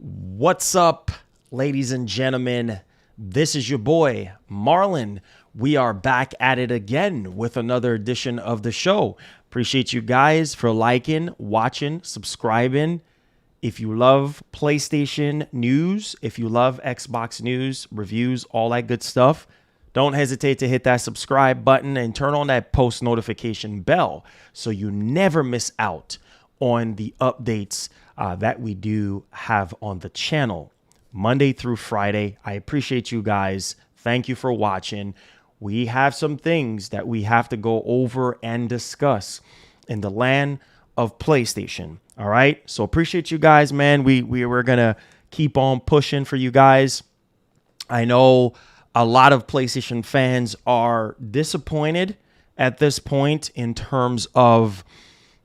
What's up, ladies and gentlemen? This is your boy, Marlon. We are back at it again with another edition of the show. Appreciate you guys for liking, watching, subscribing. If you love PlayStation news, if you love Xbox news, reviews, all that good stuff, don't hesitate to hit that subscribe button and turn on that post notification bell so you never miss out on the updates that we do have on the channel Monday through Friday. I appreciate you guys. Thank you for watching. We have some things that we have to go over and discuss in the land of PlayStation. All right. So appreciate you guys, man. We're going to keep on pushing for you guys. I know a lot of PlayStation fans are disappointed at this point in terms of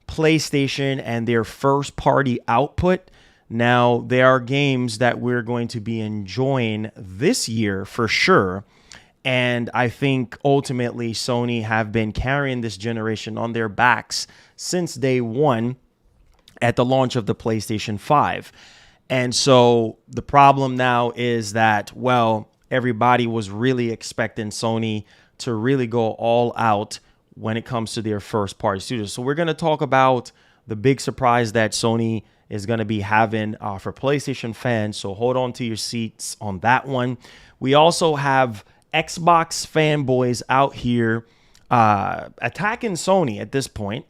PlayStation and their first party output. Now, there are games that we're going to be enjoying this year for sure. And I think ultimately Sony have been carrying this generation on their backs since day one at the launch of the PlayStation 5. And so the problem now is that, well, everybody was really expecting Sony to really go all out when it comes to their first party studios. So we're going to talk about the big surprise that Sony is going to be having for PlayStation fans. So hold on to your seats on that one. We also have Xbox fanboys out here attacking Sony at this point.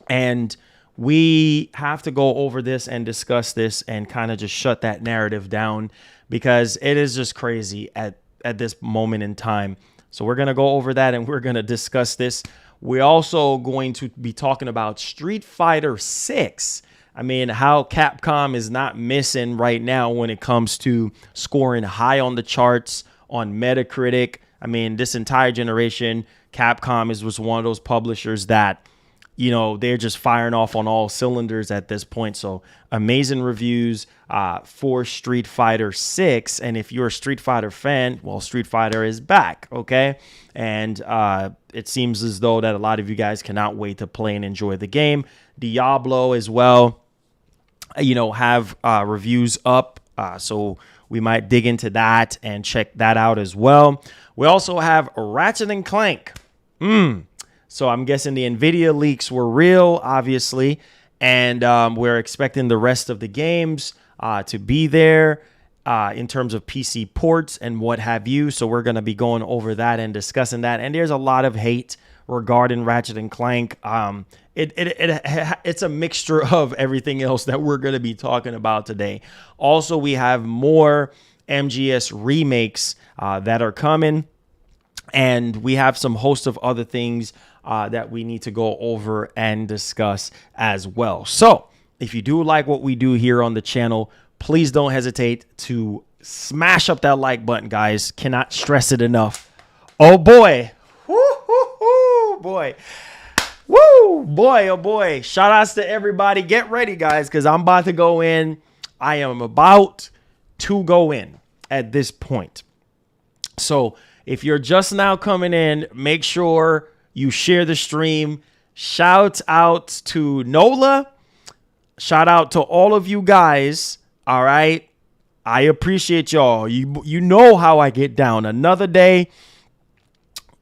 And we have to go over this and discuss this and kind of just shut that narrative down because it is just crazy at this moment in time. So we're going to go over that and we're going to discuss this. We're also going to be talking about Street Fighter 6. I mean, how Capcom is not missing right now when it comes to scoring high on the charts on Metacritic. I mean, this entire generation, Capcom was one of those publishers that, you know, they're just firing off on all cylinders at this point. So amazing reviews for Street Fighter 6. And if you're a Street Fighter fan, well, Street Fighter is back, okay? And it seems as though that a lot of you guys cannot wait to play and enjoy the game. Diablo as well, you know, have reviews up. So we might dig into that and check that out as well. We also have Ratchet and Clank. So I'm guessing the NVIDIA leaks were real, obviously, and we're expecting the rest of the games to be there in terms of PC ports and what have you. So we're going to be going over that and discussing that. And there's a lot of hate regarding Ratchet and Clank. It's a mixture of everything else that we're going to be talking about today. Also, we have more MGS remakes that are coming. And we have some host of other things that we need to go over and discuss as well. So if you do like what we do here on the channel, please don't hesitate to smash up that like button, guys. Cannot stress it enough. Oh, boy. Woo, boy. Woo, boy, oh, boy. Shout outs to everybody. Get ready, guys, because I'm about to go in. I am about to go in at this point. So if you're just now coming in, make sure you share the stream. Shout out to Nola. Shout out to all of you guys. All right. I appreciate y'all. You know how I get down. Another day,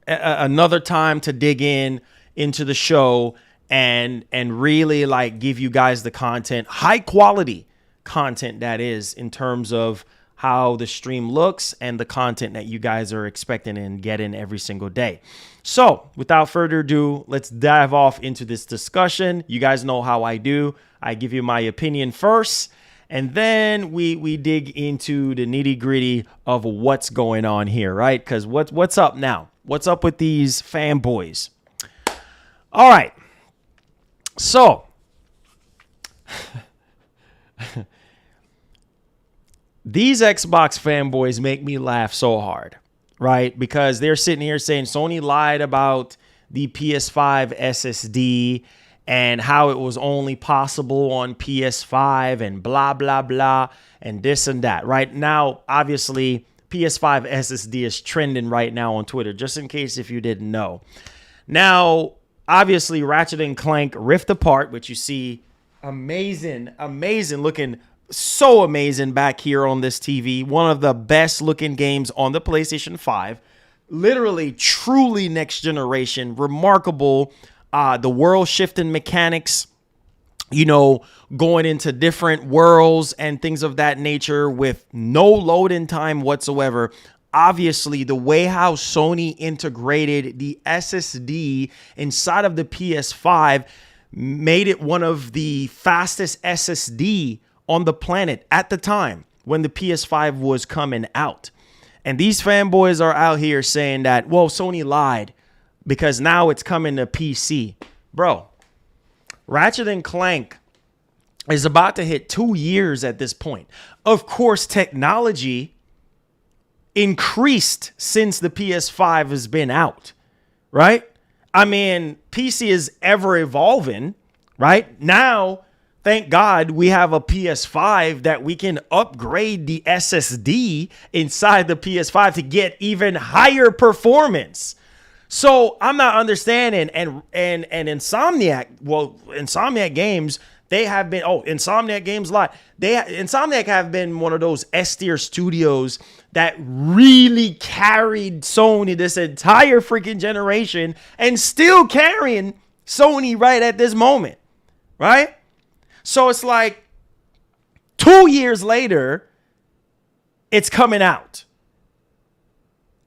another time to dig into the show and really like give you guys the content, high quality content that is in terms of how the stream looks and the content that you guys are expecting and getting every single day. So without further ado, let's dive off into this discussion. You guys know how I do. I give you my opinion first, and then we dig into the nitty gritty of what's going on here, right? Because what's up now? What's up with these fanboys? All right. So these Xbox fanboys make me laugh so hard, right? Because they're sitting here saying Sony lied about the PS5 SSD and how it was only possible on PS5 and blah, blah, blah, and this and that. Right now, obviously, PS5 SSD is trending right now on Twitter, just in case if you didn't know. Now, obviously, Ratchet and Clank Rift Apart, which you see amazing looking so amazing back here on this TV. One of the best looking games on the PlayStation 5. Literally, truly next generation. Remarkable. The world shifting mechanics, you know, going into different worlds and things of that nature with no loading time whatsoever. Obviously, the way how Sony integrated the SSD inside of the PS5 made it one of the fastest SSD on the planet at the time when the PS5 was coming out. And these fanboys are out here saying that, well, Sony lied because now it's coming to PC. Bro, Ratchet and Clank is about to hit 2 years at this point. Of course, technology increased since the PS5 has been out, right? I mean, PC is ever evolving, right? Now, thank God we have a PS5 that we can upgrade the SSD inside the PS5 to get even higher performance. So I'm not understanding. And Insomniac, well, Insomniac Games, they have been, Insomniac Games Lot. Insomniac have been one of those S-tier studios that really carried Sony this entire freaking generation and still carrying Sony right at this moment, right? So it's like 2 years later, it's coming out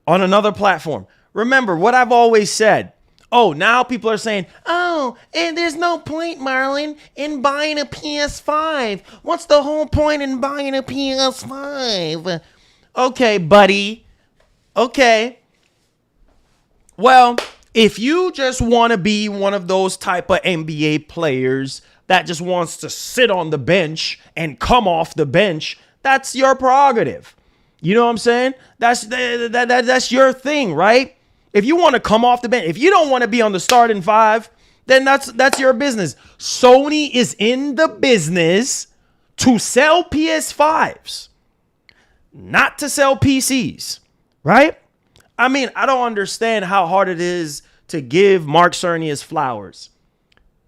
on another platform. Remember what I've always said. Oh, now people are saying, oh, and there's no point, Marlon, in buying a PS5. What's the whole point in buying a PS5? Okay, buddy. Okay. Well, if you just want to be one of those type of NBA players that just wants to sit on the bench and come off the bench, that's your prerogative. You know what I'm saying? That's your thing, right? If you want to come off the bench, if you don't want to be on the starting five, then that's your business. Sony is in the business to sell PS5s, not to sell PCs, right? I mean, I don't understand how hard it is to give Mark Cerny his flowers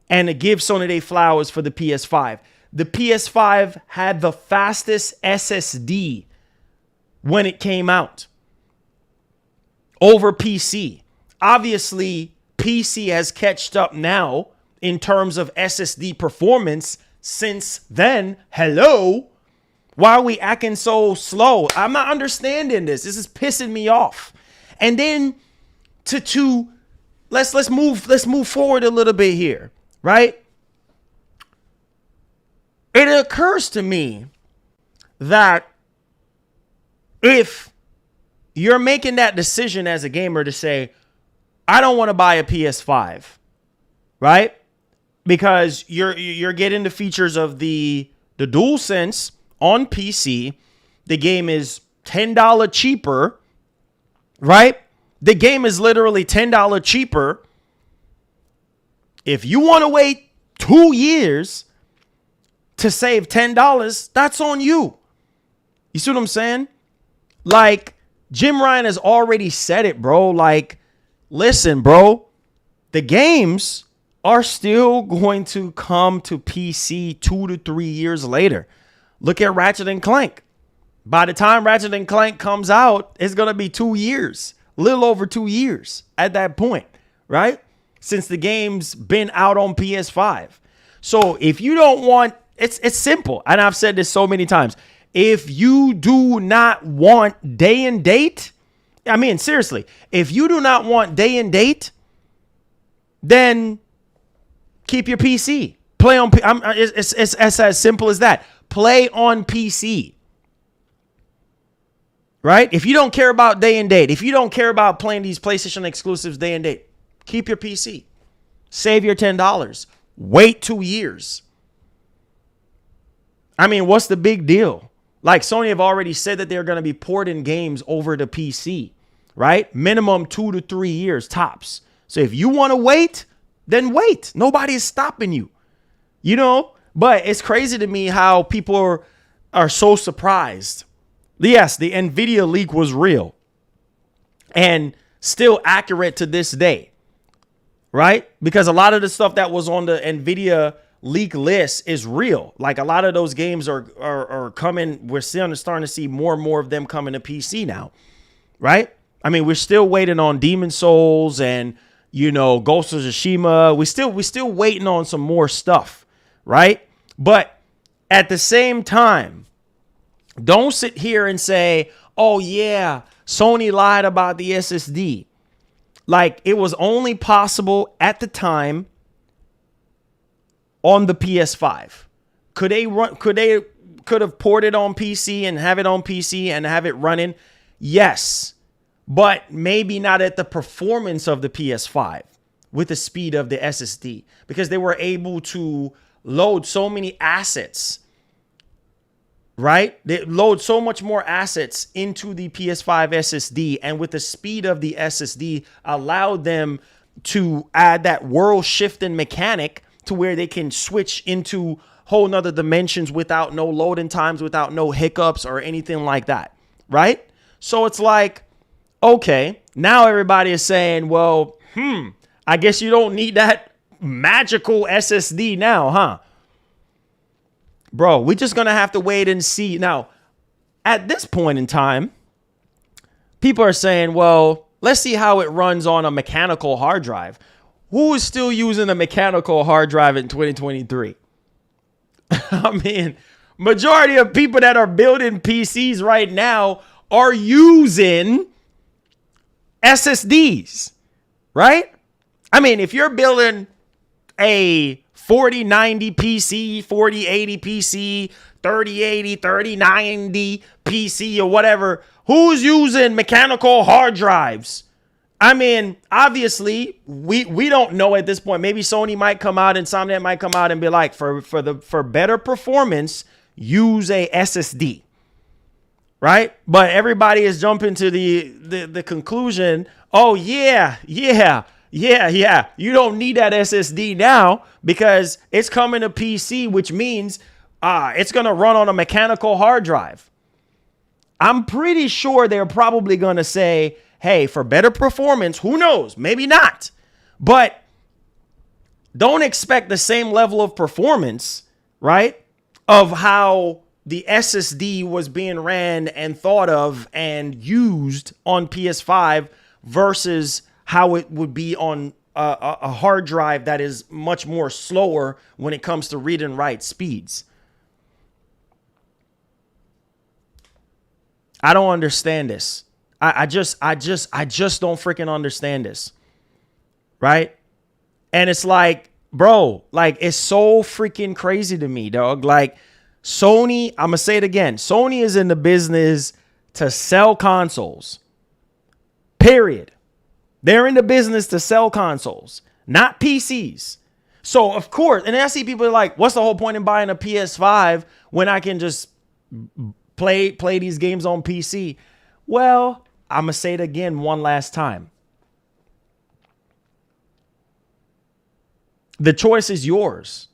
and to give Sony their flowers for the PS5. The PS5 had the fastest SSD when it came out over PC. Obviously, PC has catched up now in terms of SSD performance since then. Hello? Why are we acting so slow? I'm not understanding this. This is pissing me off. And then let's move forward a little bit here, right? It occurs to me that if you're making that decision as a gamer to say, I don't want to buy a PS5, right? Because you're getting the features of the DualSense on PC. The game is $10 cheaper, right? The game is literally $10 cheaper. If you want to wait 2 years to save $10, that's on you. You see what I'm saying? Like, Jim Ryan has already said it, bro. Like, listen, bro, the games are still going to come to PC 2 to 3 years later. Look at Ratchet and Clank. By the time Ratchet and Clank comes out, it's going to be 2 years, a little over 2 years at that point, right? Since the game's been out on PS5. So if you don't want, it's simple. And I've said this so many times. If you do not want day and date, I mean, seriously, if you do not want day and date, then keep your PC. Play on, it's as simple as that. Play on PC. Right? If you don't care about day and date, if you don't care about playing these PlayStation exclusives day and date, keep your PC. Save your $10. Wait 2 years. I mean, what's the big deal? Like, Sony have already said that they're going to be porting games over to PC, right? Minimum 2 to 3 years tops. So if you want to wait, then wait. Nobody is stopping you, you know? But it's crazy to me how people are so surprised. Yes, the NVIDIA leak was real and still accurate to this day, right? Because a lot of the stuff that was on the NVIDIA leak list is real. Like a lot of those games are coming. We're starting to see more and more of them coming to PC now, right? I mean, we're still waiting on Demon Souls and, Ghost of Tsushima. We still waiting on some more stuff, right? But at the same time, don't sit here and say, oh yeah, Sony lied about the SSD. Like, it was only possible at the time on the PS5. Could have ported on PC and have it on PC and have it running? Yes. But maybe not at the performance of the PS5 with the speed of the SSD, because they were able to load so many assets, right? They load so much more assets into the PS5 SSD, and with the speed of the SSD allowed them to add that world shifting mechanic to where they can switch into whole nother dimensions without no loading times, without no hiccups or anything like that, right? So it's like, okay, now everybody is saying, well, I guess you don't need that magical SSD now, huh? Bro, we're just going to have to wait and see. Now, at this point in time, people are saying, well, let's see how it runs on a mechanical hard drive. Who is still using a mechanical hard drive in 2023? I mean, majority of people that are building PCs right now are using SSDs, right? I mean, if you're building a 4090 PC, 4080 PC, 3080, 3090 PC or whatever, who's using mechanical hard drives? I mean, obviously, we don't know at this point. Maybe Sony might come out and Insomniac might come out and be like, for better performance, use a SSD. Right? But everybody is jumping to the conclusion, oh, yeah. You don't need that SSD now because it's coming to PC, which means it's going to run on a mechanical hard drive. I'm pretty sure they're probably going to say, hey, for better performance, who knows? Maybe not. But don't expect the same level of performance, right? Of how the SSD was being ran and thought of and used on PS5 versus how it would be on a hard drive that is much more slower when it comes to read and write speeds. I don't understand this. I just don't freaking understand this. Right? And it's like, bro, like, it's so freaking crazy to me, dog. Like, Sony, I'm going to say it again. Sony is in the business to sell consoles. Period. They're in the business to sell consoles, not PCs. So, of course, and I see people like, what's the whole point in buying a PS5 when I can just play these games on PC? Well, I'm going to say it again one last time. The choice is yours.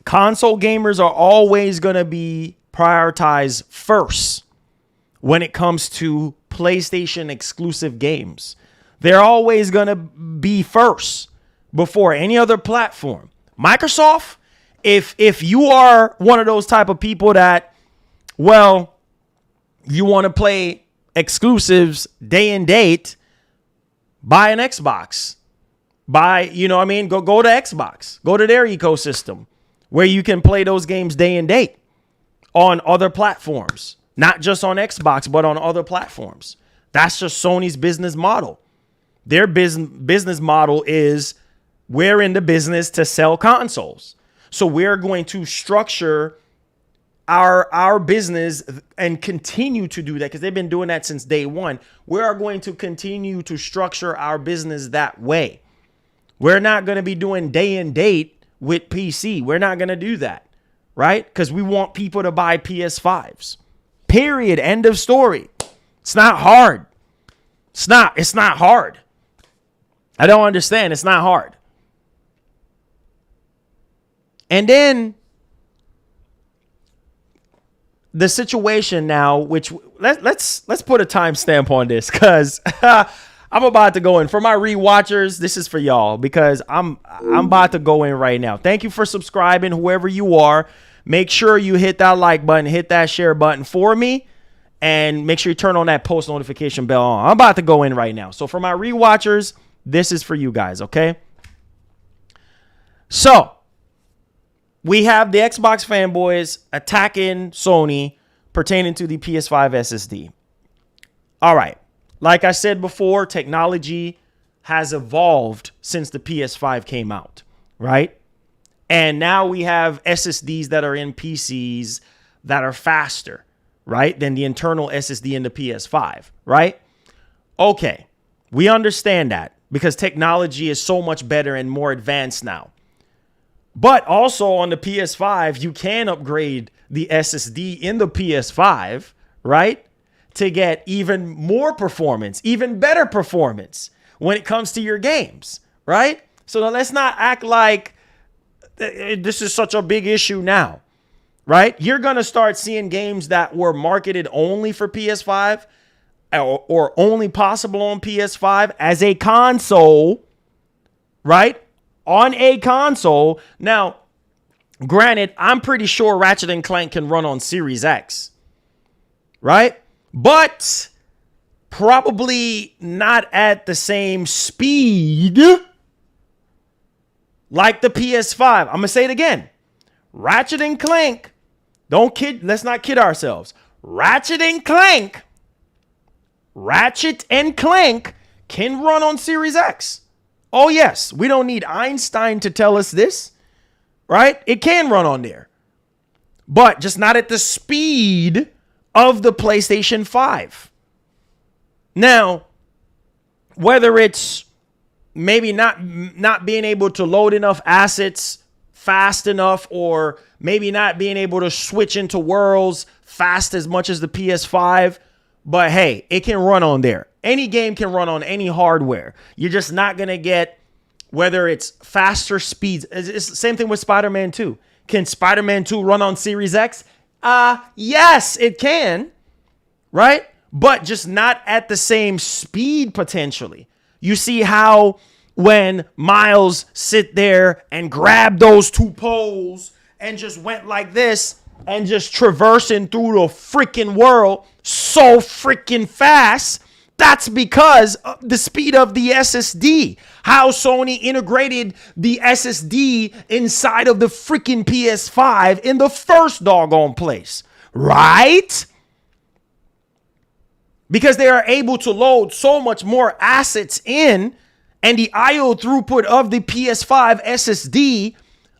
Console gamers are always going to be prioritized first when it comes to PlayStation exclusive games. They're always going to be first before any other platform. Microsoft, if you are one of those type of people that, well, you want to play exclusives day and date, buy an Xbox. Go to Xbox. Go to their ecosystem where you can play those games day and date on other platforms. Not just on Xbox, but on other platforms. That's just Sony's business model. Their business model is, we're in the business to sell consoles. So we're going to structure our business and continue to do that, because they've been doing that since day one. We are going to continue to structure our business that way. We're not going to be doing day and date with PC. We're not going to do that, right? Because we want people to buy PS5s. Period. End of story. It's not hard. It's not hard. I don't understand. It's not hard. And then the situation now, which let's put a timestamp on this, because I'm about to go in. For my rewatchers, this is for y'all because I'm about to go in right now. Thank you for subscribing, whoever you are. Make sure you hit that like button, hit that share button for me, and make sure you turn on that post notification bell on. I'm about to go in right now. So for my rewatchers, this is for you guys, okay? So we have the Xbox fanboys attacking Sony pertaining to the PS5 SSD. All right. Like I said before, technology has evolved since the PS5 came out, right? And now we have SSDs that are in PCs that are faster, right, than the internal SSD in the PS5, right? Okay, we understand that because technology is so much better and more advanced now. But also on the PS5, you can upgrade the SSD in the PS5, right, to get even more performance, even better performance when it comes to your games, right? So now let's not act like this is such a big issue now, right? You're going to start seeing games that were marketed only for PS5 or only possible on PS5 as a console, right? On a console. Now, granted, I'm pretty sure Ratchet and Clank can run on Series X, right? But probably not at the same speed like the PS5. I'm going to say it again. Ratchet and Clank, let's not kid ourselves. Ratchet and Clank can run on Series X. Oh, yes. We don't need Einstein to tell us this, right? It can run on there, but just not at the speed of the PlayStation 5. Now, whether it's maybe not being able to load enough assets fast enough, or maybe not being able to switch into worlds fast as much as the PS5, but hey, it can run on there. Any game can run on any hardware. You're just not going to get, whether it's faster speeds. It's the same thing with Spider-Man 2. Can Spider-Man 2 run on Series X? Yes, it can, right? But just not at the same speed potentially. You see how when Miles sit there and grab those two poles and just went like this and just traversing through the freaking world so freaking fast, that's because of the speed of the SSD. How Sony integrated the SSD inside of the freaking PS5 in the first doggone place, right? Because they are able to load so much more assets in, and the IO throughput of the PS5 SSD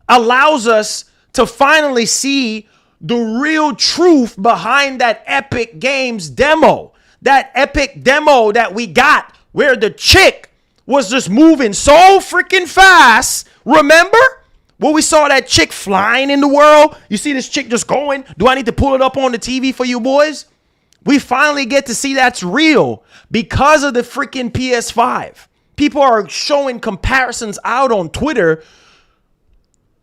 allows us to finally see the real truth behind that Epic Games demo. That Epic demo that we got where the chick was just moving so freaking fast. Remember? When we saw that chick flying in the world? You see this chick just going? Do I need to pull it up on the TV for you boys? We finally get to see that's real because of the freaking PS5. People are showing comparisons out on Twitter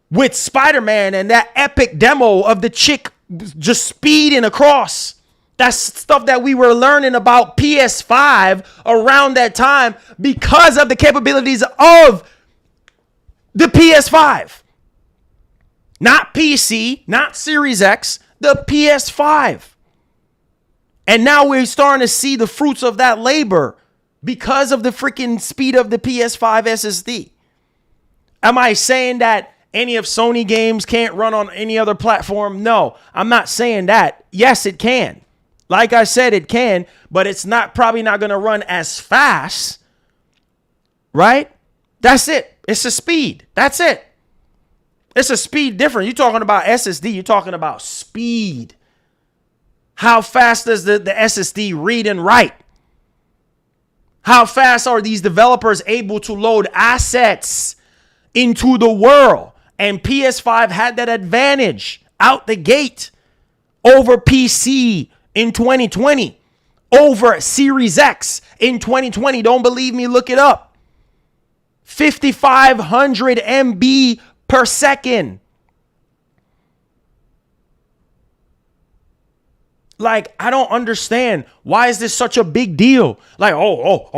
with Spider-Man and that epic demo of the chick just speeding across. That's stuff that we were learning about PS5 around that time because of the capabilities of the PS5. Not PC, not Series X, the PS5. And now we're starting to see the fruits of that labor because of the freaking speed of the PS5 SSD. Am I saying that any of Sony games can't run on any other platform? No, I'm not saying that. Yes, it can. Like I said, it can, but it's probably not going to run as fast, right? That's it. It's a speed. That's it. It's a speed difference. You're talking about SSD. You're talking about speed. How fast does the SSD read and write? How fast are these developers able to load assets into the world? And PS5 had that advantage out the gate over PC in 2020, over Series X in 2020. Don't believe me? Look it up. 5,500 MB per second. Like, I don't understand. Why is this such a big deal? Like, well,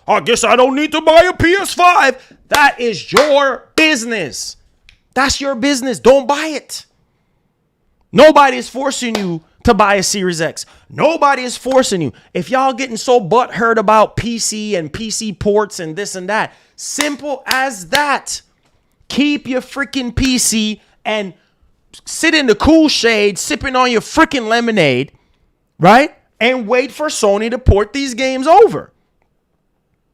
I guess I don't need to buy a PS5. That is your business. That's your business. Don't buy it. Nobody is forcing you to buy a Series X. Nobody is forcing you. If y'all getting so butthurt about PC and PC ports and this and that, simple as that. Keep your freaking PC and sit in the cool shade, sipping on your freaking lemonade, right? And wait for Sony to port these games over.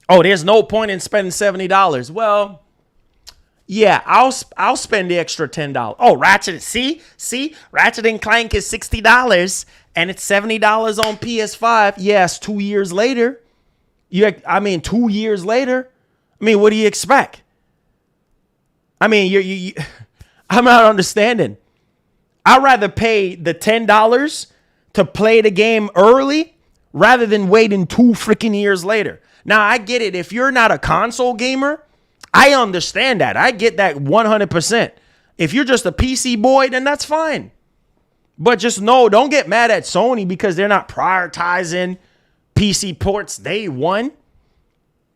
Oh, there's no point in spending $70. Well, yeah, I'll spend the extra $10. Oh, Ratchet, see, Ratchet and Clank is $60 and it's $70 on PS5. Yes, 2 years later. 2 years later. I mean, what do you expect? I mean, I'm not understanding. I'd rather pay the $10 to play the game early rather than waiting 2 freaking years later. Now, I get it. If you're not a console gamer, I understand that. I get that 100%. If you're just a PC boy, then that's fine. But just know, don't get mad at Sony because they're not prioritizing PC ports day one.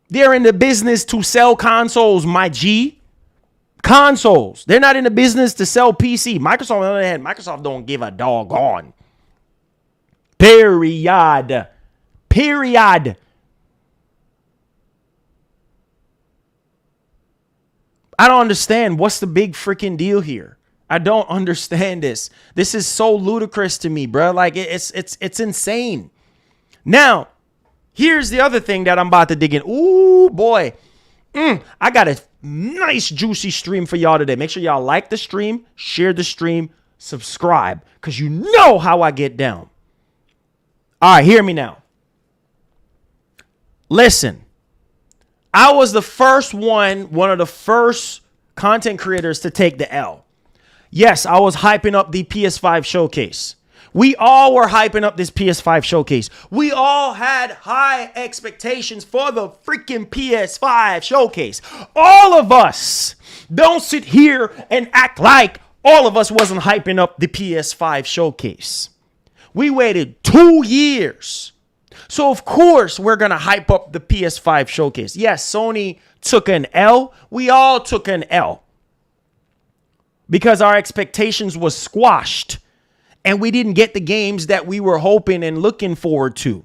They're in the business to sell consoles, my G. Consoles. They're not in the business to sell PC. Microsoft, on the other hand, Microsoft don't give a doggone. Period. I don't understand. What's the big freaking deal here? I don't understand this. This is so ludicrous to me, bro. Like, it's insane. Now, here's the other thing that I'm about to dig in. Ooh, boy. I got a nice juicy stream for y'all today. Make sure y'all like the stream, share the stream, subscribe, because you know how I get down. All right, hear me now. Listen, I was the first one of the first content creators to take the L. Yes, I was hyping up the PS5 showcase. We all were hyping up this PS5 showcase. We all had high expectations for the freaking PS5 showcase. All of us. Don't sit here and act like all of us wasn't hyping up the PS5 showcase. We waited 2 years. So, of course, we're going to hype up the PS5 showcase. Yes, Sony took an L. We all took an L. Because our expectations was squashed. And we didn't get the games that we were hoping and looking forward to.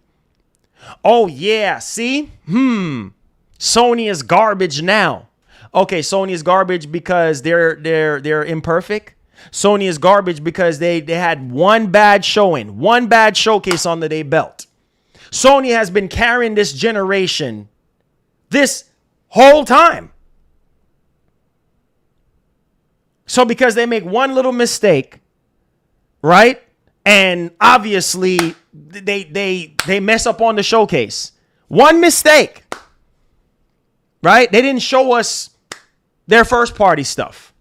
Oh, yeah. See? Sony is garbage now. Okay, Sony is garbage because they're imperfect. Sony is garbage because they had one bad showing, one bad showcase under their belt. Sony has been carrying this generation this whole time. So because they make one little mistake, right? And obviously they mess up on the showcase. One mistake. Right? They didn't show us their first party stuff.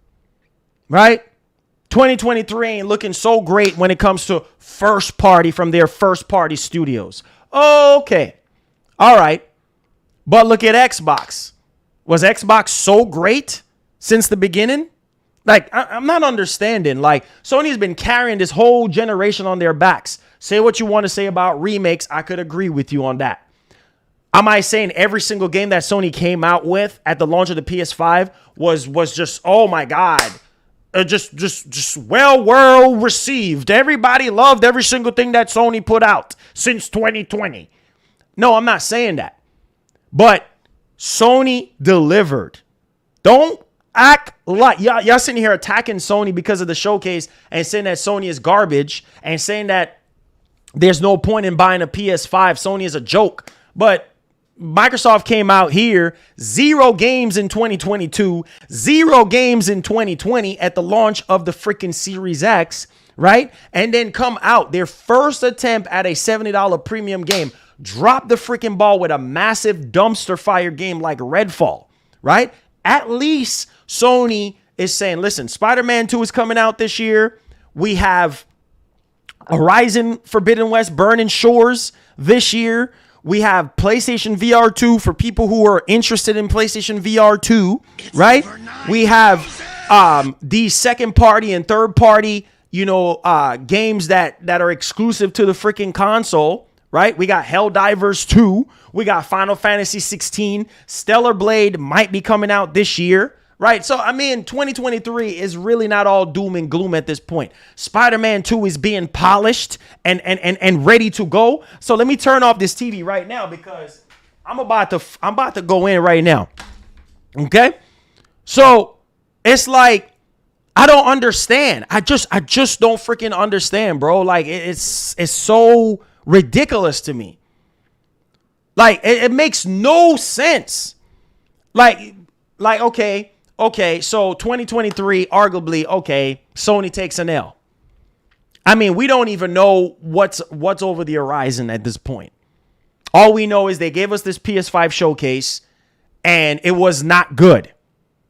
Right? 2023 ain't looking so great when it comes to first party from their first party studios. Okay. All right. But look at Xbox. Was Xbox so great since the beginning? Like, I'm not understanding. Like, Sony's been carrying this whole generation on their backs. Say what you want to say about remakes. I could agree with you on that. Am I saying every single game that Sony came out with at the launch of the PS5 was just, oh my God, just well received. Everybody loved every single thing that Sony put out since 2020. No, I'm not saying that. But Sony delivered. Don't act like y'all sitting here attacking Sony because of the showcase and saying that Sony is garbage and saying that there's no point in buying a PS5. Sony is a joke. But Microsoft came out here, 0 games in 2022, 0 games in 2020 at the launch of the freaking Series X, right? And then come out, their first attempt at a $70 premium game, drop the freaking ball with a massive dumpster fire game like Redfall, right? At least Sony is saying, listen, Spider-Man 2 is coming out this year. We have Horizon Forbidden West Burning Shores this year. We have PlayStation VR 2 for people who are interested in PlayStation VR 2, right? We have the second party and third party, games that are exclusive to the freaking console, right? We got Helldivers 2. We got Final Fantasy 16. Stellar Blade might be coming out this year, right? So, I mean, 2023 is really not all doom and gloom at this point. Spider-Man 2 is being polished and ready to go. So let me turn off this TV right now because I'm about to go in right now. Okay? So it's like, I don't understand. I just don't freaking understand, bro. Like it's so ridiculous to me. Like it makes no sense. Like okay, so 2023 arguably okay, Sony takes an L. I mean, we don't even know what's over the horizon at this point. All we know is they gave us this PS5 showcase and it was not good.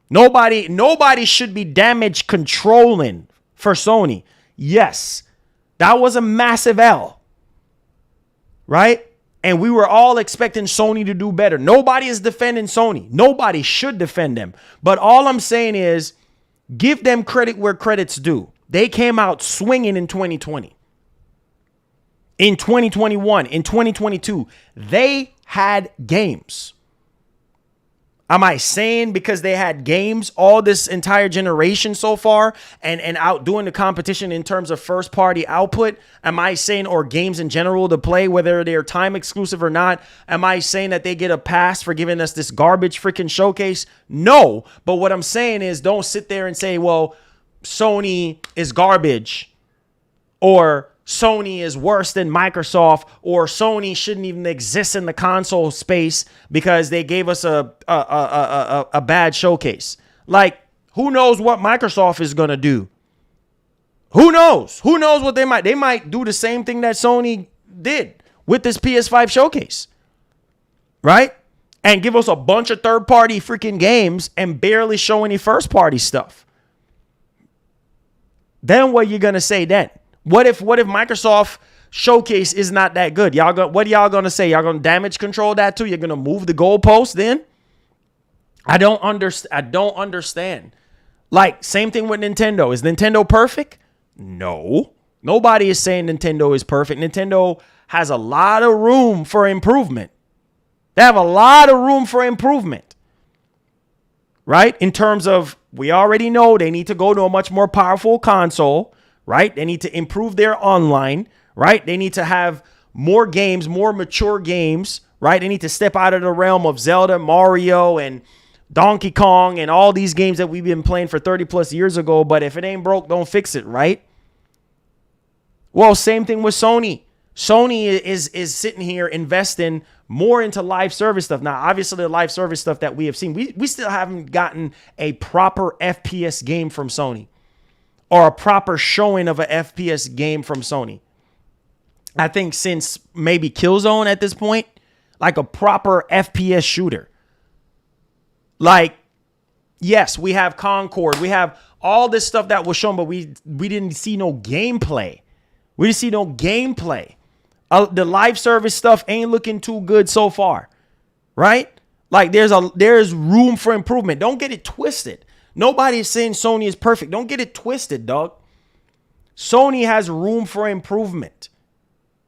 Nobody should be damage controlling for Sony. Yes, that was a massive L, right? And we were all expecting Sony to do better. Nobody is defending Sony. Nobody should defend them. But all I'm saying is give them credit where credit's due. They came out swinging in 2020. In 2021, in 2022, they had games. Am I saying because they had games all this entire generation so far and outdoing the competition in terms of first party output? Am I saying, or games in general to play, whether they're time exclusive or not? Am I saying that they get a pass for giving us this garbage freaking showcase? No. But what I'm saying is don't sit there and say, well, Sony is garbage or Sony is worse than Microsoft, or Sony shouldn't even exist in the console space because they gave us a bad showcase. Like, who knows what Microsoft is going to do? Who knows? Who knows what they might do the same thing that Sony did with this PS5 showcase, right? And give us a bunch of third-party freaking games and barely show any first-party stuff. Then what are you going to say then? What if Microsoft showcase is not that good? What are y'all going to say? Y'all going to damage control that too? You're going to move the goalpost then? I don't understand. Like, same thing with Nintendo. Is Nintendo perfect? No. Nobody is saying Nintendo is perfect. Nintendo has a lot of room for improvement. They have a lot of room for improvement. Right? In terms of, we already know they need to go to a much more powerful console. Right? They need to improve their online, right? They need to have more games, more mature games, right? They need to step out of the realm of Zelda, Mario, and Donkey Kong, and all these games that we've been playing for 30 plus years ago. But if it ain't broke, don't fix it, right? Well, same thing with Sony. Sony is sitting here investing more into live service stuff. Now, obviously, the live service stuff that we have seen, we still haven't gotten a proper FPS game from Sony. Or a proper showing of an FPS game from Sony. I think since maybe Killzone at this point, like a proper FPS shooter. Like, yes, we have Concord. We have all this stuff that was shown, but we didn't see no gameplay. We didn't see no gameplay. The live service stuff ain't looking too good so far, right? Like, there's room for improvement. Don't get it twisted. Nobody is saying Sony is perfect. Don't get it twisted, dog. Sony has room for improvement,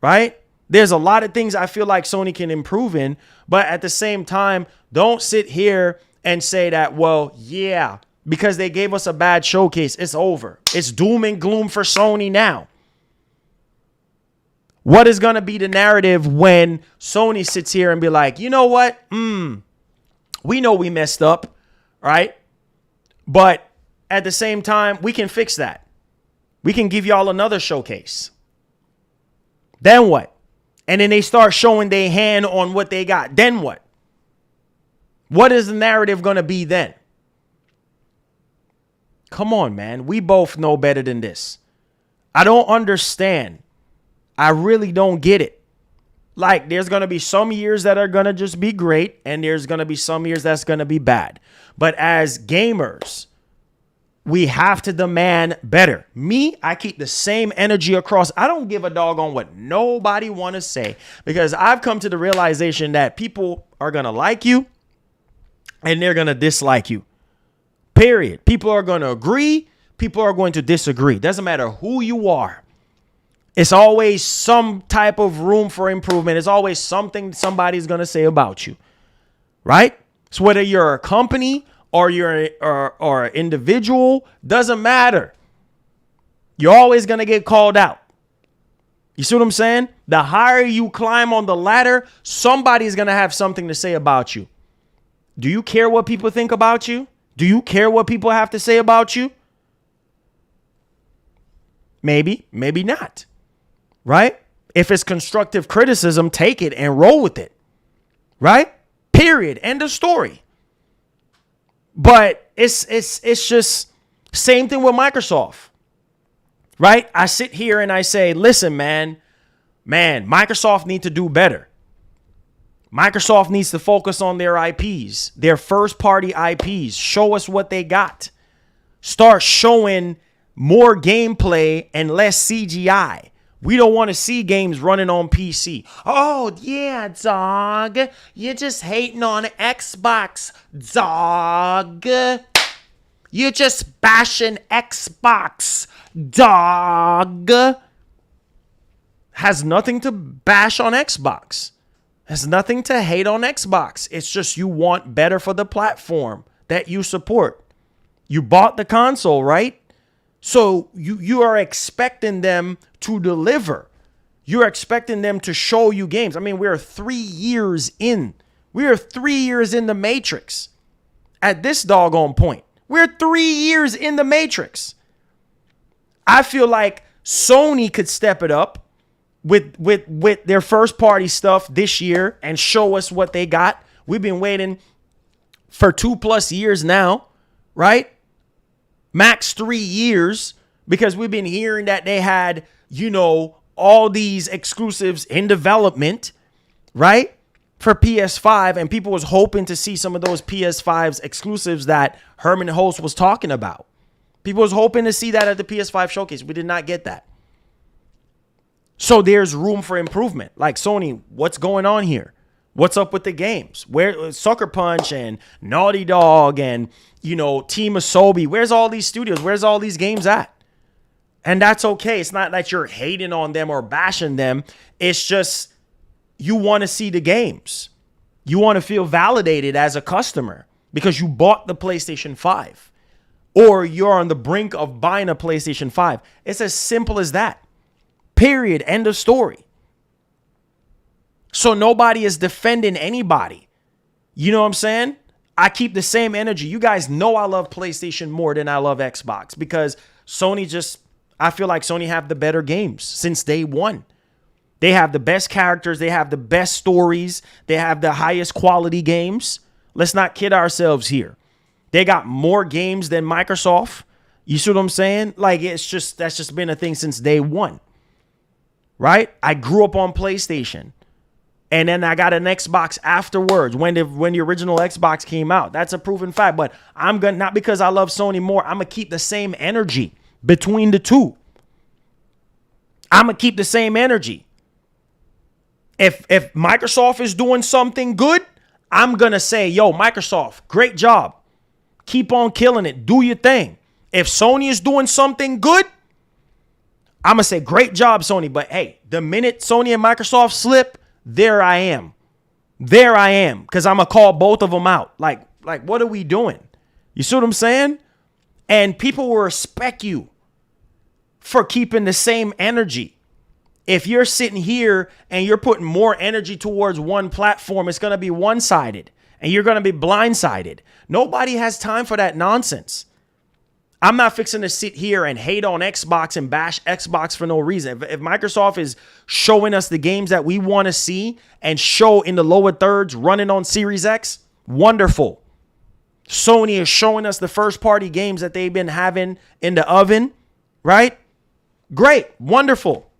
right? There's a lot of things I feel like Sony can improve in, but at the same time, don't sit here and say that, well, yeah, because they gave us a bad showcase, it's over. It's doom and gloom for Sony now. What is going to be the narrative when Sony sits here and be like, you know what? We know we messed up, right? But at the same time, we can fix that. We can give y'all another showcase. Then what? And then they start showing their hand on what they got. Then what? What is the narrative going to be then? Come on, man. We both know better than this. I don't understand. I really don't get it. Like, there's going to be some years that are going to just be great, and there's going to be some years that's going to be bad. But as gamers, we have to demand better. Me, I keep the same energy across. I don't give a dog on what nobody want to say, because I've come to the realization that people are going to like you and they're going to dislike you. Period. People are going to agree. people are going to disagree. Doesn't matter who you are. It's always some type of room for improvement. It's always something somebody's going to say about you, right? So whether you're a company or you're or an individual, doesn't matter. You're always going to get called out. You see what I'm saying? The higher you climb on the ladder, somebody's going to have something to say about you. Do you care what people think about you? Do you care what people have to say about you? Maybe, maybe not. Right? If it's constructive criticism, take it and roll with it. Right? Period. End of story. But it's just same thing with Microsoft. Right? I sit here and I say, listen, man, Microsoft needs to do better. Microsoft needs to focus on their IPs, their first party IPs. Show us what they got. Start showing more gameplay and less CGI. We don't want to see games running on PC. Oh, yeah, dog. You're just hating on Xbox, dog. You're just bashing Xbox, dog. Has nothing to bash on Xbox. Has nothing to hate on Xbox. It's just you want better for the platform that you support. You bought the console, right? So you are expecting them to deliver. You're expecting them to show you games. I mean, we're 3 years in. We are 3 years in the Matrix at this doggone point. We're 3 years in the Matrix. I feel like Sony could step it up with their first party stuff this year and show us what they got. We've been waiting for 2+ years now, right? Max 3 years, because we've been hearing that they had, all these exclusives in development, right? For PS5, and people was hoping to see some of those PS5's exclusives that Herman Host was talking about. People was hoping to see that at the PS5 showcase. We did not get that. So there's room for improvement. Like, Sony, what's going on here? What's up with the games? Where Sucker Punch and Naughty Dog and, Team Asobi, where's all these studios? Where's all these games at? And that's okay. It's not that you're hating on them or bashing them. It's just you want to see the games. You want to feel validated as a customer because you bought the PlayStation 5 or you're on the brink of buying a PlayStation 5. It's as simple as that. Period. End of story. So nobody is defending anybody. You know what I'm saying? I keep the same energy. You guys know I love PlayStation more than I love Xbox because I feel like Sony have the better games since day one. They have the best characters. They have the best stories. They have the highest quality games. Let's not kid ourselves here. They got more games than Microsoft. You see what I'm saying? Like, that's just been a thing since day one. Right? I grew up on PlayStation. And then I got an Xbox afterwards when the original Xbox came out. That's a proven fact. But I'm going to, not because I love Sony more, I'm going to keep the same energy between the two. I'm going to keep the same energy. If Microsoft is doing something good, I'm going to say, yo, Microsoft, great job. Keep on killing it. Do your thing. If Sony is doing something good, I'm going to say, great job, Sony. But hey, the minute Sony and Microsoft slip, there I am. Because I'm going to call both of them out. Like, what are we doing? You see what I'm saying? And people will respect you for keeping the same energy. If you're sitting here and you're putting more energy towards one platform, it's going to be one-sided and you're going to be blindsided. Nobody has time for that nonsense. I'm not fixing to sit here and hate on Xbox and bash Xbox for no reason. If Microsoft is showing us the games that we want to see and show in the lower thirds running on Series X, wonderful. Sony is showing us the first party games that they've been having in the oven, right? Great, wonderful.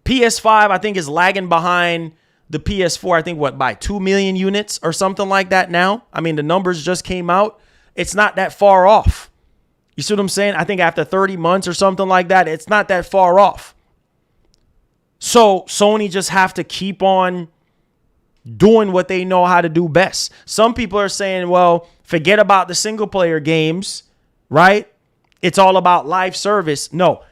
PS5, I think, is lagging behind the PS4, I think, by 2 million units or something like that now. I mean, the numbers just came out. It's not that far off. You see what I'm saying? I think after 30 months or something like that, it's not that far off. So Sony just have to keep on doing what they know how to do best. Some people are saying, well, forget about the single player games, right? it's all about live service. No,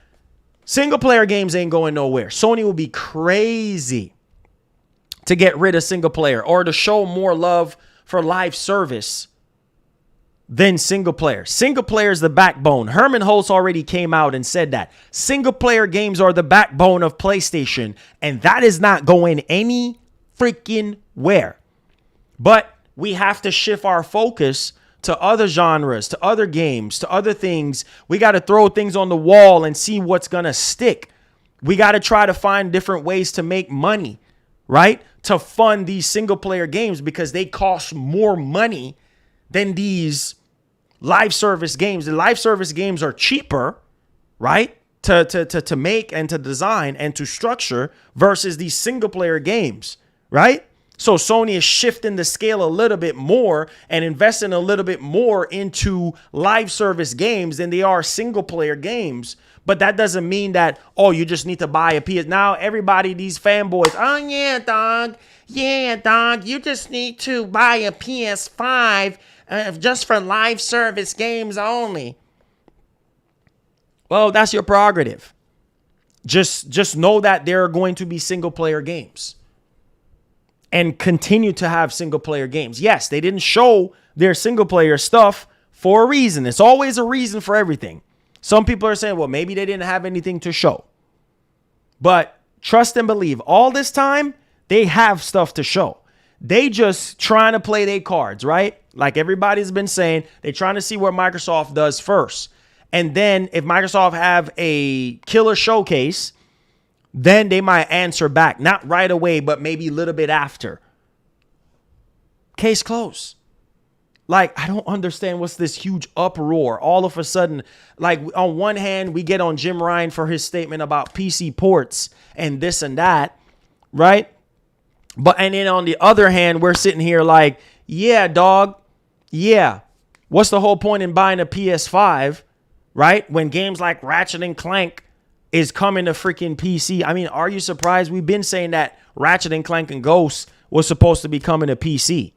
single player games ain't going nowhere. Sony will be crazy to get rid of single player or to show more love for live service than single player. Single player is the backbone. Herman Hulse already came out and said that single player games are the backbone of PlayStation, and that is not going any freaking where. But we have to shift our focus to other genres, to other games, to other things. We got to throw things on the wall and see what's going to stick. We got to try to find different ways to make money, right? To fund these single player games because they cost more money than these live service games. The live service games are cheaper, right? To make and to design and to structure versus these single player games, right? So Sony is shifting the scale a little bit more and investing a little bit more into live service games than they are single player games. But that doesn't mean that, oh, you just need to buy a PS. Now everybody, these fanboys, oh yeah, dog. Yeah, dog. You just need to buy a PS5 just for live service games only. Well, that's your prerogative. Just know that there are going to be single player games. And continue to have single player games. Yes, they didn't show their single player stuff for a reason. It's always a reason for everything. Some people are saying, well, maybe they didn't have anything to show. But trust and believe, all this time, they have stuff to show. They just trying to play their cards, right? Like everybody's been saying, they're trying to see what Microsoft does first. And then if Microsoft have a killer showcase, then they might answer back. Not right away, but maybe a little bit after. Case closed. Like, I don't understand what's this huge uproar. All of a sudden, like on one hand, we get on Jim Ryan for his statement about PC ports and this and that, right? But and then on the other hand, we're sitting here like, yeah, dog. Yeah. What's the whole point in buying a PS5, right? When games like Ratchet and Clank is coming to freaking PC. I mean, are you surprised? We've been saying that Ratchet and Clank and Ghosts was supposed to be coming to PC.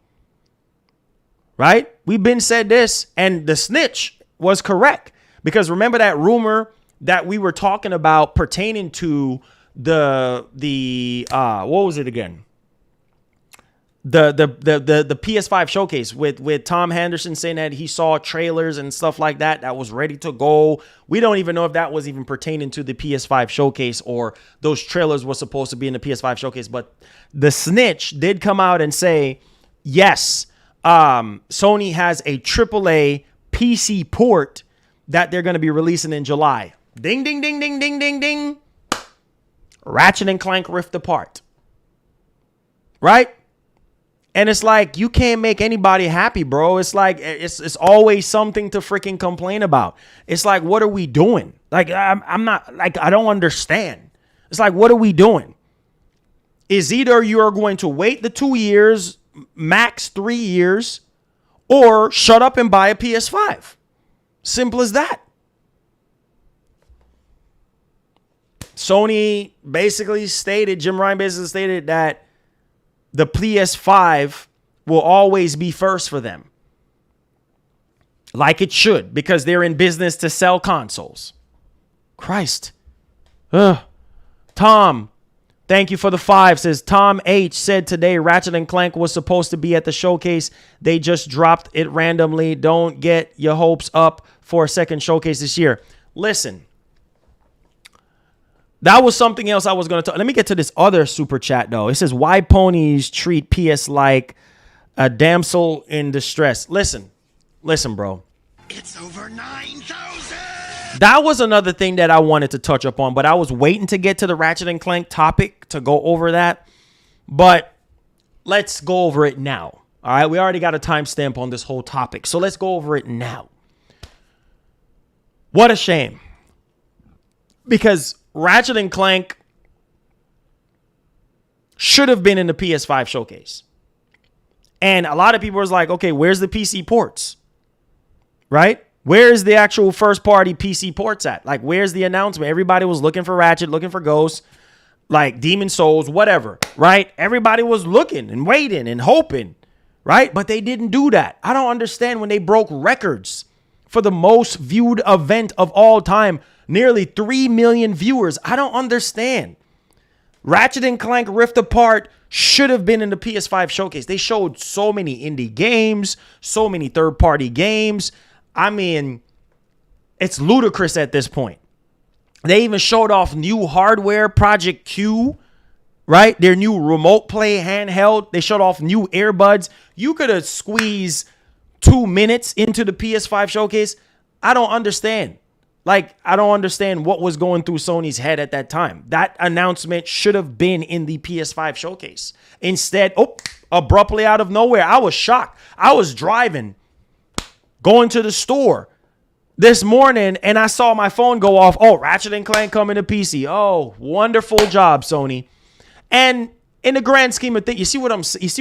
Right? We've been said this, and the snitch was correct. Because remember that rumor that we were talking about pertaining to the what was it again? The PS5 showcase with Tom Henderson saying that he saw trailers and stuff like that was ready to go. We don't even know if that was even pertaining to the PS5 showcase or those trailers were supposed to be in the PS5 showcase. But the snitch did come out and say, yes, Sony has a AAA PC port that they're going to be releasing in July. Ding, ding, ding, ding, ding, ding, ding. Ratchet and Clank Rift Apart. Right? And it's like, you can't make anybody happy, bro. It's like, it's always something to freaking complain about. It's like, what are we doing? Like, I'm not, like, I don't understand. It's like, what are we doing? Is either you are going to wait the 2 years, max 3 years, or shut up and buy a PS5. Simple as that. Sony basically stated, Jim Ryan basically stated that the PS5 will always be first for them. Like it should, because they're in business to sell consoles. Christ. Tom, thank you for the 5. Says Tom H said today Ratchet and Clank was supposed to be at the showcase. They just dropped it randomly. Don't get your hopes up for a second showcase this year. Listen. That was something else I was going to talk. Let me get to this other super chat, though. It says, why ponies treat PS like a damsel in distress. Listen, bro. It's over 9,000. That was another thing that I wanted to touch upon, but I was waiting to get to the Ratchet and Clank topic to go over that. But let's go over it now. All right, we already got a timestamp on this whole topic, so let's go over it now. What a shame. Because Ratchet and Clank should have been in the PS5 showcase. And a lot of people was like, okay, where's the PC ports? Right? Where's the actual first party PC ports at? Like, where's the announcement? Everybody was looking for Ratchet, looking for Ghosts, like Demon Souls, whatever, right? Everybody was looking and waiting and hoping, right? But they didn't do that. I don't understand when they broke records for the most viewed event of all time. Nearly 3 million viewers. I don't understand. Ratchet and Clank Rift Apart should have been in the PS5 showcase. They showed so many indie games, so many third-party games. I mean, it's ludicrous at this point. They even showed off new hardware, Project Q, right? Their new remote play handheld. They showed off new earbuds. You could have squeezed 2 minutes into the PS5 showcase. I don't understand. I don't understand what was going through Sony's head at that time. That announcement should have been in the PS5 showcase. Instead, abruptly out of nowhere, I was shocked. I was driving, going to the store this morning, and I saw my phone go off. Oh, Ratchet and Clank coming to PC. Oh, wonderful job, Sony. And in the grand scheme of things, you see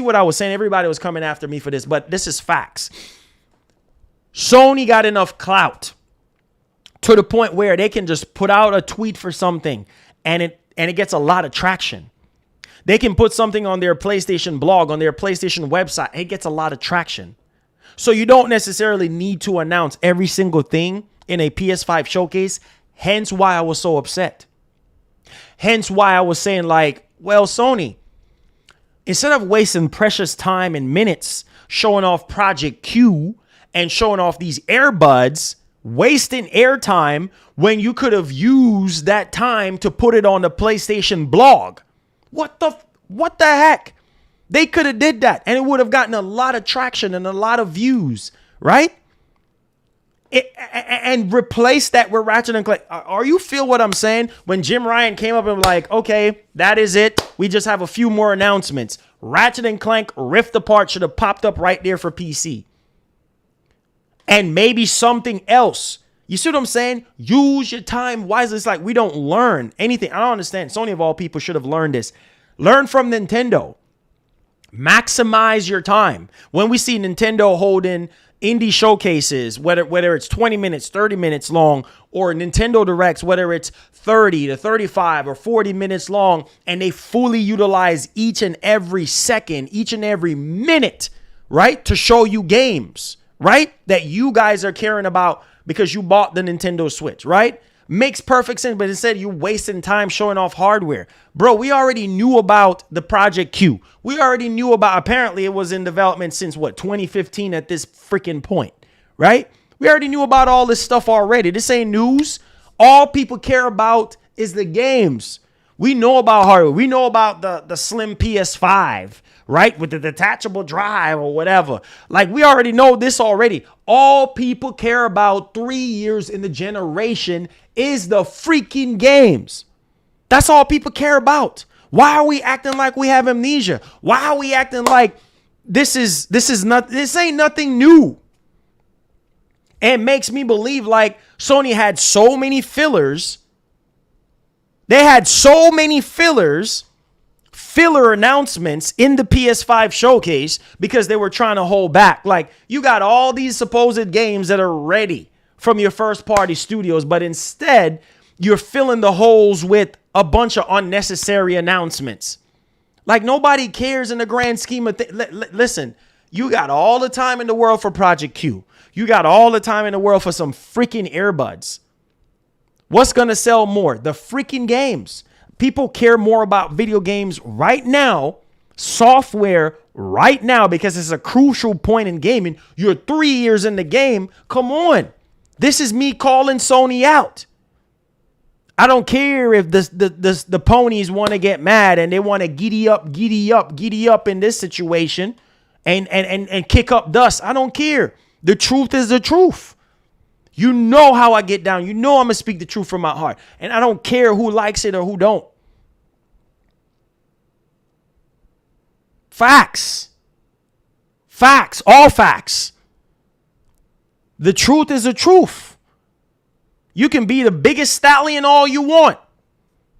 what I was saying? Everybody was coming after me for this, but this is facts. Sony got enough clout to the point where they can just put out a tweet for something and it gets a lot of traction. They can put something on their PlayStation blog, on their PlayStation website, and it gets a lot of traction. So you don't necessarily need to announce every single thing in a PS5 showcase, hence why I was so upset. Hence why I was saying well, Sony, instead of wasting precious time and minutes showing off Project Q and showing off these earbuds, wasting airtime when you could have used that time to put it on the PlayStation blog. What the heck? They could have did that and it would have gotten a lot of traction and a lot of views, right? And replace that with Ratchet and Clank. Are you feel what I'm saying? When Jim Ryan came up and was like, okay, that is it. We just have a few more announcements. Ratchet and Clank Rift Apart should have popped up right there for PC. And maybe something else. You see what I'm saying? Use your time wisely. It's like we don't learn anything. I don't understand. Sony of all people should have learned this. Learn from Nintendo. Maximize your time. When we see Nintendo holding indie showcases, whether it's 20 minutes, 30 minutes long, or Nintendo Directs, whether it's 30 to 35 or 40 minutes long, and they fully utilize each and every second, each and every minute, right, to show you games, right, that you guys are caring about because you bought the Nintendo Switch, right? Makes perfect sense, but instead you wasting time showing off hardware. Bro, we already knew about the Project Q. We already knew about, apparently it was in development since 2015 at this freaking point, right? We already knew about all this stuff already. This ain't news. All people care about is the games. We know about hardware. We know about the slim PS5, right? With the detachable drive or whatever. We already know this already. All people care about 3 years in the generation is the freaking games. That's all people care about. Why are we acting like we have amnesia? Why are we acting like this ain't nothing new? And it makes me believe Sony had so many fillers. They had so many filler announcements in the PS5 showcase because they were trying to hold back. You got all these supposed games that are ready from your first party studios, but instead you're filling the holes with a bunch of unnecessary announcements. Nobody cares in the grand scheme of things. Listen, you got all the time in the world for Project Q. You got all the time in the world for some freaking earbuds. What's going to sell more? The freaking games. People care more about video games right now, software right now, because it's a crucial point in gaming. You're 3 years in the game. Come on. This is me calling Sony out. I don't care if the ponies want to get mad and they want to giddy up in this situation and kick up dust. I don't care. The truth is the truth. You know how I get down. You know I'm going to speak the truth from my heart. And I don't care who likes it or who don't. Facts. Facts. All facts. The truth is the truth. You can be the biggest stallion all you want.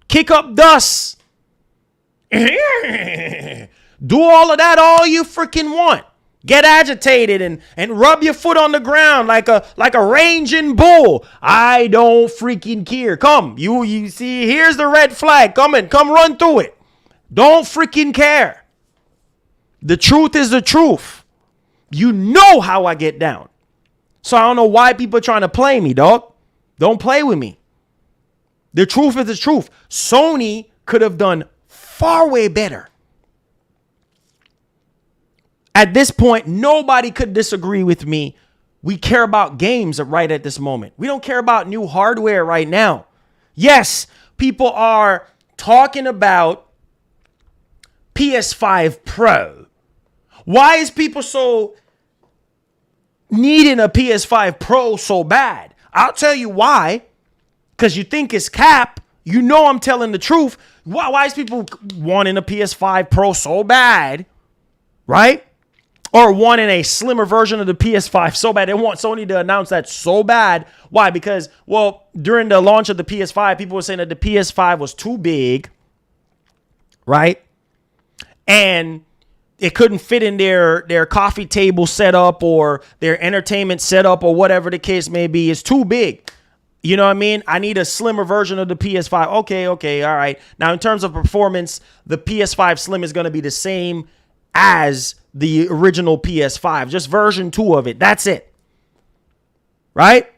Kick up dust. Do all of that all you freaking want. Get agitated and rub your foot on the ground like a raging bull. I don't freaking care. Come, you see, here's the red flag. Come run through it. Don't freaking care. The truth is the truth. You know how I get down. So I don't know why people are trying to play me, dog. Don't play with me. The truth is the truth. Sony could have done far way better. At this point, nobody could disagree with me. We care about games right at this moment. We don't care about new hardware right now. Yes, people are talking about PS5 Pro. Why is people so needing a PS5 Pro so bad? I'll tell you why. Because you think it's cap. You know I'm telling the truth. Why is people wanting a PS5 Pro so bad? Right? Or wanting a slimmer version of the PS5 so bad. They want Sony to announce that so bad. Why? Because, well, during the launch of the PS5, people were saying that the PS5 was too big. Right? And it couldn't fit in their coffee table setup or their entertainment setup or whatever the case may be. It's too big. You know what I mean? I need a slimmer version of the PS5. Okay, all right. Now, in terms of performance, the PS5 Slim is going to be the same as the original PS5. Just version 2 of it. That's it. Right?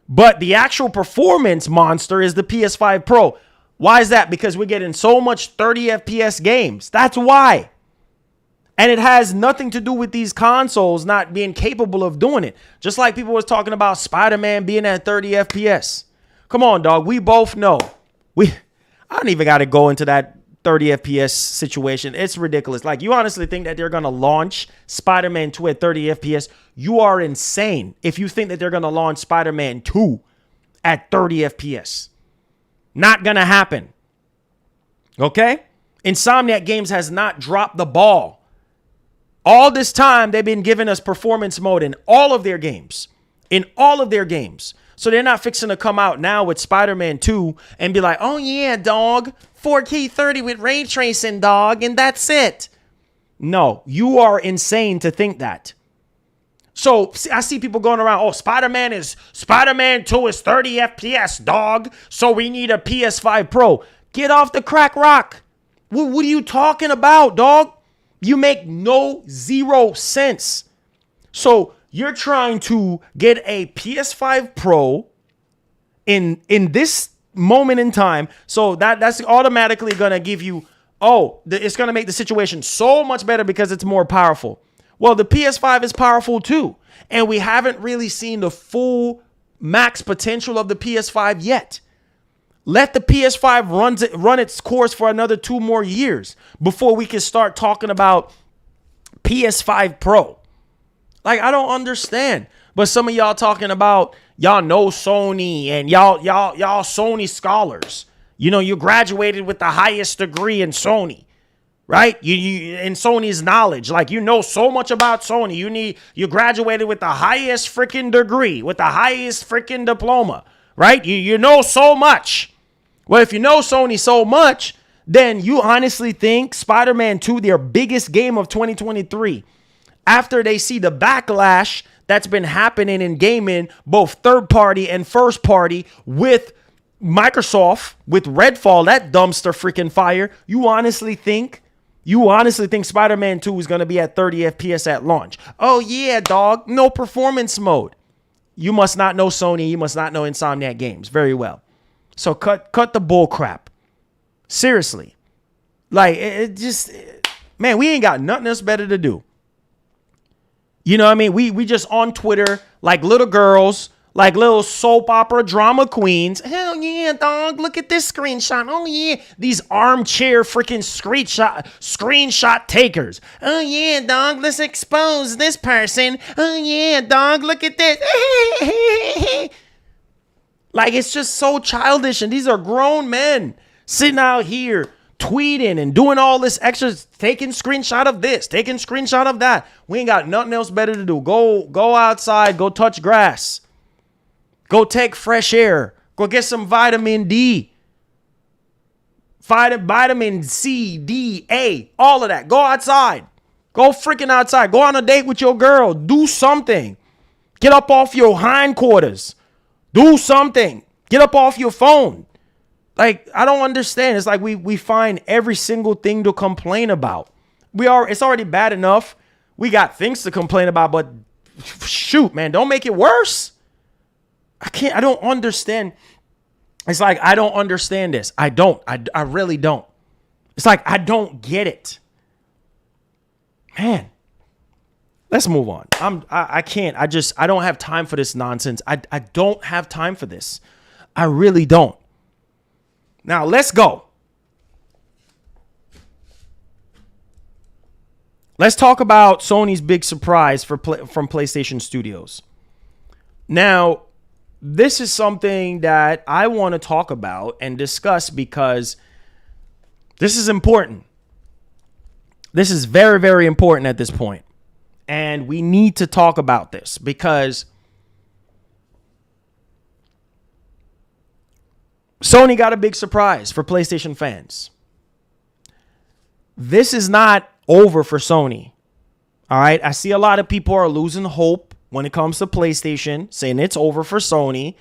But the actual performance monster is the PS5 Pro. Why is that? Because we're getting so much 30 FPS games. That's why. And it has nothing to do with these consoles not being capable of doing it. Just like people was talking about Spider-Man being at 30 FPS. Come on, dog. We both know. I don't even got to go into that 30 FPS situation. It's ridiculous. Like, you honestly think that they're going to launch Spider-Man 2 at 30 FPS? You are insane if you think that they're going to launch Spider-Man 2 at 30 FPS. Not going to happen. Okay? Insomniac Games has not dropped the ball. All this time, they've been giving us performance mode in all of their games. In all of their games. So they're not fixing to come out now with Spider-Man 2 and be like, oh yeah, dog, 4K 30 with ray tracing, dog, and that's it. No, you are insane to think that. So I see people going around, oh, Spider-Man 2 is 30 FPS, dog, so we need a PS5 Pro. Get off the crack rock. What are you talking about, dog? You make zero sense. So you're trying to get a PS5 Pro in this moment in time. So that's automatically going to give you, it's going to make the situation so much better because it's more powerful. Well, the PS5 is powerful too. And we haven't really seen the full max potential of the PS5 yet. Let the PS5 run its course for another 2 more years before we can start talking about PS5 Pro. Like, I don't understand. But some of y'all talking about y'all know Sony and y'all Sony scholars. You know, you graduated with the highest degree in Sony, right? You in Sony's knowledge. Like, you know so much about Sony. You graduated with the highest freaking degree, with the highest freaking diploma, right? You know so much. Well, if you know Sony so much, then you honestly think Spider-Man 2, their biggest game of 2023, after they see the backlash that's been happening in gaming, both third party and first party with Microsoft, with Redfall, that dumpster freaking fire, you honestly think Spider-Man 2 is going to be at 30 FPS at launch? Oh yeah, dog, no performance mode. You must not know Sony. You must not know Insomniac Games very well. So cut the bull crap. Seriously. Like, man, we ain't got nothing else better to do. You know what I mean? We just on Twitter like little girls, like little soap opera drama queens. Hell yeah, dog. Look at this screenshot. Oh yeah. These armchair freaking screenshot takers. Oh yeah, dog. Let's expose this person. Oh yeah, dog. Look at this. Like, it's just so childish. And these are grown men sitting out here tweeting and doing all this extra, taking screenshot of this, taking screenshot of that. We ain't got nothing else better to do. Go outside. Go touch grass. Go take fresh air. Go get some vitamin D. Vitamin C, D, A. All of that. Go outside. Go freaking outside. Go on a date with your girl. Do something. Get up off your hindquarters. Do something. Get up off your phone. Like, I don't understand. It's like we find every single thing to complain about. It's already bad enough. We got things to complain about, but shoot, man, don't make it worse. I don't understand. It's like, I don't understand this. I really don't. It's like, I don't get it. Man, let's move on. I can't. I don't have time for this nonsense. I don't have time for this. I really don't. Now, let's go. Let's talk about Sony's big surprise from PlayStation Studios. Now, this is something that I want to talk about and discuss because this is important. This is very, very important at this point. And we need to talk about this because Sony got a big surprise for PlayStation fans. This is not over for Sony. All right. I see a lot of people are losing hope when it comes to PlayStation, saying it's over for Sony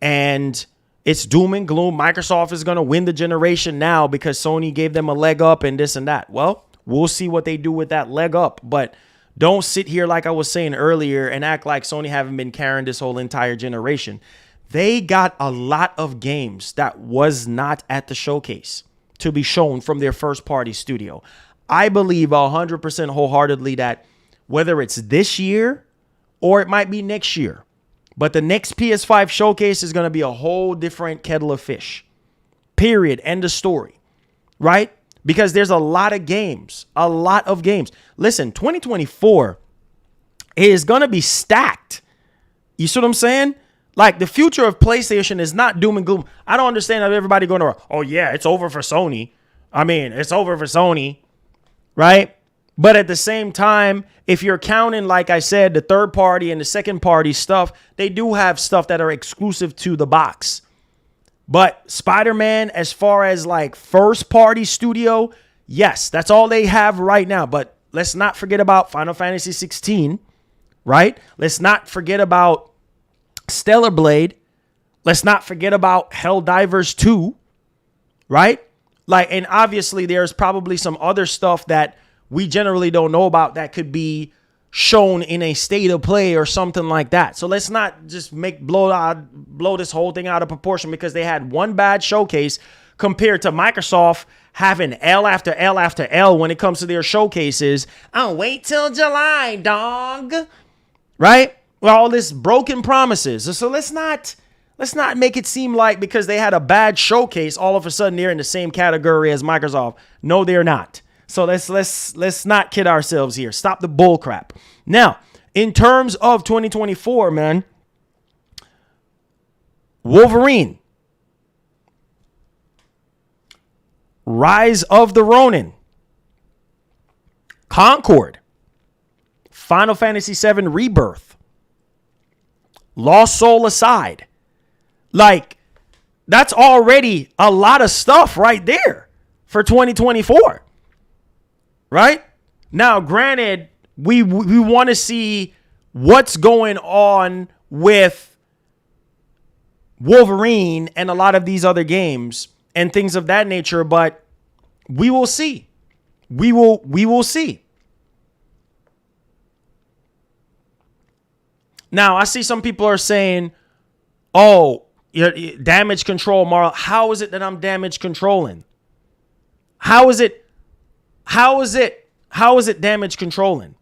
and it's doom and gloom. Microsoft is going to win the generation now because Sony gave them a leg up and this and that. Well, we'll see what they do with that leg up. But don't sit here, like I was saying earlier, and act like Sony haven't been carrying this whole entire generation. They got a lot of games that was not at the showcase to be shown from their first party studio. I believe 100% wholeheartedly that whether it's this year or it might be next year, but the next PS5 showcase is going to be a whole different kettle of fish. Period. End of story. Right? Because there's a lot of games. A lot of games. Listen, 2024 is going to be stacked. You see what I'm saying? Like, the future of PlayStation is not doom and gloom. I don't understand how everybody going to, oh, yeah, it's over for Sony. I mean, it's over for Sony. Right? But at the same time, if you're counting, like I said, the third party and the second party stuff, they do have stuff that are exclusive to the box. But Spider-Man, as far as like first party studio, yes, that's all they have right now. But let's not forget about Final Fantasy 16, right? Let's not forget about Stellar Blade. Let's not forget about Helldivers 2, right? Like, and obviously there's probably some other stuff that we generally don't know about that could be shown in a state of play or something like that. So let's not just blow this whole thing out of proportion because they had one bad showcase compared to Microsoft having L after L after L when it comes to their showcases. I'll wait till July, dog. Right? Well, all this broken promises. So let's not make it seem like because they had a bad showcase, all of a sudden they're in the same category as Microsoft. No, they're not. So let's not kid ourselves here. Stop the bull crap. Now, in terms of 2024, man, Wolverine, Rise of the Ronin, Concord, Final Fantasy VII Rebirth, Lost Soul Aside. Like, that's already a lot of stuff right there for 2024. Right? Now, granted, we want to see what's going on with Wolverine and a lot of these other games and things of that nature, but we will see. We will see. Now, I see some people are saying, oh, you're damage control, Marl. How is it that I'm damage controlling? How is it damage controlling?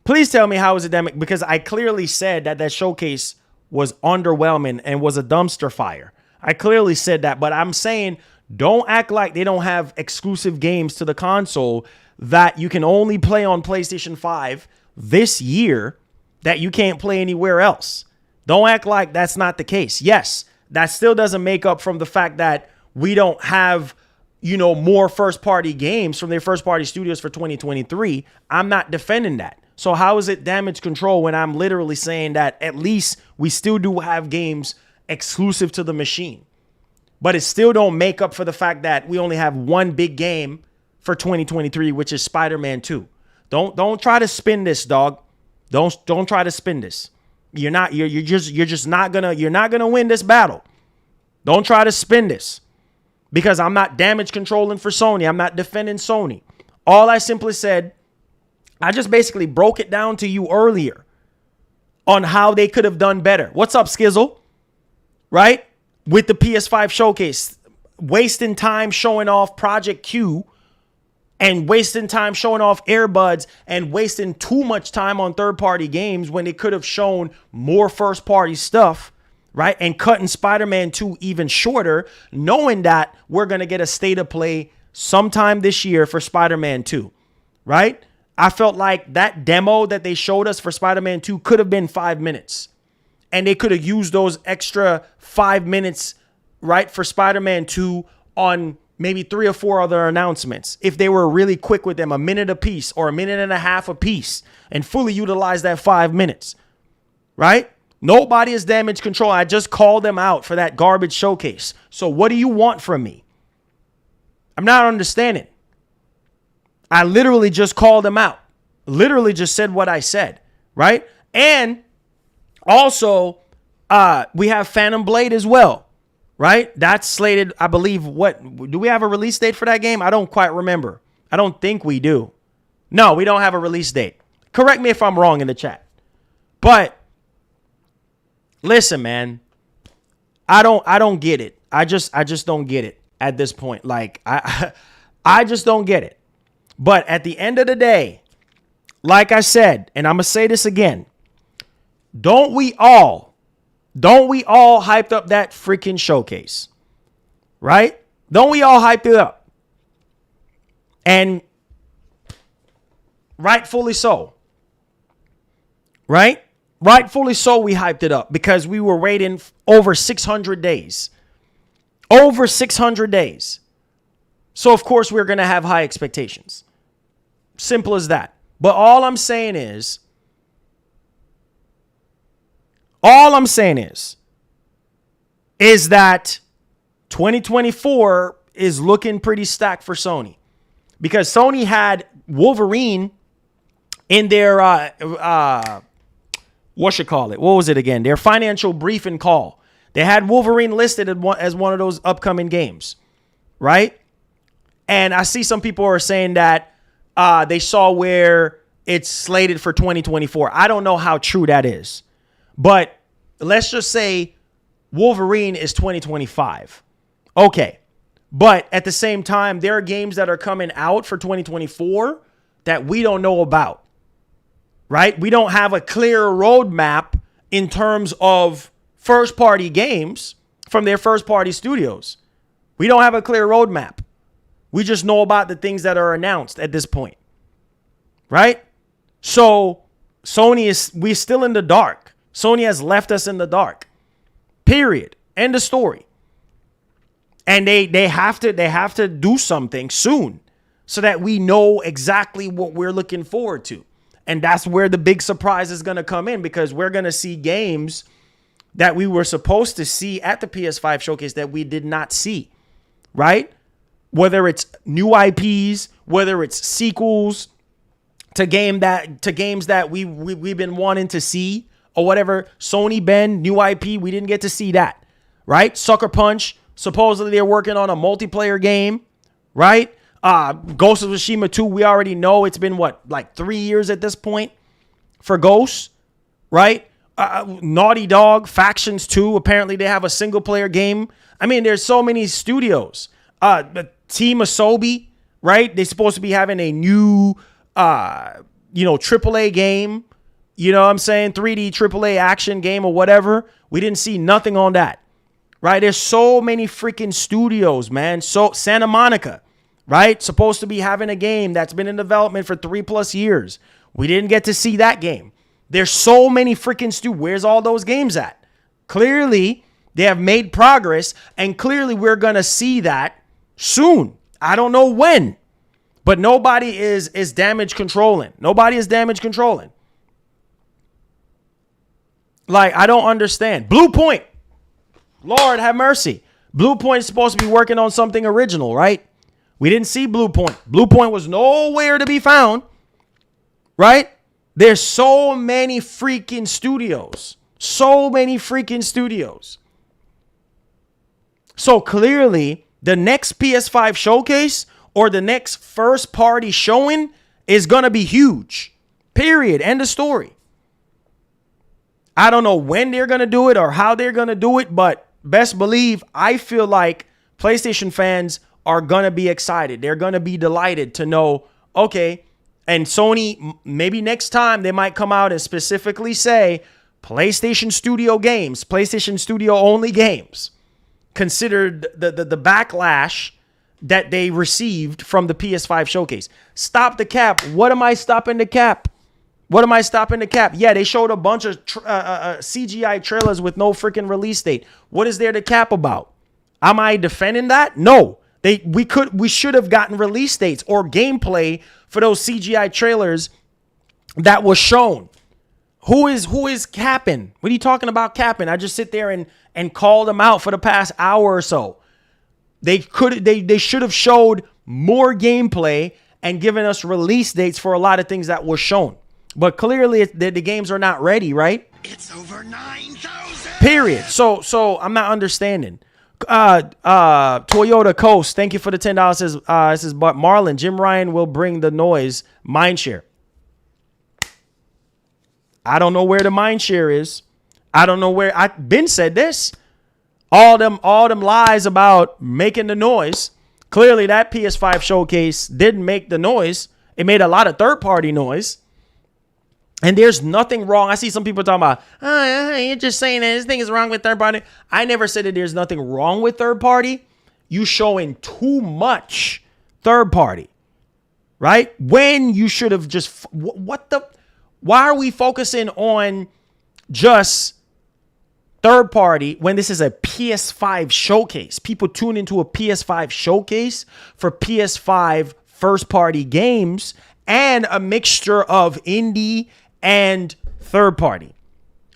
Please tell me how is it damage, because I clearly said that showcase was underwhelming and was a dumpster fire. I clearly said that, but I'm saying don't act like they don't have exclusive games to the console that you can only play on PlayStation 5 this year that you can't play anywhere else. Don't act like that's not the case. Yes, that still doesn't make up from the fact that we don't have, more first party games from their first party studios for 2023. I'm not defending that. So how is it damage control when I'm literally saying that at least we still do have games exclusive to the machine, but it still don't make up for the fact that we only have one big game for 2023, which is Spider-Man 2. Don't try to spin this, dog. Don't try to spin this. You're not gonna win this battle. Don't try to spin this. Because I'm not damage controlling for Sony. I'm not defending Sony. All I simply said, I just basically broke it down to you earlier on how they could have done better. What's up, Skizzle? Right? With the PS5 showcase, wasting time showing off Project Q and wasting time showing off Airbuds and wasting too much time on third-party games when they could have shown more first-party stuff, right? And cutting Spider-Man 2 even shorter, knowing that we're going to get a state of play sometime this year for Spider-Man 2, right? I felt like that demo that they showed us for Spider-Man 2 could have been 5 minutes. And they could have used those extra 5 minutes, right, for Spider-Man 2 on maybe 3 or 4 other announcements. If they were really quick with them, a minute a piece or a minute and a half a piece, and fully utilize that 5 minutes, right? Nobody is damage control. I just called them out for that garbage showcase. So what do you want from me? I'm not understanding. I literally just called them out. Literally just said what I said, right? And also, we have Phantom Blade as well, right? That's slated, I believe, do we have a release date for that game? I don't quite remember. I don't think we do. No, we don't have a release date. Correct me if I'm wrong in the chat. But listen, man, I don't get it. I just don't get it at this point. Like, I just don't get it. But at the end of the day, like I said, and I'm going to say this again, don't we all hyped up that freaking showcase, right? Don't we all hyped it up? And rightfully so, right? Rightfully so, we hyped it up because we were waiting over 600 days. Over 600 days. So, of course, we're going to have high expectations. Simple as that. But all I'm saying is that 2024 is looking pretty stacked for Sony. Because Sony had Wolverine in their, what was it again? Their financial briefing call. They had Wolverine listed as one of those upcoming games, right? And I see some people are saying that they saw where it's slated for 2024. I don't know how true that is. But let's just say Wolverine is 2025. Okay. But at the same time, there are games that are coming out for 2024 that we don't know about, right? We don't have a clear roadmap in terms of first-party games from their first-party studios. We don't have a clear roadmap. We just know about the things that are announced at this point, right? So we're still in the dark. Sony has left us in the dark. Period. End of story. And they have to do something soon so that we know exactly what we're looking forward to. And that's where the big surprise is going to come in, because we're going to see games that we were supposed to see at the PS5 showcase that we did not see, right? Whether it's new IPs, whether it's sequels to games that we've been wanting to see, or whatever. Sony Ben, new IP, we didn't get to see that, right? Sucker Punch, supposedly they're working on a multiplayer game, right? Ghost of Tsushima 2, we already know it's been, like 3 years at this point for Ghost, right? Naughty Dog, Factions 2, apparently they have a single-player game. I mean, there's so many studios. The Team Asobi, right? They're supposed to be having a new, AAA game. You know what I'm saying? 3D AAA action game or whatever. We didn't see nothing on that, right? There's so many freaking studios, man. So Santa Monica, right? Supposed to be having a game that's been in development for 3+ years. We didn't get to see that game. There's so many freaking studios. Where's all those games at? Clearly, they have made progress, and clearly we're going to see that soon. I don't know when, but nobody is damage controlling. Nobody is damage controlling. Like, I don't understand. Blue Point. Lord have mercy. Blue Point is supposed to be working on something original, right? We didn't see Blue Point. Blue Point was nowhere to be found, right? There's so many freaking studios. So many freaking studios. So clearly, the next PS5 showcase or the next first party showing is going to be huge. Period. End of story. I don't know when they're going to do it or how they're going to do it, but best believe I feel like PlayStation fans are going to be excited. They're going to be delighted to know, okay, and Sony, maybe next time they might come out and specifically say PlayStation Studio games, PlayStation Studio only games, considered the backlash that they received from the PS5 showcase. Stop the cap. What am I stopping the cap? What am I stopping the cap? Yeah, they showed a bunch of CGI trailers with no freaking release date. What is there to cap about? Am I defending that? No. We should have gotten release dates or gameplay for those CGI trailers that was shown. Who is capping? What are you talking about capping? I just sit there and call them out for the past hour or so. They should have showed more gameplay and given us release dates for a lot of things that were shown. But clearly the games are not ready, right? It's over 9,000. Period. So I'm not understanding. Toyota Coast, thank you for the $10. Says but Marlon, Jim Ryan will bring the noise mindshare. I don't know where the mindshare is. I don't know where. I've been said this. All them lies about making the noise. Clearly that PS5 showcase didn't make the noise. It made a lot of third-party noise. And there's nothing wrong. I see some people talking about, you're just saying that this thing is wrong with third party. I never said that there's nothing wrong with third party. You showing too much third party, right? When you should have just, why are we focusing on just third party when this is a PS5 showcase? People tune into a PS5 showcase for PS5 first party games and a mixture of indie and third party,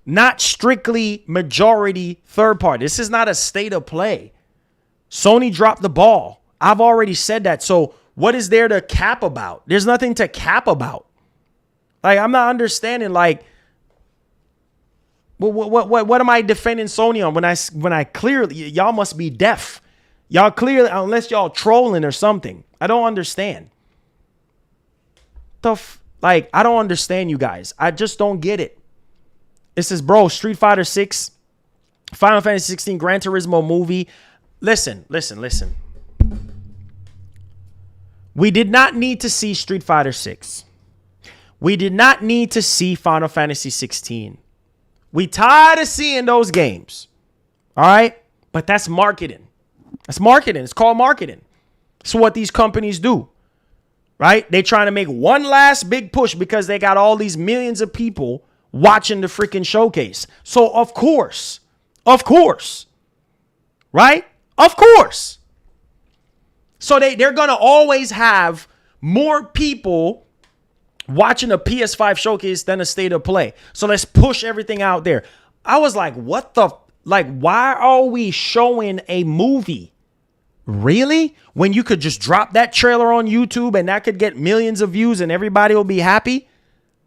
not strictly majority third party. This is not a state of play. Sony dropped the ball. I've already said that. So what is there to cap about? There's nothing to cap about. Like, I'm not understanding. Like, what am I defending Sony on when I clearly, y'all must be deaf. Y'all clearly, unless y'all trolling or something. I don't understand. Like, I don't understand you guys. I just don't get it. It says, bro, Street Fighter 6, Final Fantasy 16, Gran Turismo movie. Listen. We did not need to see Street Fighter 6. We did not need to see Final Fantasy 16. We tired of seeing those games. All right? But that's marketing. That's marketing. It's called marketing. It's what these companies do. Right? They trying to make one last big push because they got all these millions of people watching the freaking showcase. So of course, right? Of course. So they're going to always have more people watching a PS5 showcase than a state of play. So let's push everything out there. I was like, why are we showing a movie? Really? When you could just drop that trailer on YouTube and that could get millions of views and everybody will be happy?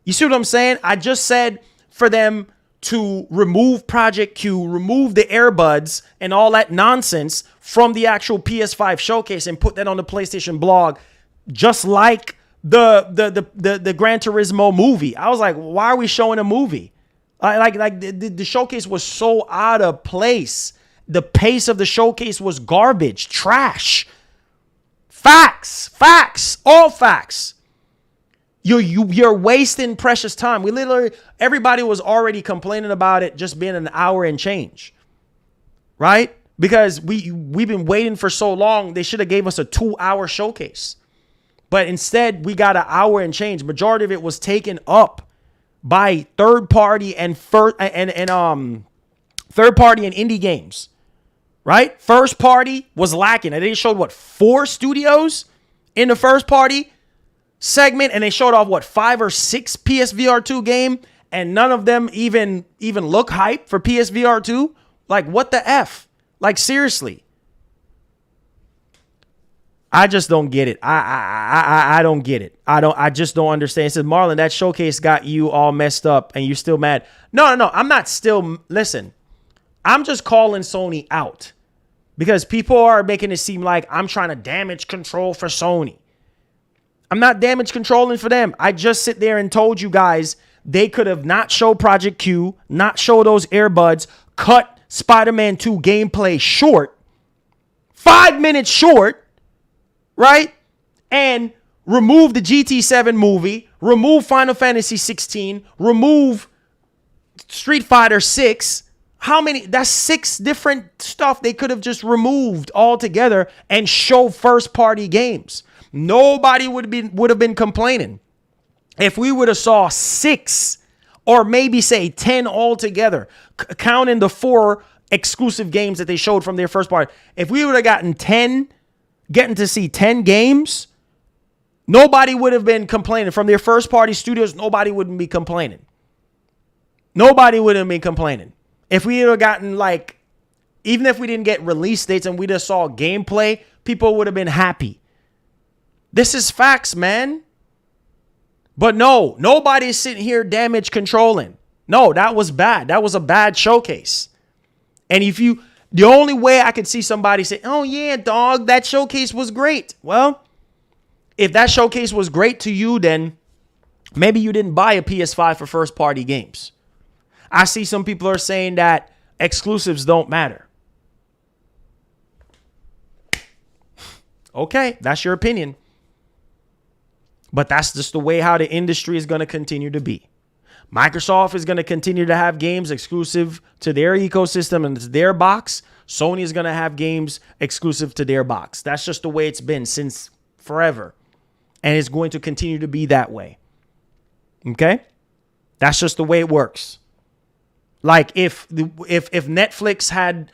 You see what I'm saying? I just said for them to remove Project Q, remove the earbuds and all that nonsense from the actual PS5 showcase and put that on the PlayStation blog, just like the Gran Turismo movie. I was like, why are we showing a movie? The showcase was so out of place. The pace of the showcase was garbage, trash. Facts, all facts. You're wasting precious time. Everybody was already complaining about it just being an hour and change, right? Because we've been waiting for so long. They should have gave us a 2-hour showcase, but instead we got an hour and change. Majority of it was taken up by third party and third party and indie games. Right? First party was lacking. And they showed 4 studios in the first party segment, and they showed off 5 or 6 PSVR 2 game, and none of them even look hype for PSVR 2. Like, what the F? Like, seriously. I just don't get it. I don't get it. I just don't understand. It says, Marlon, that showcase got you all messed up and you still mad. No. I'm not still. Listen. I'm just calling Sony out because people are making it seem like I'm trying to damage control for Sony. I'm not damage controlling for them. I just sit there and told you guys they could have not show Project Q, not show those earbuds, cut Spider-Man 2 gameplay short, 5 minutes short, right? And remove the GT7 movie, remove Final Fantasy 16, remove Street Fighter 6. How many? That's 6 different stuff they could have just removed altogether and show first party games. Nobody would have been complaining. If we would have saw 6 or maybe say 10 altogether, counting the 4 exclusive games that they showed from their first party. If we would have gotten 10, getting to see 10 games, nobody would have been complaining. From their first party studios, nobody wouldn't be complaining. Nobody would have been complaining. If we would have gotten like, even if we didn't get release dates and we just saw gameplay, people would have been happy. This is facts, man. But no, nobody's sitting here damage controlling. No, that was bad. That was a bad showcase. And the only way I could see somebody say, oh yeah, dog, that showcase was great. Well, if that showcase was great to you, then maybe you didn't buy a PS5 for first party games. I see some people are saying that exclusives don't matter. Okay, that's your opinion. But that's just the way how the industry is going to continue to be. Microsoft is going to continue to have games exclusive to their ecosystem and to their box. Sony is going to have games exclusive to their box. That's just the way it's been since forever. And it's going to continue to be that way. Okay? That's just the way it works. Like if Netflix had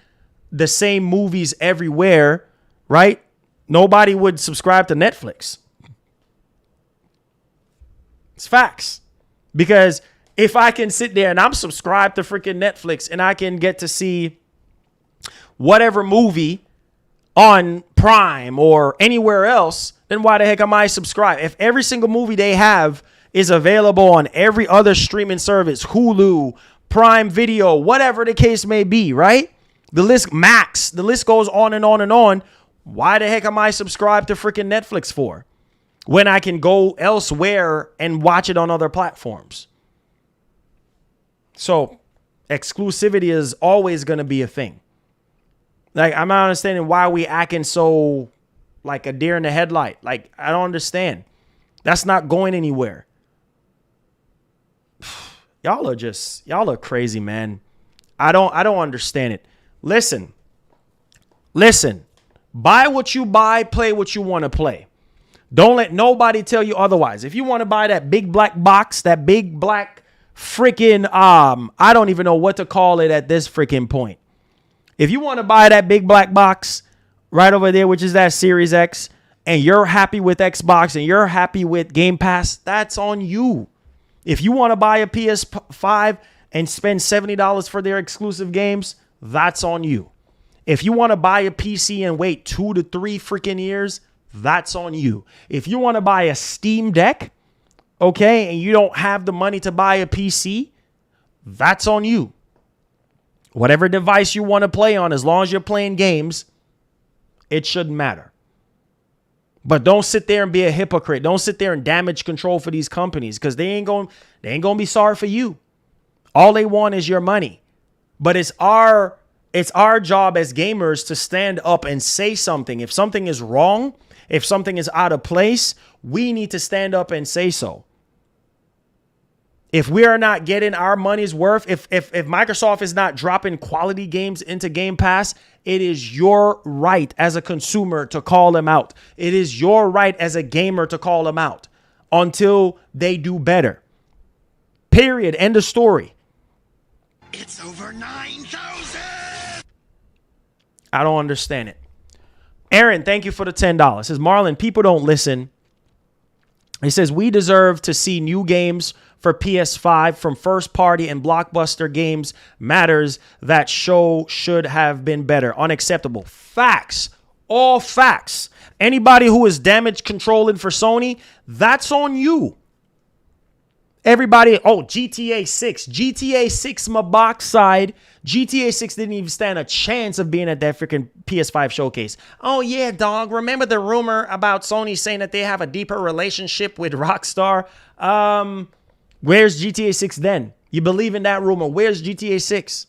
the same movies everywhere, right? Nobody would subscribe to Netflix. It's facts. Because if I can sit there and I'm subscribed to freaking Netflix and I can get to see whatever movie on Prime or anywhere else, then why the heck am I subscribed? If every single movie they have is available on every other streaming service, Hulu, Prime Video, whatever the case may be, right? The list goes on and on and on. Why the heck am I subscribed to freaking Netflix for when I can go elsewhere and watch it on other platforms? So exclusivity is always going to be a thing. Like, I'm not understanding why we acting so like a deer in the headlight. Like, I don't understand. That's not going anywhere. Y'all are crazy, man. I don't understand it. Listen. Buy what you buy, play what you want to play. Don't let nobody tell you otherwise. If you want to buy that big black box, that big black freaking, I don't even know what to call it at this freaking point. If you want to buy that big black box right over there, which is that Series X, and you're happy with Xbox and you're happy with Game Pass, that's on you. If you want to buy a PS5 and spend $70 for their exclusive games, that's on you. If you want to buy a PC and wait 2 to 3 freaking years, that's on you. If you want to buy a Steam Deck, okay, and you don't have the money to buy a PC, that's on you. Whatever device you want to play on, as long as you're playing games, it shouldn't matter. But don't sit there and be a hypocrite. Don't sit there and damage control for these companies, because they ain't going to be sorry for you. All they want is your money. But it's our job as gamers to stand up and say something. If something is wrong, if something is out of place, we need to stand up and say so. If we are not getting our money's worth, if Microsoft is not dropping quality games into Game Pass, it is your right as a consumer to call them out. It is your right as a gamer to call them out until they do better. Period. End of story. It's over 9,000. I don't understand it. Aaron, thank you for the $10. Says, Marlon, people don't listen. He says, we deserve to see new games for PS5 from first party and blockbuster games. Matters that show should have been better. Unacceptable. Facts. All facts. Anybody who is damage controlling for Sony, that's on you. Everybody, GTA 6. GTA 6, my box side. GTA 6 didn't even stand a chance of being at that freaking PS5 showcase. Oh, yeah, dog. Remember the rumor about Sony saying that they have a deeper relationship with Rockstar? Where's GTA 6 then? You believe in that rumor. Where's GTA 6?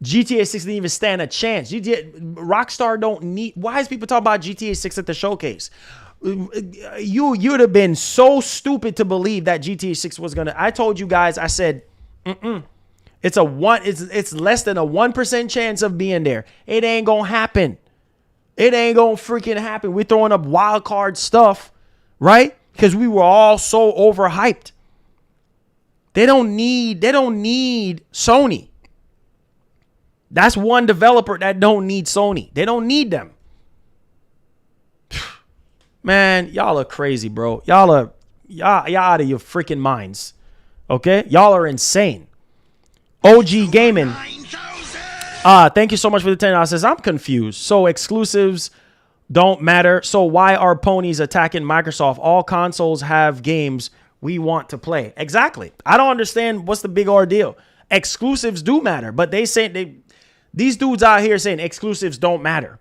GTA 6 didn't even stand a chance. Rockstar don't need... Why is people talking about GTA 6 at the showcase? You'd have been so stupid to believe that GTA 6 was going to... I told you guys, I said, It's less than a 1% chance of being there. It ain't gonna happen. It ain't gonna freaking happen. We're throwing up wild card stuff, right? Because we were all so overhyped. They don't need Sony. That's one developer that don't need Sony. They don't need them. Man, y'all are crazy, bro. Y'all out of your freaking minds. Okay? Y'all are insane. OG Gaming. Thank you so much for the $10. Says, I'm confused. So exclusives don't matter. So why are ponies attacking Microsoft? All consoles have games we want to play. Exactly. I don't understand what's the big ordeal. Exclusives do matter, but these dudes out here saying exclusives don't matter.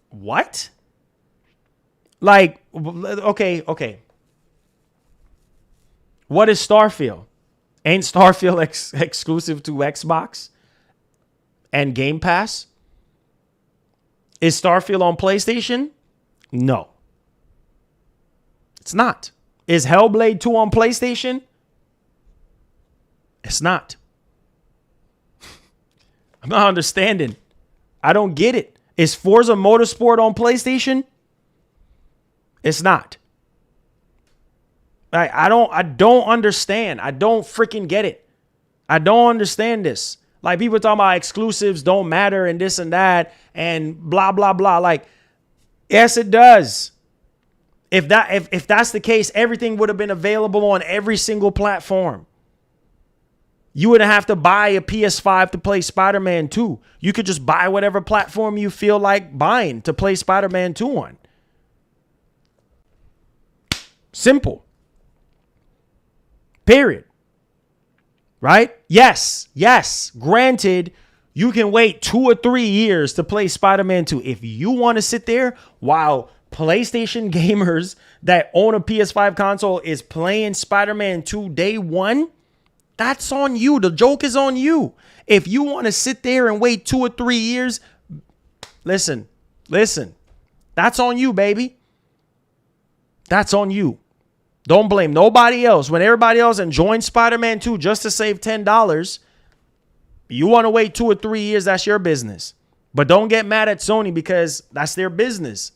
What? Like, okay. What is Starfield? Ain't Starfield exclusive to Xbox and Game Pass? Is Starfield on PlayStation? No. It's not. Is Hellblade 2 on PlayStation? It's not. I'm not understanding. I don't get it. Is Forza Motorsport on PlayStation? It's not. I don't understand. I don't freaking get it. I don't understand this. Like, people talking about exclusives don't matter and this and that and blah, blah, blah. Like, yes, it does. If that's the case, everything would have been available on every single platform. You wouldn't have to buy a PS5 to play Spider-Man 2. You could just buy whatever platform you feel like buying to play Spider-Man 2 on. Simple. Period. Right? Yes. Granted, you can wait 2 or 3 years to play Spider-Man 2. If you want to sit there while PlayStation gamers that own a PS5 console is playing Spider-Man 2 day one, that's on you. The joke is on you. If you want to sit there and wait 2 or 3 years, listen. That's on you, baby. That's on you. Don't blame nobody else. When everybody else enjoying Spider-Man 2 just to save $10, you want to wait 2 or 3 years, that's your business. But don't get mad at Sony because that's their business.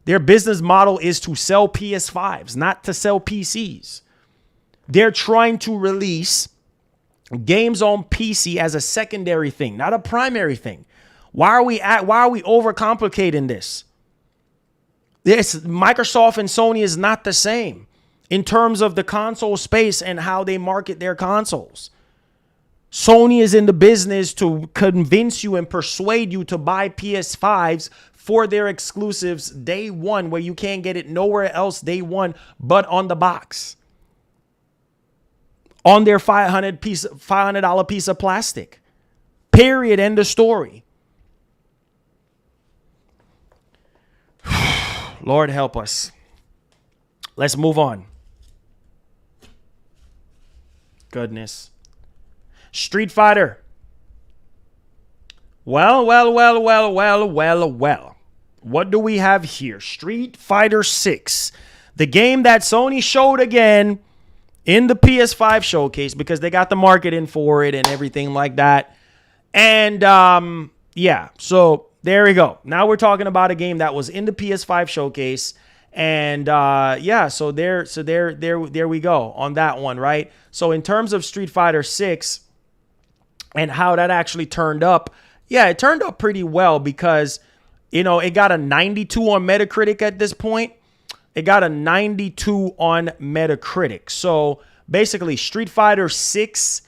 Their business model is to sell PS5s, not to sell PCs. They're trying to release games on PC as a secondary thing, not a primary thing. Why are we overcomplicating this? Microsoft and Sony is not the same in terms of the console space and how they market their consoles. Sony is in the business to convince you and persuade you to buy PS5s for their exclusives day one, where you can't get it nowhere else day one but on the box. On their $500 piece of plastic. Period. End of story. Lord help us. Let's move on. Goodness. Street Fighter. Well. What do we have here? Street Fighter 6. The game that Sony showed again in the PS5 showcase because they got the marketing for it and everything like that. And yeah, so there we go. Now we're talking about a game that was in the PS5 showcase. And yeah, so there we go on that one, right? So in terms of Street Fighter 6 and how that actually turned up, yeah, it turned up pretty well because, you know, it got a 92 on Metacritic at this point. It got a 92 on Metacritic. So basically, Street Fighter 6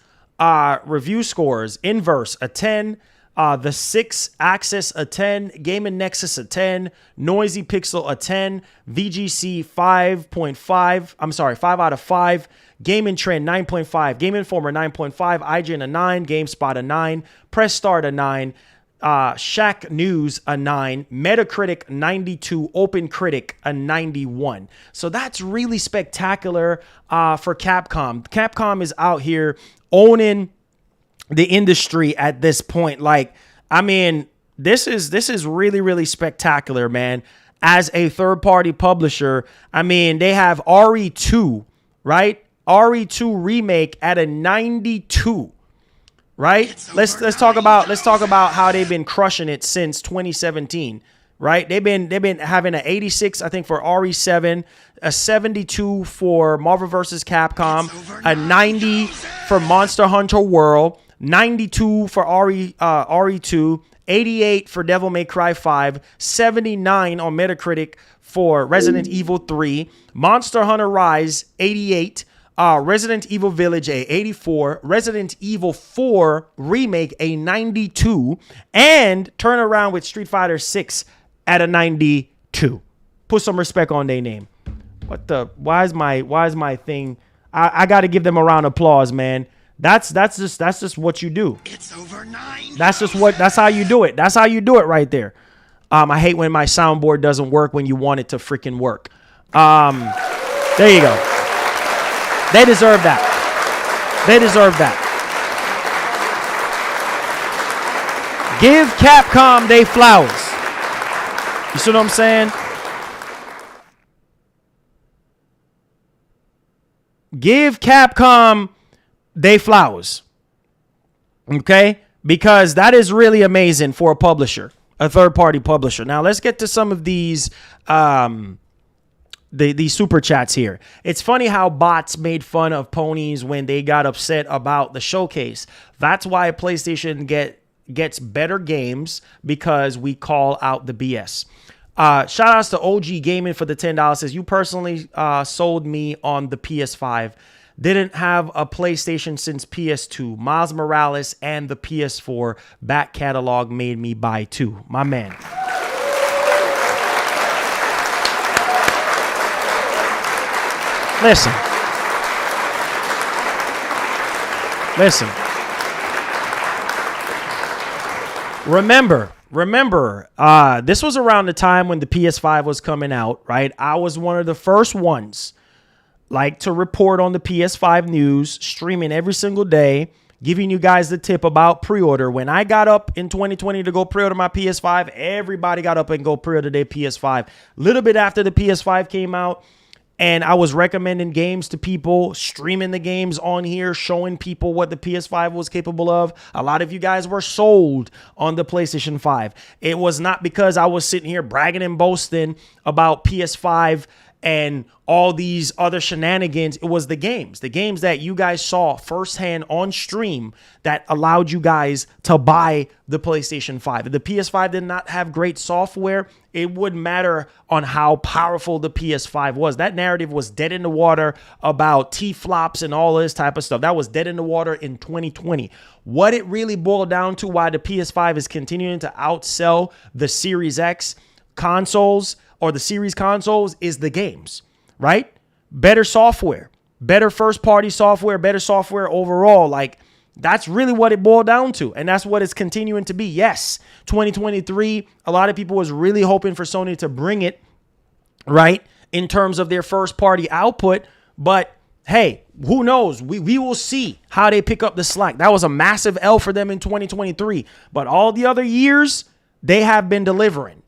review scores: Inverse a 10, The 6 Axis a 10, Game & Nexus a 10, Noisy Pixel a 10, VGC 5.5. I'm sorry, 5 out of 5. Game & Trend 9.5, Game Informer 9.5, IGN a 9, GameSpot a 9, Press Start a 9, Shack News a 9, Metacritic 92, OpenCritic a 91. So that's really spectacular for Capcom. Capcom is out here owning the industry at this point. Like, I mean, this is really, really spectacular, man. As a third-party publisher, I mean, they have RE2, right? RE2 remake at a 92. Right? Let's talk about how they've been crushing it since 2017. Right? They've been having an 86, I think, for RE7, a 72 for Marvel vs. Capcom, a 90 for Monster Hunter World, 92 for RE2, 88 for Devil May Cry 5, 79 on Metacritic for Resident Evil 3, Monster Hunter Rise 88. Resident Evil Village a 84, Resident Evil 4 remake a 92, and turn around with Street Fighter 6 at a 92. Put some respect on their name. What the? Why is my thing? I got to give them a round of applause, man. That's just what you do. It's over 9. That's how you do it. That's how you do it right there. I hate when my soundboard doesn't work when you want it to freaking work. There you go. They deserve that. They deserve that. Give Capcom they flowers. You see what I'm saying? Give Capcom they flowers. Okay? Because that is really amazing for a publisher, a third-party publisher. Now, let's get to some of these the super chats here. It's funny how bots made fun of ponies when they got upset about the showcase. That's why PlayStation gets better games, because we call out the BS. Shout outs to OG Gaming for the $10. Says, you personally sold me on the PS5. Didn't have a PlayStation since PS2. Miles Morales and the PS4 back catalog made me buy two. My man. Listen. Remember, this was around the time when the PS5 was coming out, right? I was one of the first ones, like, to report on the PS5 news, streaming every single day, giving you guys the tip about pre-order. When I got up in 2020 to go pre-order my PS5, everybody got up and go pre-order their PS5. A little bit after the PS5 came out, and I was recommending games to people, streaming the games on here, showing people what the PS5 was capable of. A lot of you guys were sold on the PlayStation 5. It was not because I was sitting here bragging and boasting about PS5 and all these other shenanigans. It was the games that you guys saw firsthand on stream that allowed you guys to buy the PlayStation 5. If the PS5 did not have great software, it wouldn't matter on how powerful the PS5 was. That narrative was dead in the water about T-flops and all this type of stuff. That was dead in the water in 2020. What it really boiled down to, why the PS5 is continuing to outsell the Series X consoles or the Series consoles, is the games, right? Better software, better first-party software, better software overall. Like, that's really what it boiled down to, and that's what it's continuing to be. Yes, 2023, a lot of people was really hoping for Sony to bring it, right, in terms of their first-party output, but hey, who knows? We will see how they pick up the slack. That was a massive L for them in 2023, but all the other years, they have been delivering.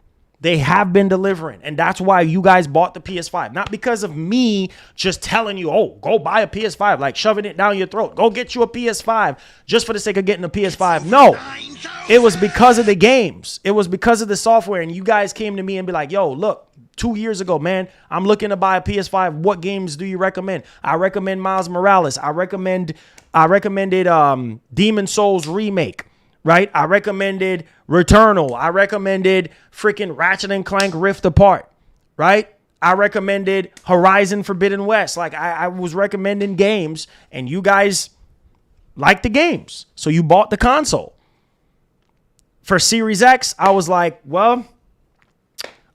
They have been delivering, and that's why you guys bought the PS5. Not because of me just telling you, oh, go buy a PS5, like shoving it down your throat. Go get you a PS5 just for the sake of getting a PS5. No, it was because of the games. It was because of the software, and you guys came to me and be like, yo, look, 2 years ago, man, I'm looking to buy a PS5. What games do you recommend? I recommend Miles Morales. I recommended Demon Souls Remake. Right? I recommended Returnal. I recommended freaking Ratchet and Clank Rift Apart. Right? I recommended Horizon Forbidden West. Like, I was recommending games, and you guys liked the games. So you bought the console. For Series X, I was like, well,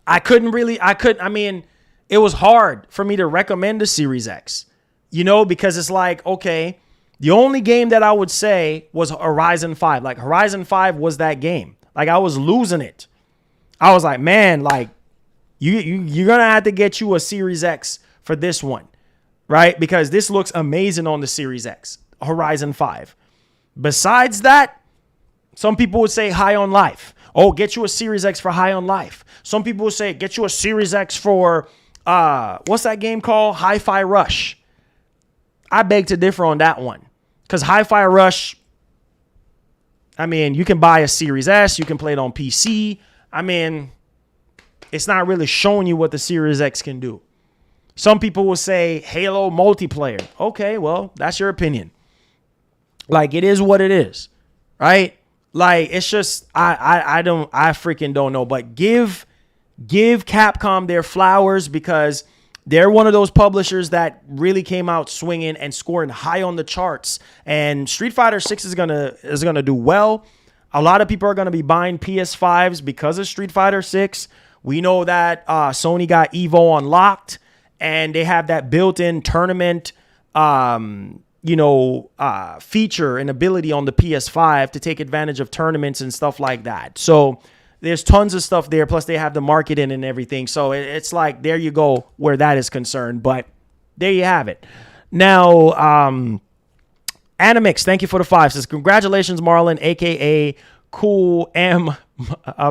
I mean, it was hard for me to recommend the Series X, because it's like, okay, the only game that I would say was Horizon 5. Like, Horizon 5 was that game. Like, I was losing it. I was like, man, like, you're going to have to get you a Series X for this one, right? Because this looks amazing on the Series X, Horizon 5. Besides that, some people would say High on Life. Oh, get you a Series X for High on Life. Some people would say, get you a Series X for, what's that game called? Hi-Fi Rush. I beg to differ on that one. Because Hi-Fi Rush, I mean, you can buy a Series S. You can play it on PC. I mean, it's not really showing you what the Series X can do. Some people will say Halo multiplayer. Okay, well, that's your opinion. Like, it is what it is, right? Like, it's just, I freaking don't know. But give Capcom their flowers, because they're one of those publishers that really came out swinging and scoring high on the charts. And Street Fighter 6 is gonna do well. A lot of people are gonna be buying PS5s because of Street Fighter 6. We know that Sony got Evo unlocked, and they have that built-in tournament feature and ability on the PS5 to take advantage of tournaments and stuff like that. So there's tons of stuff there. Plus they have the marketing and everything. So it's like, there you go where that is concerned. But there you have it. Now, Animix, thank you for the 5. Says, congratulations, Marlon, a.k.a. Cool M,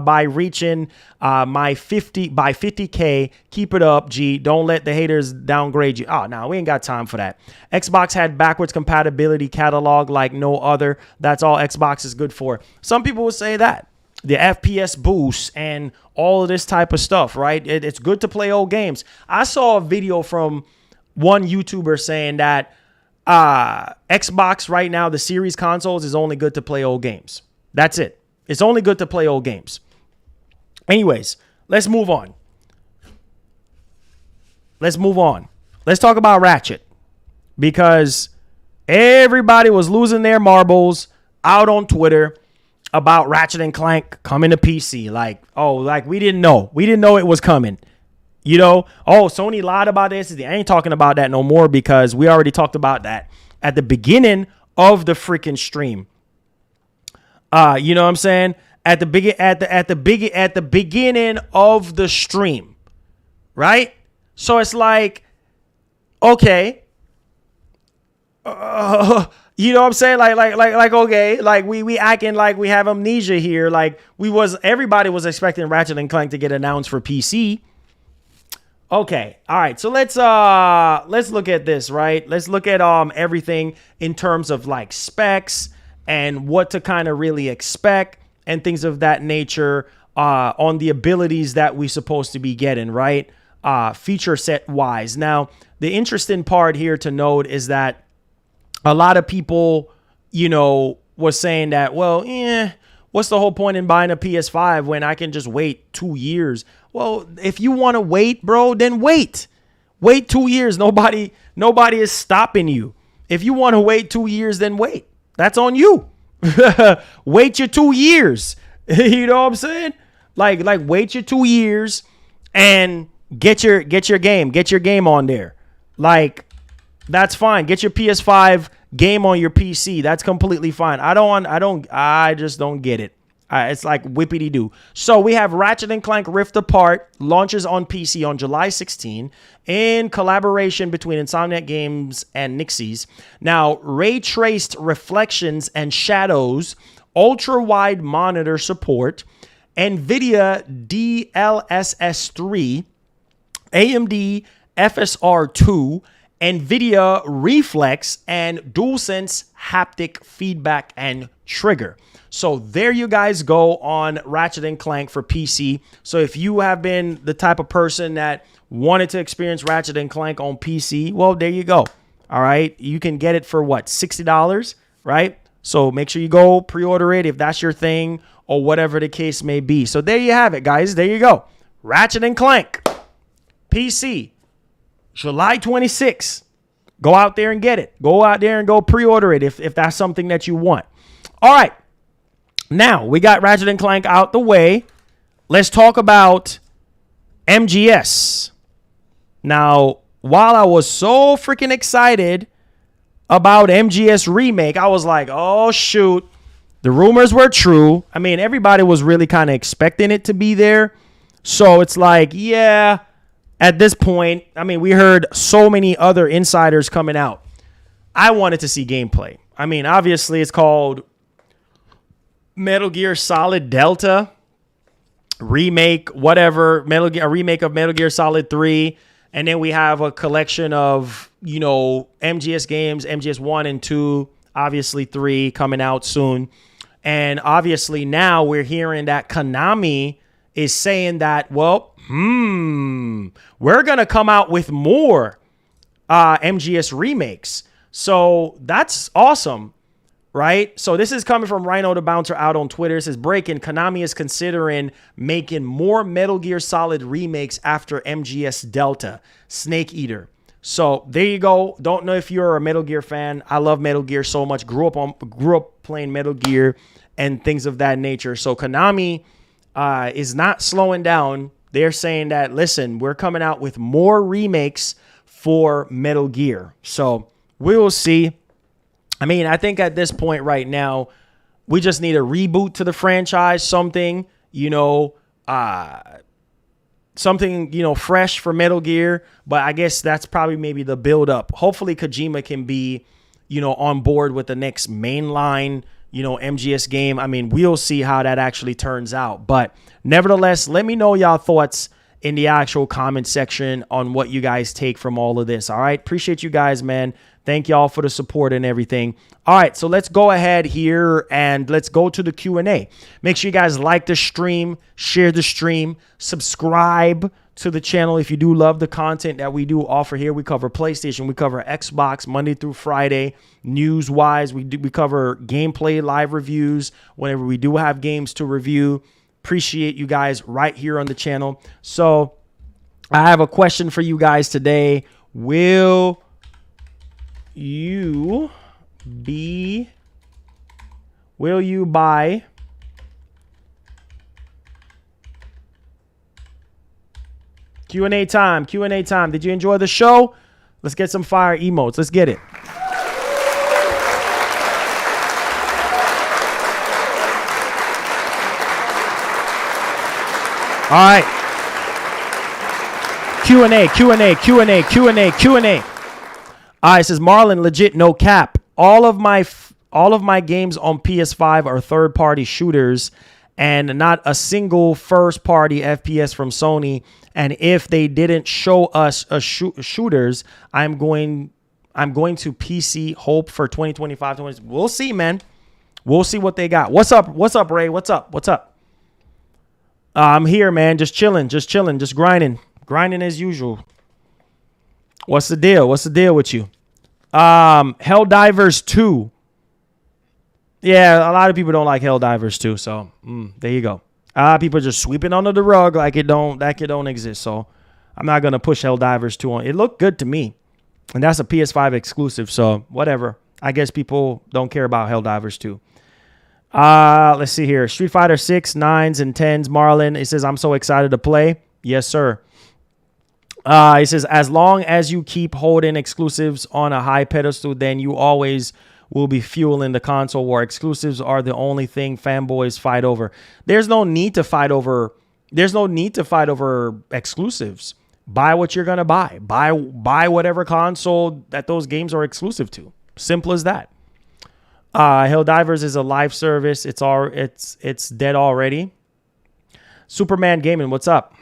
by reaching my 50K. Keep it up, G. Don't let the haters downgrade you. Oh, no, we ain't got time for that. Xbox had backwards compatibility catalog like no other. That's all Xbox is good for. Some people would say that. The FPS boost and all of this type of stuff, right? It's good to play old games. I saw a video from one YouTuber saying that Xbox right now, the series consoles, is only good to play old games. That's it. It's only good to play old games. Anyways, let's move on. Let's talk about Ratchet, because everybody was losing their marbles out on Twitter about Ratchet and Clank coming to PC. Like, oh, like we didn't know. We didn't know it was coming. Oh, Sony lied about this. I ain't talking about that no more, because we already talked about that at the beginning of the freaking stream. You know what I'm saying? At the beginning of the stream, right? So it's like, okay, you know what I'm saying? Like, okay, like we acting like we have amnesia here. Like everybody was expecting Ratchet and Clank to get announced for PC. Okay, all right. So let's look at this, right? Let's look at everything in terms of like specs and what to kind of really expect and things of that nature on the abilities that we're supposed to be getting, right? Feature set wise. Now, the interesting part here to note is that a lot of people, was saying that, well, what's the whole point in buying a PS5 when I can just wait 2 years? Well, if you want to wait, bro, then wait. Wait 2 years. Nobody is stopping you. If you want to wait 2 years, then wait. That's on you. Wait your 2 years. You know what I'm saying? Like wait your 2 years and get your game on there. Like, that's fine. Get your PS5 game on your PC. That's completely fine. I just don't get it. It's like whippity-doo. So we have Ratchet and Clank Rift Apart launches on PC on July 16 in collaboration between Insomniac Games and Nixies. Now, ray-traced reflections and shadows, ultra-wide monitor support, NVIDIA DLSS3, AMD FSR2, NVIDIA Reflex, and DualSense haptic feedback and trigger. So there you guys go on Ratchet and Clank for PC. So if you have been the type of person that wanted to experience Ratchet and Clank on PC, well, there you go. All right. You can get it for what? $60, right? So make sure you go pre-order it if that's your thing or whatever the case may be. So there you have it, guys. There you go. Ratchet and Clank PC, July 26th. Go out there and get it. Go out there and go pre-order it if that's something that you want. All right. Now, we got Ratchet and Clank out the way. Let's talk about MGS. Now, while I was so freaking excited about MGS Remake, I was like, oh, shoot. The rumors were true. I mean, everybody was really kind of expecting it to be there. So it's like, yeah, at this point, I mean, we heard so many other insiders coming out. I wanted to see gameplay. I mean, obviously, it's called Metal Gear Solid Delta remake, whatever, a remake of Metal Gear Solid 3. And then we have a collection of, you know, MGS games, MGS 1 and 2, obviously 3 coming out soon. And obviously now we're hearing that Konami is saying that, well, we're going to come out with more MGS remakes. So that's awesome, right? So this is coming from Rhino the Bouncer out on Twitter. It says, breaking, Konami is considering making more Metal Gear Solid remakes after MGS Delta, Snake Eater. So there you go. Don't know if you're a Metal Gear fan. I love Metal Gear so much. Grew up playing Metal Gear and things of that nature. So Konami is not slowing down. They're saying that, listen, we're coming out with more remakes for Metal Gear. So we will see. I mean, I think at this point right now, we just need a reboot to the franchise, something, you know, fresh for Metal Gear. But I guess that's probably maybe the build up. Hopefully Kojima can be, you know, on board with the next mainline, you know, MGS game. I mean, we'll see how that actually turns out. But nevertheless, let me know y'all thoughts in the actual comment section on what you guys take from all of this. All right. Appreciate you guys, man. Thank y'all for the support and everything. All right, so let's go ahead here and let's go to the Q&A. Make sure you guys like the stream, share the stream, subscribe to the channel if you do love the content that we do offer here. We cover PlayStation, we cover Xbox Monday through Friday. News-wise, we cover gameplay live reviews whenever we do have games to review. Appreciate you guys right here on the channel. So I have a question for you guys today. Will you buy Q&A time? Q&A time. Did you enjoy the show? Let's get some fire emotes. Let's get it. All right. Q&A, Q&A, Q&A, Q&A, Q&A. All right, it says Marlon, legit, no cap. All of my games on PS5 are third-party shooters and not a single first-party FPS from Sony. And if they didn't show us shooters, I'm going to PC hope for 2025. We'll see, man. We'll see what they got. What's up? What's up, Ray? What's up? What's up? I'm here, man. Just chilling, just grinding as usual. What's the deal? What's the deal with you? Helldivers 2. Yeah, a lot of people don't like Helldivers 2, so there you go. People are just sweeping under the rug like it don't exist. So I'm not gonna push Helldivers 2 on. It looked good to me, and that's a PS5 exclusive. So whatever. I guess people don't care about Helldivers 2. Let's see here. Street Fighter 6, 9s, and 10s. Marlon, it says I'm so excited to play. Yes, sir. He says, as long as you keep holding exclusives on a high pedestal, then you always will be fueling the console war. Exclusives are the only thing fanboys fight over. There's no need to fight over exclusives. Buy what you're going to buy. Buy whatever console that those games are exclusive to. Simple as that. Helldivers is a live service. It's dead already. Superman Gaming, what's up?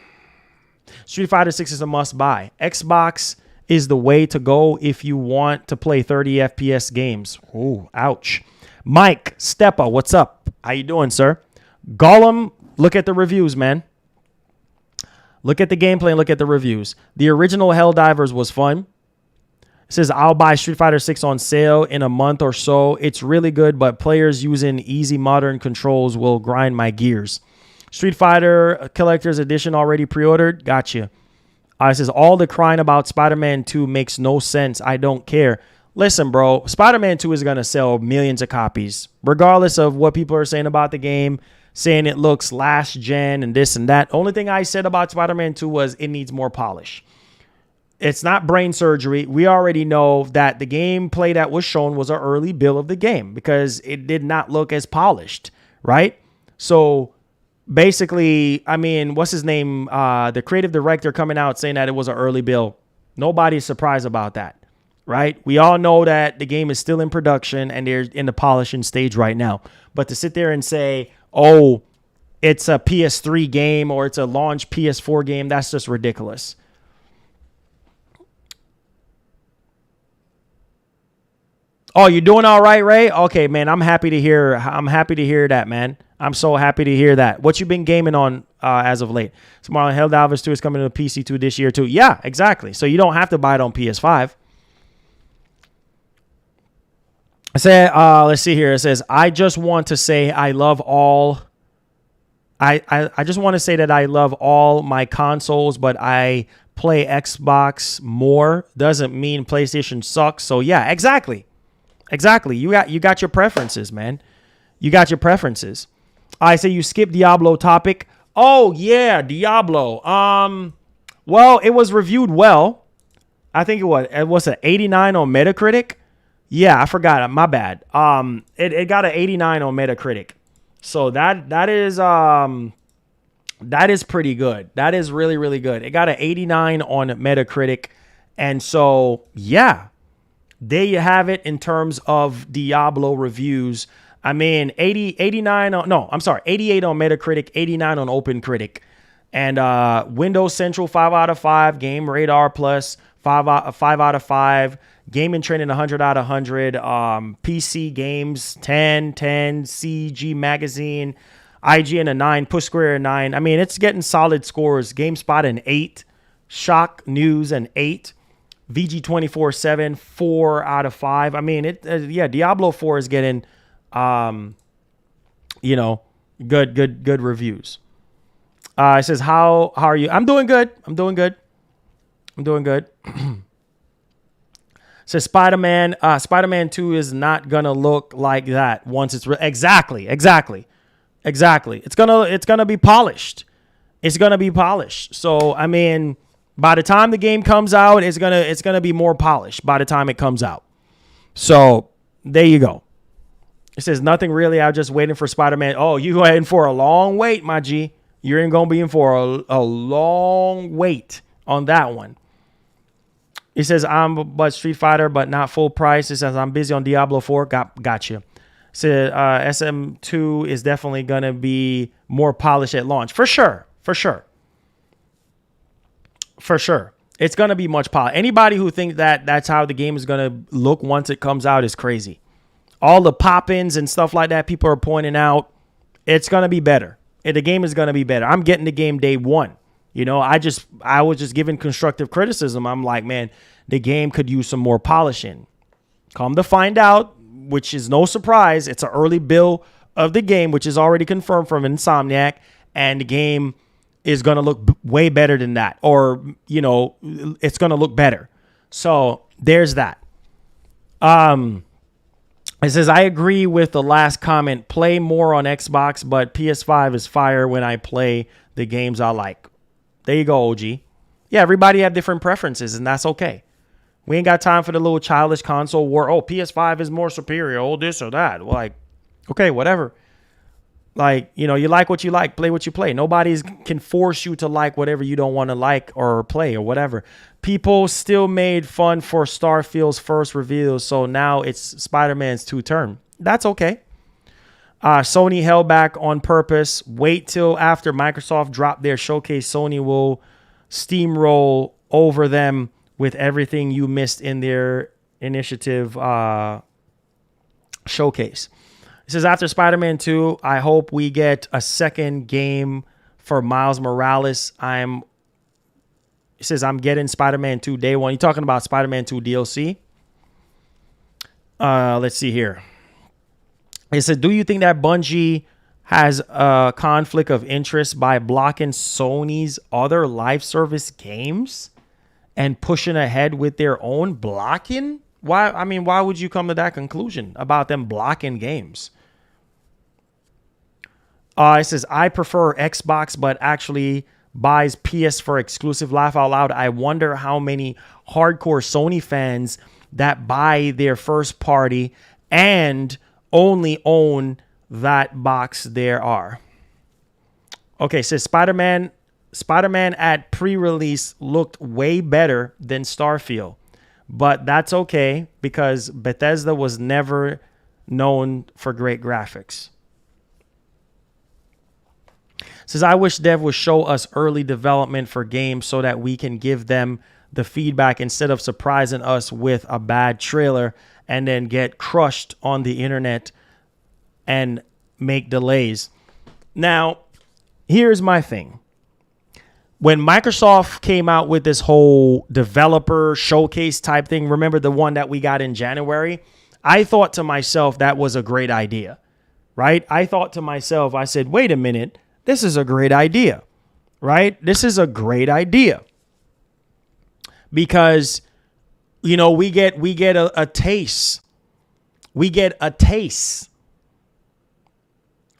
Street Fighter 6 is a must-buy. Xbox is the way to go if you want to play 30 FPS games. Ooh, ouch. Mike Steppa, what's up? How you doing, sir? Gollum, look at the reviews, man. Look at the gameplay and look at the reviews. The original Helldivers was fun. It says, I'll buy Street Fighter 6 on sale in a month or so. It's really good, but players using easy modern controls will grind my gears. Street Fighter Collector's Edition already pre-ordered. Gotcha. It says, all the crying about Spider-Man 2 makes no sense. I don't care. listen, bro, Spider-Man 2 is going to sell millions of copies, regardless of what people are saying about the game, saying it looks last gen and this and that. Only thing I said about Spider-Man 2 was it needs more polish. It's not brain surgery. We already know that the gameplay that was shown was an early build of the game because it did not look as polished, right? So basically, I mean, what's his name? The creative director coming out saying that it was an early build. Nobody's surprised about that, right? We all know that the game is still in production and they're in the polishing stage right now. But to sit there and say, oh, it's a PS3 game or it's a launch PS4 game, that's just ridiculous. Oh, you're doing all right, Ray? Okay, man. I'm happy to hear that, man. I'm so happy to hear that. What you been gaming on as of late? Tomorrow, Helldivers 2 is coming to PC2 this year too. Yeah, exactly. So you don't have to buy it on PS5. I said, let's see here. It says, I just want to say I love all. I just want to say that I love all my consoles, but I play Xbox more. Doesn't mean PlayStation sucks. So yeah, exactly. Exactly. You got your preferences, man. You got your preferences. I say you skip Diablo topic. Oh yeah, Diablo. Well, it was reviewed well. I think it was an 89 on Metacritic. Yeah, I forgot. My bad. It got an 89 on Metacritic. So that is pretty good. That is really, really good. It got an 89 on Metacritic. And so, yeah. There you have it in terms of Diablo reviews. I mean, 88 on Metacritic, 89 on OpenCritic. And Windows Central, 5 out of 5. Game Radar Plus, 5 out of 5. Gaming Trending, 100 out of 100. PC Games, 10, CG Magazine, IGN a 9, Push Square a 9. I mean, it's getting solid scores. GameSpot an 8. Shock News an 8. VG247, 4 out of 5. I mean, Diablo 4 is getting, good reviews. It says, how are you? I'm doing good. It says Spider-Man 2 is not gonna look like that once it's exactly. It's gonna be polished. So I mean, by the time the game comes out, it's gonna be more polished by the time it comes out. So there you go. It says nothing really. I'm just waiting for Spider-Man. Oh, you in for a long wait, my G. You're gonna be in for a long wait on that one. It says but Street Fighter, but not full price. It says I'm busy on Diablo 4. Gotcha. It says SM2 is definitely gonna be more polished at launch for sure. It's going to be much polished. Anybody who thinks that that's how the game is going to look once it comes out is crazy. All the pop-ins and stuff like that people are pointing out, it's going to be better. The game is going to be better. I'm getting the game day one. I was just giving constructive criticism. I'm like, man, the game could use some more polishing. Come to find out, which is no surprise, it's an early build of the game, which is already confirmed from Insomniac, and the game is going to look way better than that. Or, it's going to look better. So there's that. It says, I agree with the last comment. Play more on Xbox, but PS5 is fire when I play the games I like. There you go, OG. Yeah, everybody have different preferences, and that's okay. We ain't got time for the little childish console war. Oh, PS5 is more superior. Oh, this or that. Like, okay, whatever. Like, you like what you like, play what you play. Nobody can force you to like whatever you don't want to like or play or whatever. People still made fun for Starfield's first reveal, so now it's Spider-Man's 2 turn. That's okay. Sony held back on purpose. Wait till after Microsoft dropped their showcase. Sony will steamroll over them with everything you missed in their initiative showcase. It says, after Spider-Man 2, I hope we get a second game for Miles Morales. It says, I'm getting Spider-Man 2 day one. You talking about Spider-Man 2 DLC? Let's see here. It said, do you think that Bungie has a conflict of interest by blocking Sony's other live service games and pushing ahead with their own blocking? Why would you come to that conclusion about them blocking games? It says, I prefer Xbox, but actually buys PS for exclusive. Laugh out loud. I wonder how many hardcore Sony fans that buy their first party and only own that box there are. Okay, it says Spider-Man at pre-release looked way better than Starfield. But that's okay because Bethesda was never known for great graphics. Says, I wish Dev would show us early development for games so that we can give them the feedback instead of surprising us with a bad trailer and then get crushed on the internet and make delays. Now, here's my thing. When Microsoft came out with this whole developer showcase type thing, remember the one that we got in January? I thought to myself that was a great idea, right? I thought to myself, I said, wait a minute, this is a great idea, right? This is a great idea because, you know, we get a taste. We get a taste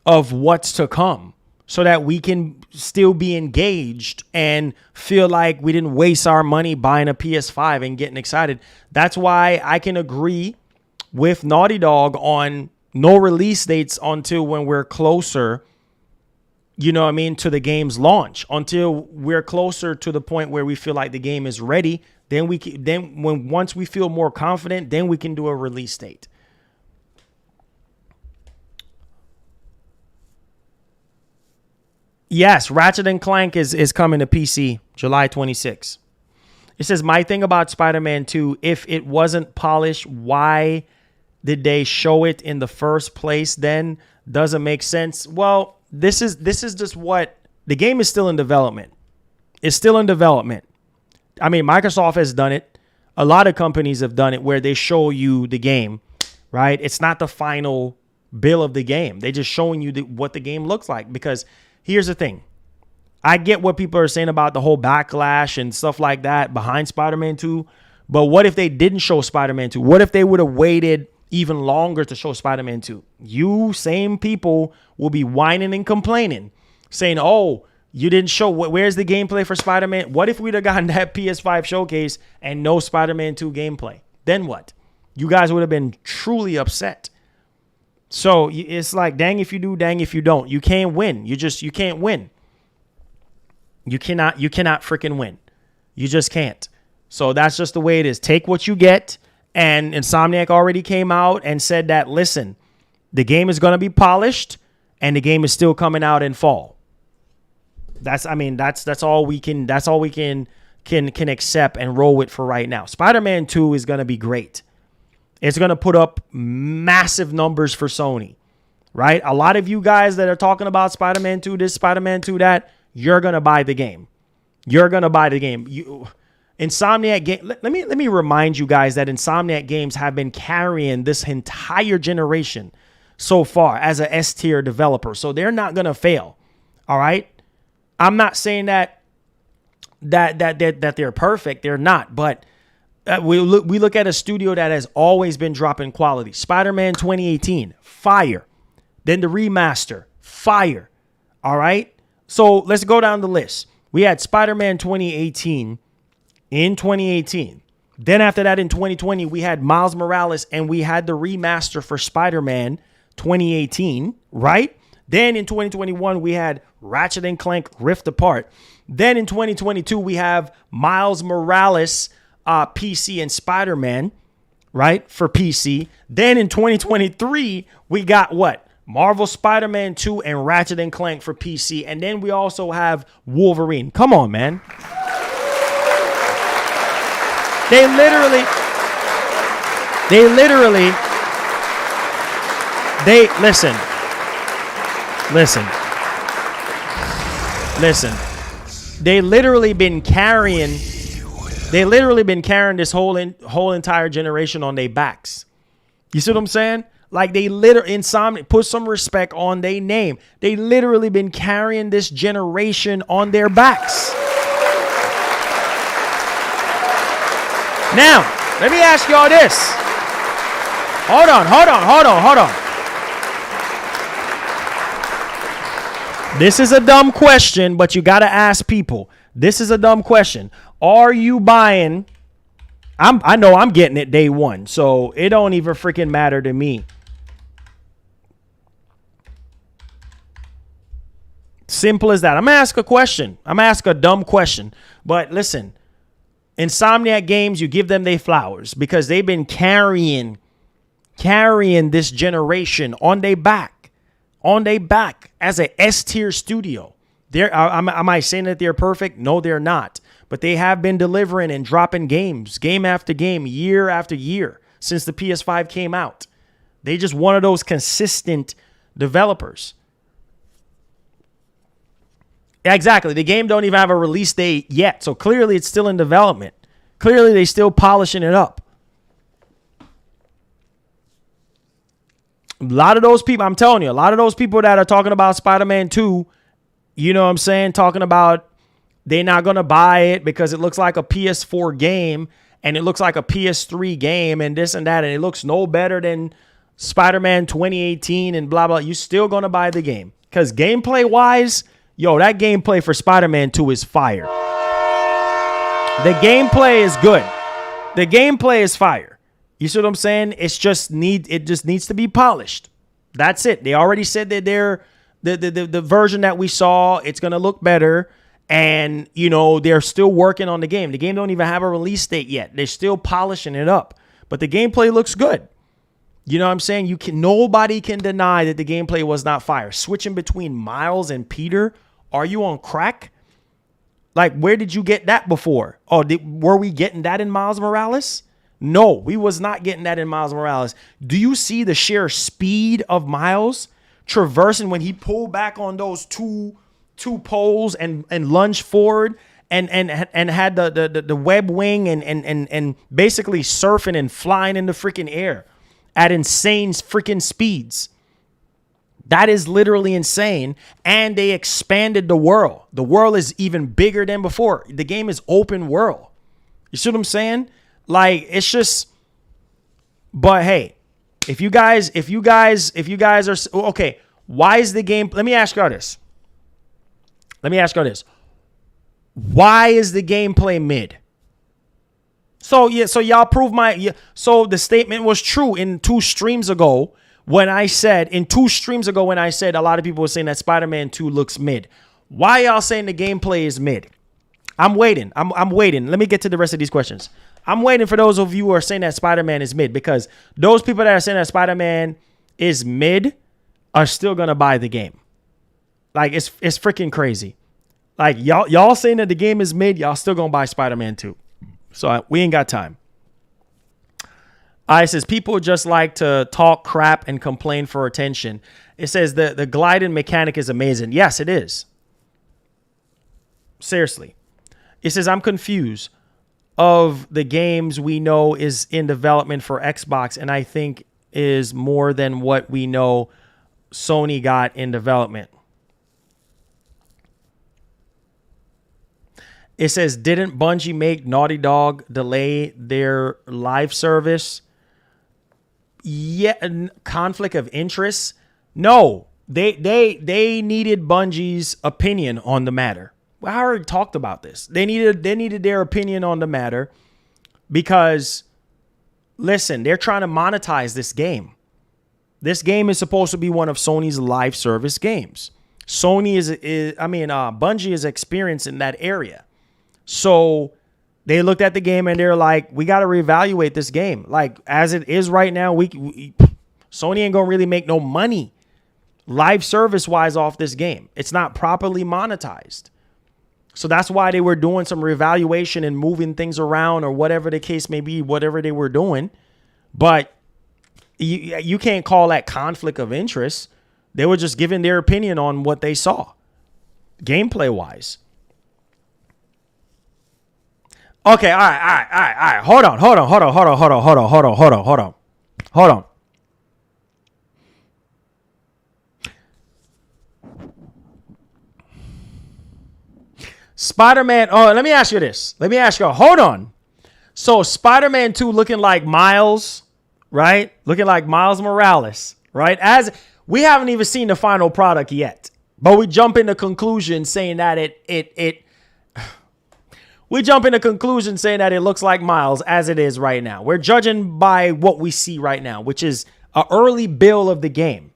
of what's to come so that we can still be engaged and feel like we didn't waste our money buying a PS5 and getting excited. That's why I can agree with Naughty Dog on no release dates until when we're closer, you know what I mean, to the game's launch. Until we're closer to the point where we feel like the game is ready, once we feel more confident, then we can do a release date. Yes, Ratchet and Clank is coming to PC July 26. It says, my thing about Spider-Man 2, if it wasn't polished, why did they show it in the first place then? Doesn't make sense. Well, this is just what the game is still in development. It's still in development. I mean, Microsoft has done it. A lot of companies have done it where they show you the game, right? It's not the final bill of the game. They're just showing you what the game looks like because here's the thing. I get what people are saying about the whole backlash and stuff like that behind Spider-Man 2. But what if they didn't show Spider-Man 2? What if they would have waited even longer to show Spider-Man 2? You same people will be whining and complaining, saying, oh, you didn't show. Where's the gameplay for Spider-Man? What if we'd have gotten that PS5 showcase and no Spider-Man 2 gameplay? Then what? You guys would have been truly upset. So it's like, dang if you do, dang if you don't. You can't win. You can't win. You cannot freaking win. You just can't. So that's just the way it is. Take what you get. And Insomniac already came out and said that, listen, the game is going to be polished and the game is still coming out in fall. That's all we can accept and roll with for right now. Spider-Man 2 is going to be great. It's going to put up massive numbers for Sony, right? A lot of you guys that are talking about Spider-Man 2, this, Spider-Man 2, that, you're going to buy the game. You're going to buy the game. Insomniac game. Let me remind you guys that Insomniac Games have been carrying this entire generation so far as a S-tier developer. So they're not going to fail. All right? I'm not saying that they're perfect. They're not, but we look at a studio that has always been dropping quality. Spider-Man 2018, fire. Then the remaster, fire. All right? So let's go down the list. We had Spider-Man 2018 in 2018. Then after that in 2020, we had Miles Morales and we had the remaster for Spider-Man 2018, right? Then in 2021, we had Ratchet and Clank Rift Apart. Then in 2022, we have Miles Morales PC and Spider-Man, right, for PC. Then in 2023, we got what? Marvel Spider-Man 2 and Ratchet and Clank for PC. And then we also have Wolverine. Come on, man. They literally, listen. They literally been carrying this whole entire generation on their backs. You see what I'm saying? Like they Insomniac, put some respect on their name. They literally been carrying this generation on their backs. Now, Let me ask y'all this. Hold on. This is a dumb question, but you got to ask people. This is a dumb question. Are you buying? I know I'm getting it day one, so it don't even freaking matter to me. Simple as that. I'm going to ask a question. I'm going to ask a dumb question. But listen, Insomniac Games, you give them their flowers because they've been carrying this generation on their back as a S-tier studio. Am I saying that they're perfect? No, they're not. But they have been delivering and dropping games, game after game, year after year since the PS5 came out. They just one of those consistent developers. Exactly. The game don't even have a release date yet. So clearly it's still in development. Clearly they still polishing it up. A lot of those people, I'm telling you, a lot of those people that are talking about Spider-Man 2, you know what I'm saying? Talking about they're not going to buy it because it looks like a PS4 game and it looks like a PS3 game and this and that. And it looks no better than Spider-Man 2018 and blah, blah. You're still going to buy the game because gameplay wise, yo, that gameplay for Spider-Man 2 is fire. The gameplay is good. The gameplay is fire. You see what I'm saying? It just needs to be polished. That's it. They already said that the version that we saw, it's gonna look better. And you know, they're still working on the game. The game don't even have a release date yet. They're still polishing it up. But the gameplay looks good. You know what I'm saying? Nobody can deny that the gameplay was not fire. Switching between Miles and Peter. Are you on crack? Like, where did you get that before? Oh, were we getting that in Miles Morales? No, we was not getting that in Miles Morales. Do you see the sheer speed of Miles traversing when he pulled back on those two poles and lunged forward and had the web wing and basically surfing and flying in the freaking air at insane freaking speeds? That is literally insane. And they expanded the world. The world is even bigger than before. The game is open world. You see what I'm saying? Like, it's just, but hey, if you guys are, okay, why is the game, let me ask y'all this. Why is the gameplay mid? So y'all prove so the statement was true in 2 streams ago when I said a lot of people were saying that Spider-Man 2 looks mid. Why y'all saying the gameplay is mid? I'm waiting. I'm waiting. Let me get to the rest of these questions. I'm waiting for those of you who are saying that Spider-Man is mid, because those people that are saying that Spider-Man is mid are still going to buy the game. Like, it's freaking crazy. Like, y'all saying that the game is mid, y'all still going to buy Spider-Man 2. So we ain't got time. It says people just like to talk crap and complain for attention. It says the gliding mechanic is amazing. Yes, it is. Seriously. It says I'm confused of the games we know is in development for Xbox, and I think is more than what we know Sony got in development. It says, didn't Bungie make Naughty Dog delay their live service? Yeah, conflict of interest? No, they needed Bungie's opinion on the matter. Well, I already talked about this. They needed their opinion on the matter because, listen, they're trying to monetize this game. This game is supposed to be one of Sony's live service games. Bungie is experienced in that area. So they looked at the game and they're like, we got to reevaluate this game. Like, as it is right now, Sony ain't going to really make no money live service wise off this game. It's not properly monetized. So that's why they were doing some reevaluation and moving things around or whatever the case may be, whatever they were doing. But you can't call that conflict of interest. They were just giving their opinion on what they saw, gameplay wise. Okay, all right. Hold on. Spider-Man. Oh, let me ask you this. Hold on. So Spider-Man 2 looking like Miles, right? Looking like Miles Morales, right? As we haven't even seen the final product yet, but we jump into conclusion saying that we jump into conclusion saying that it looks like Miles as it is right now. We're judging by what we see right now, which is an early build of the game.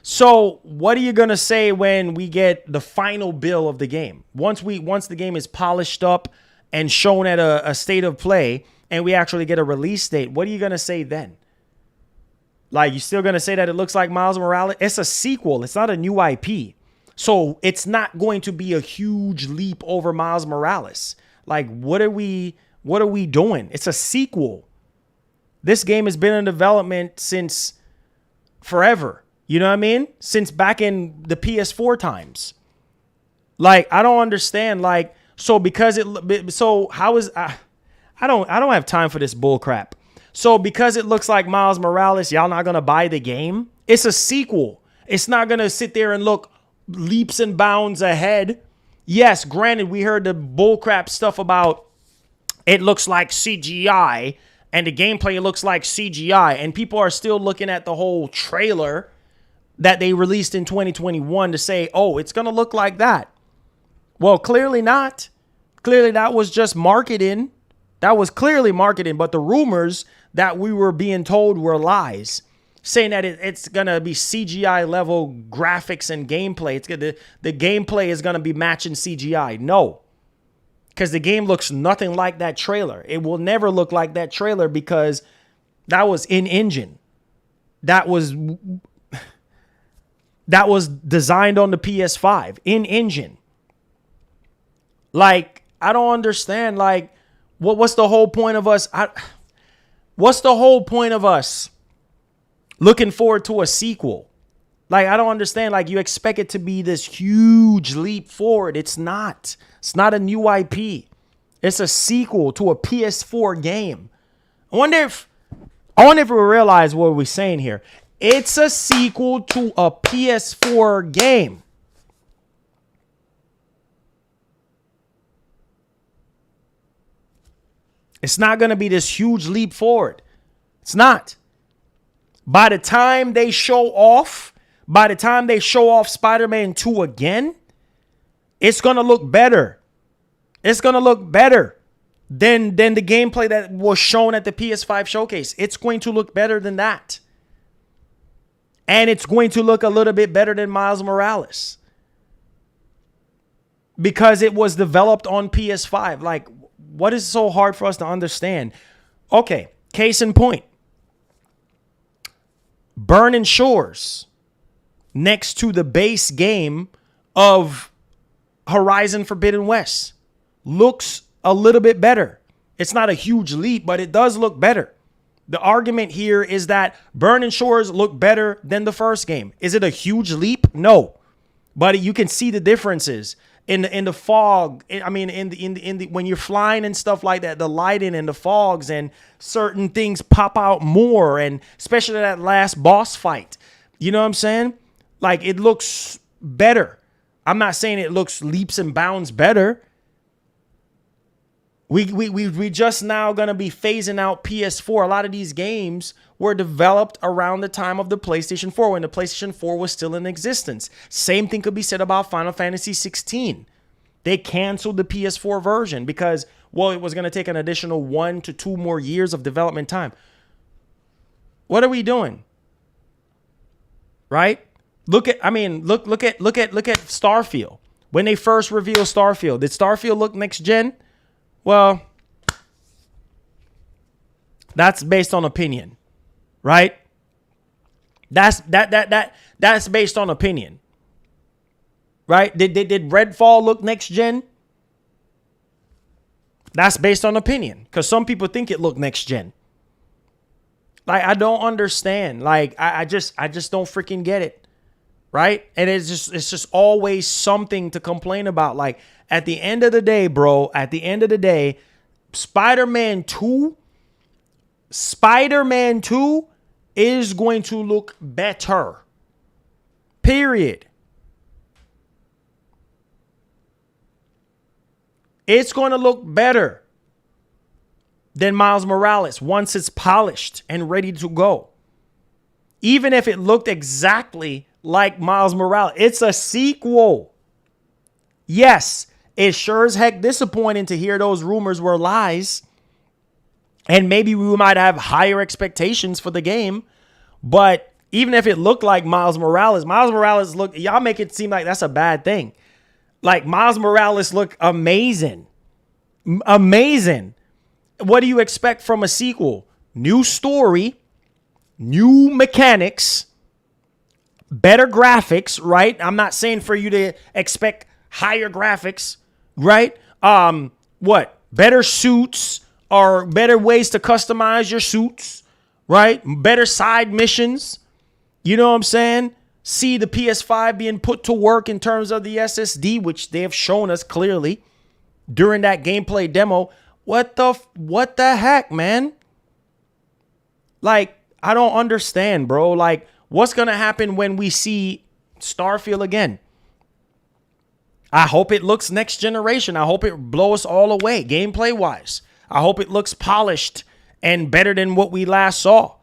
So what are you going to say when we get the final build of the game? Once the game is polished up and shown at a state of play and we actually get a release date, what are you going to say then? Like, you still going to say that it looks like Miles Morales? It's a sequel. It's not a new IP. So it's not going to be a huge leap over Miles Morales. Like, what are we doing? It's a sequel. This game has been in development since forever. You know what I mean? Since back in the PS4 times. Like, I don't understand. Like, so because how is I don't have time for this bull crap. So because it looks like Miles Morales, y'all not gonna buy the game? It's a sequel. It's not gonna sit there and look leaps and bounds ahead. Yes, granted, we heard the bull crap stuff about it looks like CGI and the gameplay looks like CGI, and people are still looking at the whole trailer that they released in 2021 to say, oh, it's going to look like that. Well, clearly not. Clearly that was just marketing. That was clearly marketing, but the rumors that we were being told were lies, saying that it's going to be CGI level graphics and gameplay. The gameplay is going to be matching CGI. No, because the game looks nothing like that trailer. It will never look like that trailer because that was in-engine. That was designed on the PS5 in-engine. Like, I don't understand. Like, what's the whole point of us? What's the whole point of us looking forward to a sequel? Like, I don't understand. Like, you expect it to be this huge leap forward. It's not. It's not a new IP. It's a sequel to a PS4 game. I wonder if we realize what we're saying here. It's a sequel to a PS4 game. It's not going to be this huge leap forward. It's not. By the time they show off Spider-Man 2 again, it's going to look better. It's going to look better than the gameplay that was shown at the PS5 showcase. It's going to look better than that. And it's going to look a little bit better than Miles Morales. Because it was developed on PS5. Like, what is so hard for us to understand? Okay, case in point. Burning Shores next to the base game of Horizon Forbidden West looks a little bit better. It's not a huge leap, but it does look better. The argument here is that Burning Shores look better than the first game. Is it a huge leap? No. But you can see the differences in the fog. I mean, in the when you're flying and stuff like that, the lighting and the fogs and certain things pop out more, and especially that last boss fight. You know what I'm saying? Like, it looks better. I'm not saying it looks leaps and bounds better. We just now gonna be phasing out PS4. A lot of these games were developed around the time of the PlayStation 4, when the PlayStation 4 was still in existence. Same thing could be said about Final Fantasy 16. They canceled the PS4 version because, well, it was gonna take an additional 1 to 2 more years of development time. What are we doing? Right? Look at Starfield. When they first revealed Starfield, did Starfield look next gen? Well, that's based on opinion, right? That's based on opinion, right? Did Redfall look next gen? That's based on opinion, because some people think it looked next gen. Like, I don't understand. Like, I just don't freaking get it, right? And it's just always something to complain about. Like, at the end of the day, bro, Spider-Man 2 is going to look better. Period. It's going to look better. than Miles Morales once it's polished and ready to go. Even if it looked exactly like Miles Morales, it's a sequel. Yes, it's sure as heck disappointing to hear those rumors were lies. And maybe we might have higher expectations for the game. But even if it looked like Miles Morales, y'all make it seem like that's a bad thing. Like Miles Morales looked amazing. Amazing. What do you expect from a sequel? New story, new mechanics, better graphics, right? I'm not saying for you to expect higher graphics, right? What? Better suits or better ways to customize your suits, right? Better side missions. You know what I'm saying? See the PS5 being put to work in terms of the SSD, which they have shown us clearly during that gameplay demo. What the heck, man? Like, I don't understand, bro. Like, what's going to happen when we see Starfield again? I hope it looks next generation. I hope it blows us all away, gameplay-wise. I hope it looks polished and better than what we last saw.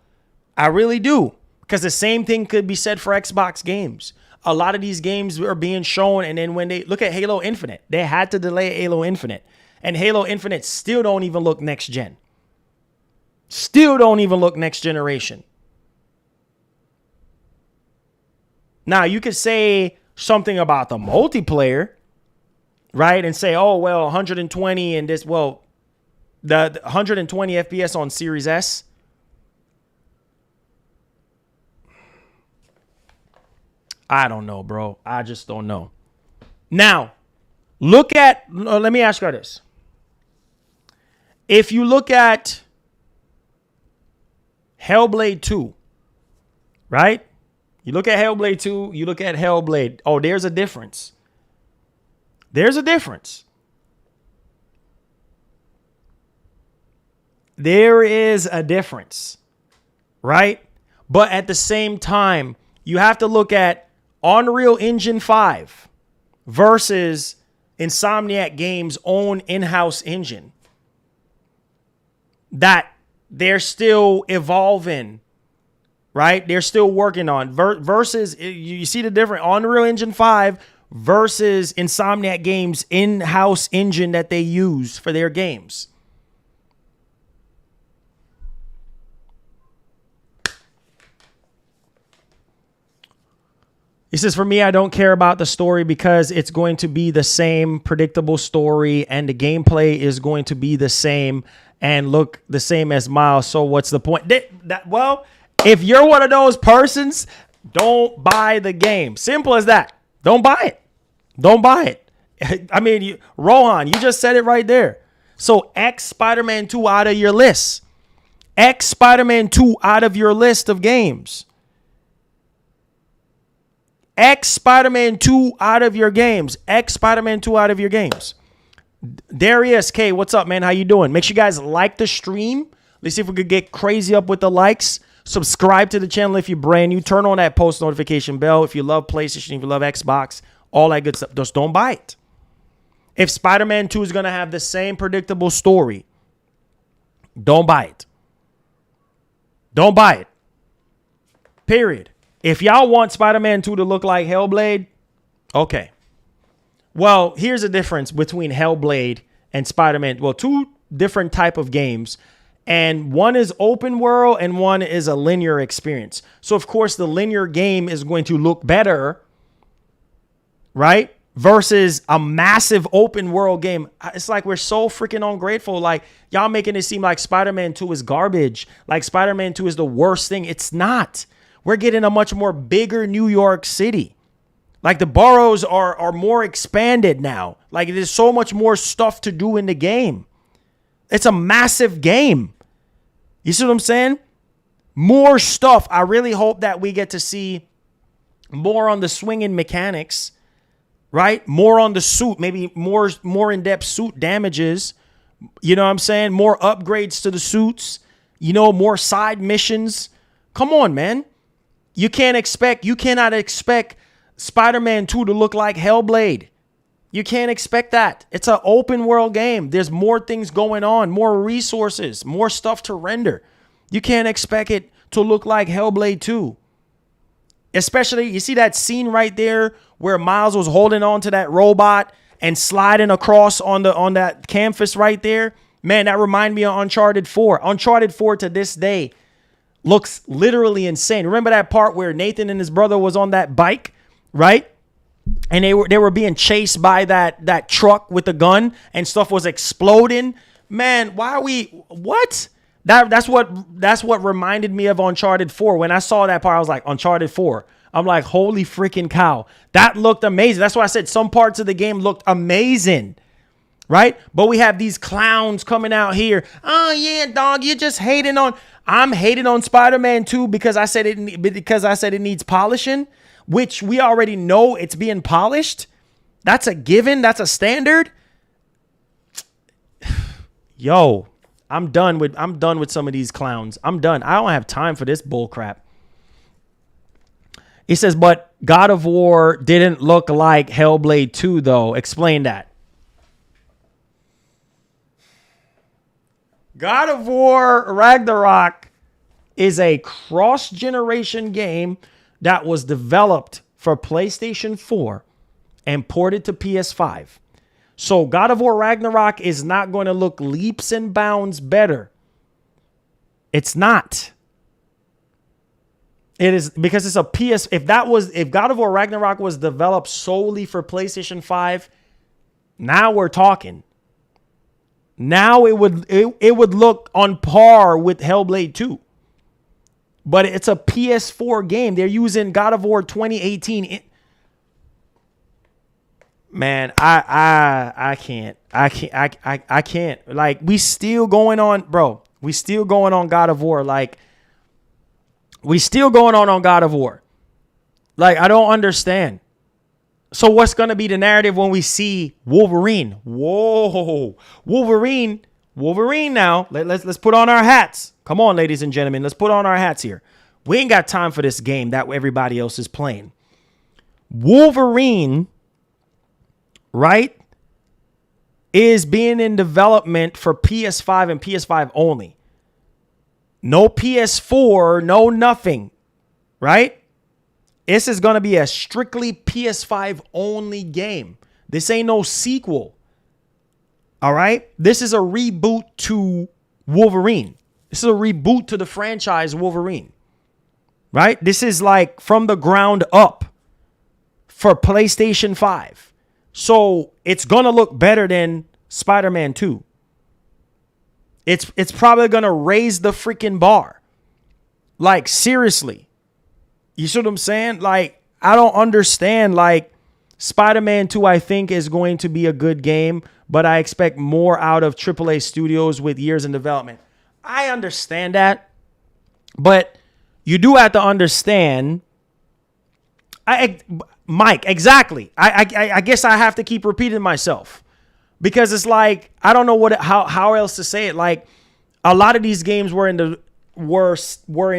I really do. Because the same thing could be said for Xbox games. A lot of these games are being shown, and then when they look at Halo Infinite, they had to delay Halo Infinite. And Halo Infinite still don't even look next gen. Still don't even look next generation. Now, you could say something about the multiplayer, right? And say, oh, well, 120 and this, well, the 120 FPS on Series S. I don't know, bro. I just don't know. Now, let me ask you this. If you look at Hellblade 2, right? You look at Hellblade 2, you look at Hellblade. Oh, there's a difference. There's a difference. There is a difference, right? But at the same time, you have to look at Unreal Engine 5 versus Insomniac Games' own in-house engine that they're still evolving, right? They're still working on versus, you see the difference, Unreal Engine 5 versus Insomniac Games' in-house engine that they use for their games. He says, for me, I don't care about the story because it's going to be the same predictable story and the gameplay is going to be the same and look the same as Miles. So what's the point? Well, if you're one of those persons, don't buy the game. Simple as that. Don't buy it. Don't buy it. I mean, Rohan, you just said it right there. So X Spider-Man 2 out of your list. X Spider-Man 2 out of your list of games. X Spider-Man 2 out of your games. X Spider-Man 2 out of your games. Darius K, what's up, man? How you doing? Make sure you guys like the stream. Let's see if we could get crazy up with the likes. Subscribe to the channel if you're brand new. Turn on that post notification bell if you love PlayStation, if you love Xbox, all that good stuff. Just don't buy it. If Spider-Man 2 is going to have the same predictable story, don't buy it. Don't buy it. Period. If y'all want Spider-Man 2 to look like Hellblade, okay. Well, here's the difference between Hellblade and Spider-Man. Well, two different type of games. And one is open world and one is a linear experience. So, of course, the linear game is going to look better, right? Versus a massive open world game. It's like we're so freaking ungrateful. Like, y'all making it seem like Spider-Man 2 is garbage. Like Spider-Man 2 is the worst thing. It's not. We're getting a much more bigger New York City. Like the boroughs are more expanded now. Like there's so much more stuff to do in the game. It's a massive game. You see what I'm saying? More stuff. I really hope that we get to see more on the swinging mechanics, right? More on the suit, maybe more in-depth suit damages. You know what I'm saying? More upgrades to the suits, more side missions. Come on, man. You cannot expect Spider-Man 2 to look like Hellblade. You can't expect that. It's an open world game. There's more things going on, more resources, more stuff to render. You can't expect it to look like Hellblade 2. Especially, you see that scene right there where Miles was holding on to that robot and sliding across on that canvas right there? Man, that reminded me of Uncharted 4. Uncharted 4 to this day looks literally insane. Remember that part where Nathan and his brother was on that bike, right? And they were being chased by that truck with the gun and stuff was exploding. Man, why are we what? That's what reminded me of Uncharted 4. When I saw that part, I was like, Uncharted 4. I'm like, holy freaking cow. That looked amazing. That's why I said some parts of the game looked amazing. Right? But we have these clowns coming out here. Oh yeah, dog, you're just hating on. I'm hating on Spider-Man 2 because I said it needs polishing. Which we already know it's being polished. That's a given. That's a standard. Yo, I'm done with some of these clowns. I'm done. I don't have time for this bull crap. He says, but God of War didn't look like Hellblade 2, though. Explain that. God of War Ragnarok is a cross-generation game that was developed for PlayStation 4 and ported to PS5. So God of War Ragnarok is not going to look leaps and bounds better. It's not. It is because it's a PS. If God of War Ragnarok was developed solely for PlayStation 5, now we're talking. Now it would look on par with Hellblade 2. But it's a PS4 game. They're using God of War 2018. Man, I can't. Like, we still going on, bro. We still going on God of War. Like, we still going on God of War. Like, I don't understand. So what's going to be the narrative when we see Wolverine? Whoa, Wolverine now. Let's put on our hats. Come on, ladies and gentlemen. Let's put on our hats here. We ain't got time for this game that everybody else is playing. Wolverine, right, is being in development for PS5 and PS5 only. No PS4, no nothing, right? This is going to be a strictly PS5 only game. This ain't no sequel. All right? This is a reboot to Wolverine. This is a reboot to the franchise Wolverine. Right? This is like from the ground up for PlayStation 5. So it's going to look better than Spider-Man 2. It's probably going to raise the freaking bar. Like, seriously. You see what I'm saying? Like, I don't understand. Like, Spider-Man 2, I think, is going to be a good game, but I expect more out of AAA studios with years in development. I understand that, but you do have to understand. Mike, exactly. I guess I have to keep repeating myself because it's like, I don't know how else to say it. Like, a lot of these games were in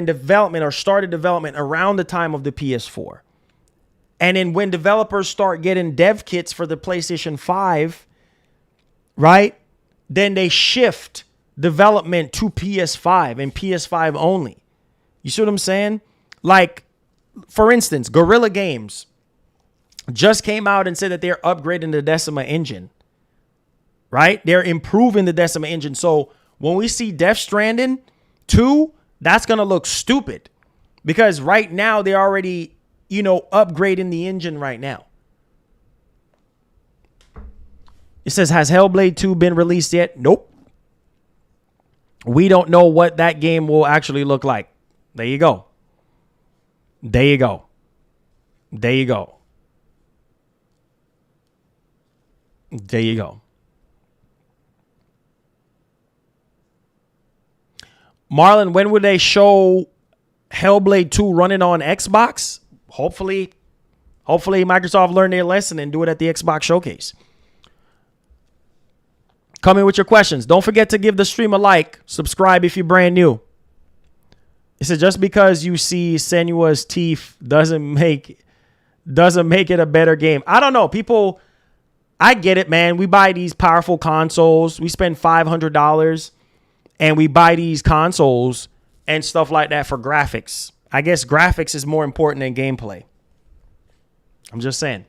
development or started development around the time of the PS4. And then when developers start getting dev kits for the PlayStation 5, right? Then they shift development to PS5 and PS5 only. You see what I'm saying? Like, for instance, Guerrilla Games just came out and said that they're upgrading the Decima engine, right? They're improving the Decima engine. So when we see Death Stranding 2, that's going to look stupid because right now they're already, upgrading the engine right now. It says, has Hellblade 2 been released yet? Nope. We don't know what that game will actually look like. There you go. There you go. There you go. There you go. Marlon, when would they show Hellblade 2 running on Xbox? Hopefully Microsoft learned their lesson and do it at the Xbox Showcase. Come in with your questions. Don't forget to give the stream a like. Subscribe if you're brand new. It says just because you see Senua's teeth doesn't make it a better game. I don't know. People I get it, man. We buy these powerful consoles. We spend $500 and we buy these consoles and stuff like that for graphics. I guess graphics is more important than gameplay. I'm just saying.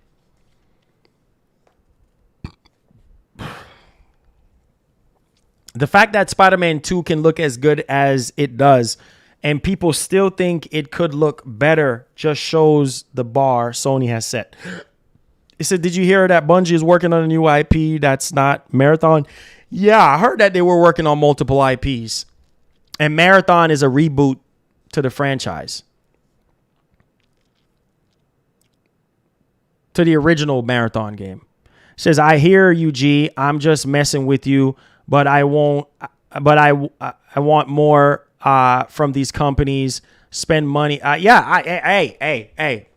The fact that Spider-Man 2 can look as good as it does and people still think it could look better just shows the bar Sony has set. It said, did you hear that Bungie is working on a new IP that's not Marathon? Yeah, I heard that they were working on multiple IPs. And Marathon is a reboot to the franchise. To the original Marathon game. It says, I hear you, G. I'm just messing with you, but I won't. But I want more from these companies. Spend money. Hey,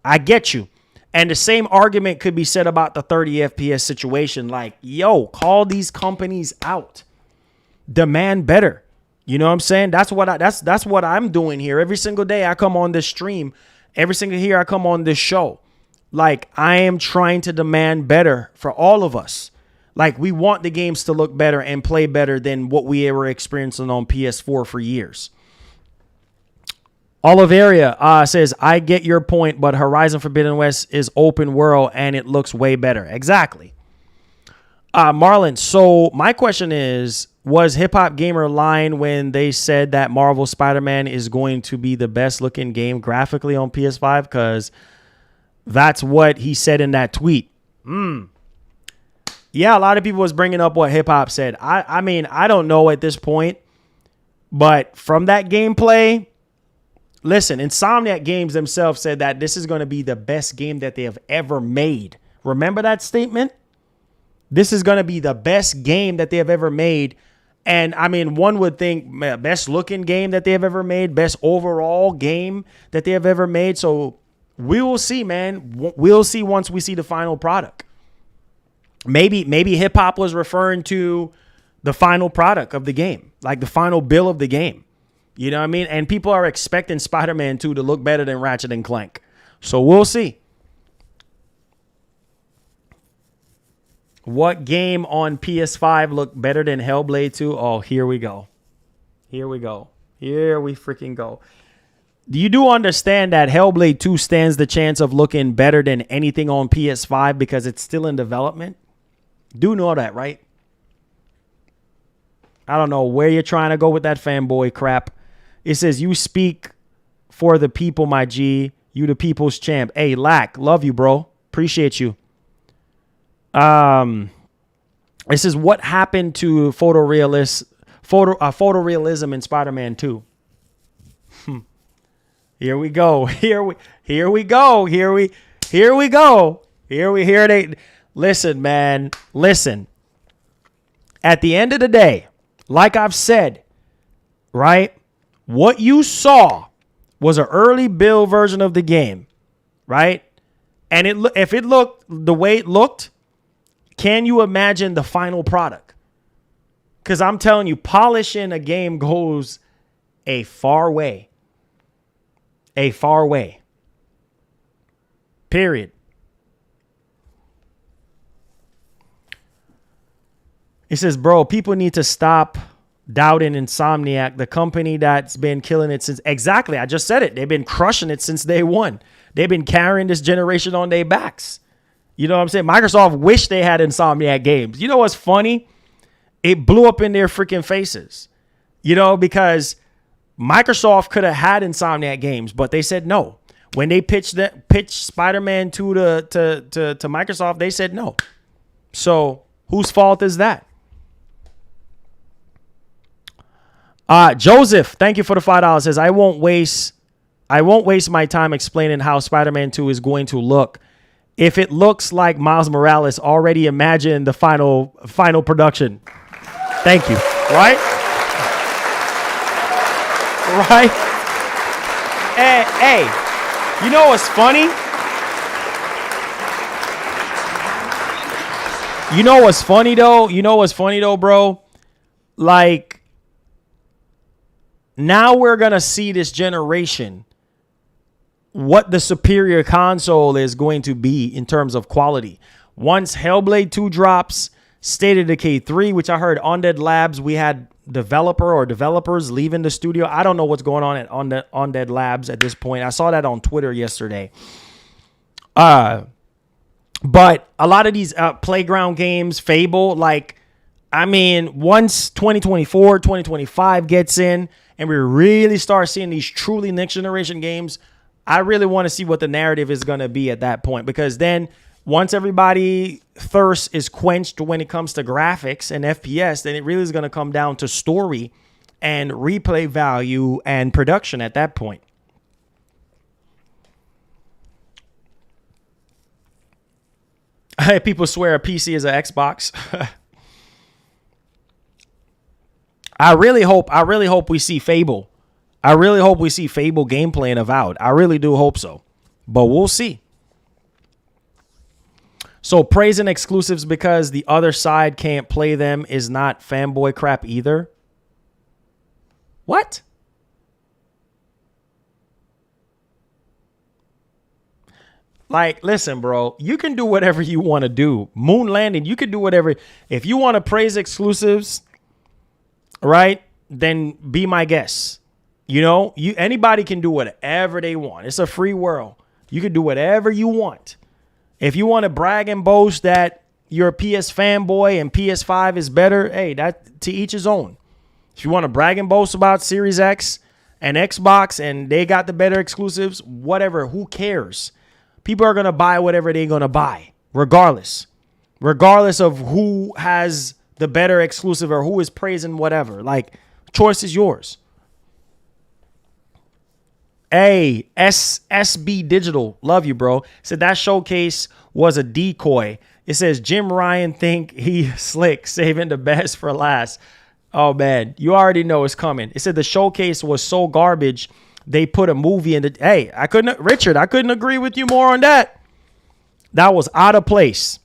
I get you. And the same argument could be said about the 30 FPS situation. Like, yo, call these companies out. Demand better. You know what I'm saying? That's what I'm doing here. Every single day I come on this stream. Every single year I come on this show. Like, I am trying to demand better for all of us. Like, we want the games to look better and play better than what we were experiencing on PS4 for years. Oliveria says, I get your point, but Horizon Forbidden West is open world and it looks way better. Exactly. Marlon, so my question is, was Hip Hop Gamer lying when they said that Marvel Spider-Man is going to be the best looking game graphically on PS5? Because that's what he said in that tweet. Yeah, a lot of people was bringing up what Hip Hop said. I mean, I don't know at this point, but from that gameplay... Listen, Insomniac Games themselves said that this is going to be the best game that they have ever made. Remember that statement? This is going to be the best game that they have ever made. And I mean, one would think best looking game that they have ever made, best overall game that they have ever made. So we will see, man. We'll see once we see the final product. Maybe Hip Hop was referring to the final product of the game, like the final bill of the game. You know what I mean? And people are expecting Spider-Man 2 to look better than Ratchet and Clank. So we'll see. What game on PS5 looked better than Hellblade 2? Oh, here we go. Here we go. Here we freaking go. You do understand that Hellblade 2 stands the chance of looking better than anything on PS5 because it's still in development? Do know that, right? I don't know where you're trying to go with that fanboy crap. It says, you speak for the people, my G. You the people's champ. Hey, Lack, love you, bro. Appreciate you. It says, what happened to photorealism in Spider-Man 2? Here we go. Here we go. Listen, man. Listen. At the end of the day, like I've said, right? What you saw was an early build version of the game, right? And if it looked the way it looked, can you imagine the final product? Because I'm telling you, polishing a game goes a far way. A far way. Period. It says, bro, people need to stop doubting Insomniac, the company that's been killing it since... Exactly, I just said it. They've been crushing it since day one. They've been carrying this generation on their backs. You know what I'm saying? Microsoft wished they had Insomniac games. You know what's funny? It blew up in their freaking faces. You know, because Microsoft could have had Insomniac games, but they said no. When they pitched Spider-Man 2 to Microsoft, they said no. So whose fault is that? Joseph, thank you for the $5. Says, I won't waste my time explaining how Spider-Man 2 is going to look. If it looks like Miles Morales, already imagine the final production. Thank you. Right? Right? Hey, you know what's funny? You know what's funny though, bro? Like, now we're going to see this generation what the superior console is going to be in terms of quality. Once Hellblade 2 drops, State of Decay 3, which I heard Undead Labs, we had developers leaving the studio. I don't know what's going on at Undead Labs at this point. I saw that on Twitter yesterday. But a lot of these Playground games, Fable, like, I mean, once 2024, 2025 gets in and we really start seeing these truly next generation games, I really want to see what the narrative is going to be at that point, because then once everybody thirst is quenched when it comes to graphics and FPS, then it really is going to come down to story and replay value and production at that point. People swear a PC is an Xbox. I really hope we see Fable. I really hope we see Fable gameplay in Avowed. I really do hope so. But we'll see. So praising exclusives because the other side can't play them is not fanboy crap either. What? Like, listen, bro, you can do whatever you want to do. Moon landing, you can do whatever. If you want to praise exclusives, right, then be my guest. You know, anybody can do whatever they want. It's a free world. You can do whatever you want. If you want to brag and boast that you're a PS fanboy and PS5 is better, hey, that to each his own. If you want to brag and boast about Series X and Xbox and they got the better exclusives, whatever, who cares? People are going to buy whatever they're going to buy, regardless of who has the better exclusive or who is praising whatever. Like, choice is yours. Hey, SB Digital, love you, bro. Said that showcase was a decoy. It says Jim Ryan think he slick, saving the best for last. Oh, man, you already know it's coming. It said the showcase was so garbage, they put a movie in the... Hey, I couldn't agree with you more on that. That was out of place.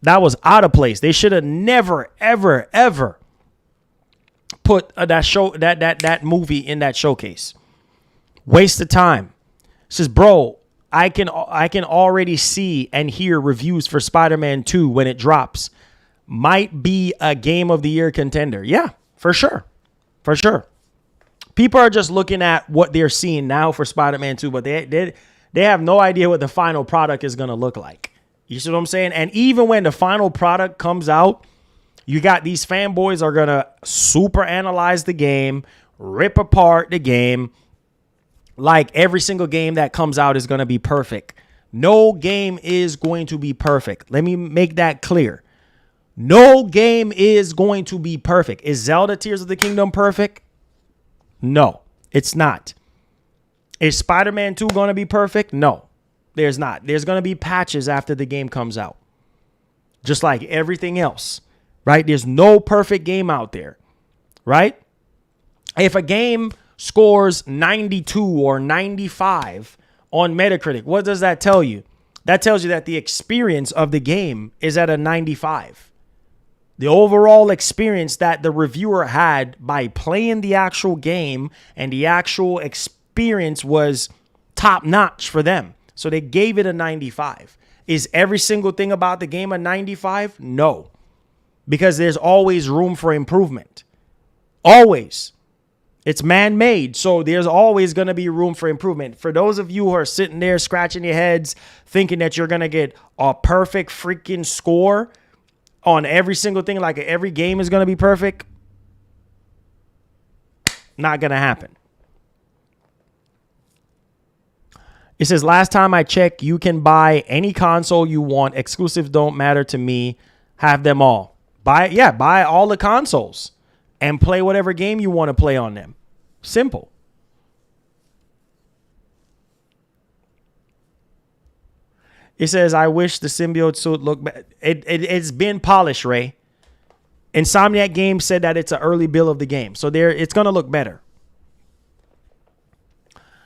They should have never, ever, ever put that movie in that showcase. Waste of time. It says, bro, I can already see and hear reviews for Spider-Man 2 when it drops. Might be a Game of the Year contender. Yeah, for sure. For sure. People are just looking at what they're seeing now for Spider-Man 2, but they have no idea what the final product is going to look like. You see what I'm saying? And even when the final product comes out, you got these fanboys are going to super analyze the game, rip apart the game. Like every single game that comes out is going to be perfect. No game is going to be perfect. Let me make that clear. No game is going to be perfect. Is Zelda Tears of the Kingdom perfect? No, it's not. Is Spider-Man 2 going to be perfect? No, there's not. There's going to be patches after the game comes out. Just like everything else, right? There's no perfect game out there, right? If a game scores 92 or 95 on Metacritic, what does that tell you? That tells you that the experience of the game is at a 95. The overall experience that the reviewer had by playing the actual game and the actual experience was top notch for them. So they gave it a 95. Is every single thing about the game a 95? No, because there's always room for improvement. Always. It's man-made, so there's always going to be room for improvement. For those of you who are sitting there scratching your heads thinking that you're going to get a perfect freaking score on every single thing, like every game is going to be perfect, not going to happen. It says, last time I checked, you can buy any console you want. Exclusives don't matter to me. Have them all. Buy all the consoles and play whatever game you want to play on them. Simple. It says, I wish the symbiote suit looked better. It's been polished, Ray. Insomniac Games said that it's an early build of the game. So it's going to look better.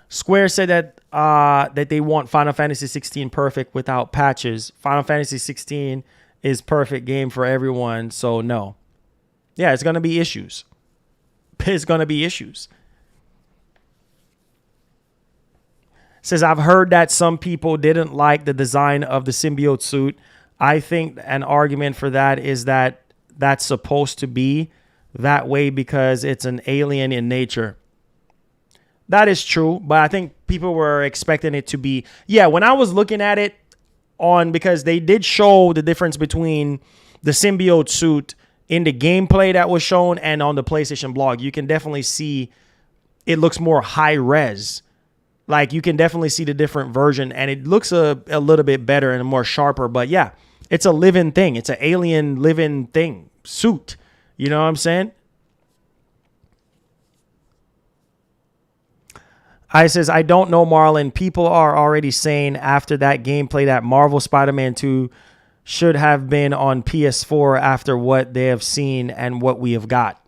Square said that they want Final Fantasy 16 perfect without patches. Final Fantasy 16 is perfect game for everyone, so no. Yeah, it's going to be issues. It's going to be issues. Says, I've heard that some people didn't like the design of the symbiote suit. I think an argument for that is that that's supposed to be that way because it's an alien in nature. That is true, but I think people were expecting it to be. Yeah, when I was looking at it because they did show the difference between the symbiote suit in the gameplay that was shown and on the PlayStation blog, you can definitely see it looks more high res. Like you can definitely see the different version and it looks a little bit better and more sharper. But yeah, it's a living thing. It's an alien living thing suit. You know what I'm saying? I says, I don't know, Marlon. People are already saying after that gameplay that Marvel Spider-Man 2 should have been on PS4 after what they have seen and what we have got.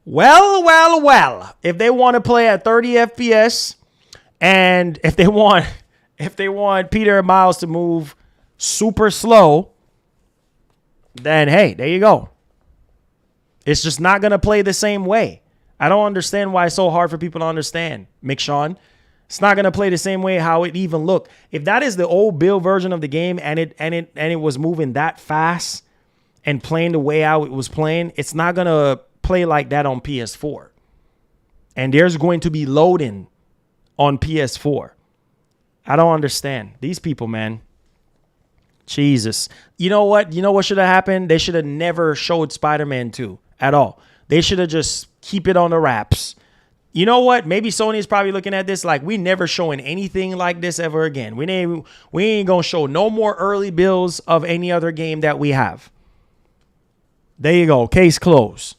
Well. If they want to play at 30 FPS and if they want Peter and Miles to move super slow, then hey, there you go. It's just not going to play the same way. I don't understand why it's so hard for people to understand, McShawn. It's not going to play the same way how it even looked. If that is the old build version of the game and it was moving that fast and playing the way how it was playing, it's not going to play like that on PS4. And there's going to be loading on PS4. I don't understand. These people, man. Jesus. You know what? You know what should have happened? They should have never showed Spider-Man 2 at all. They should have just keep it on the wraps. You know what? Maybe Sony is probably looking at this like we never showing anything like this ever again. We ain't going to show no more early builds of any other game that we have. There you go. Case closed.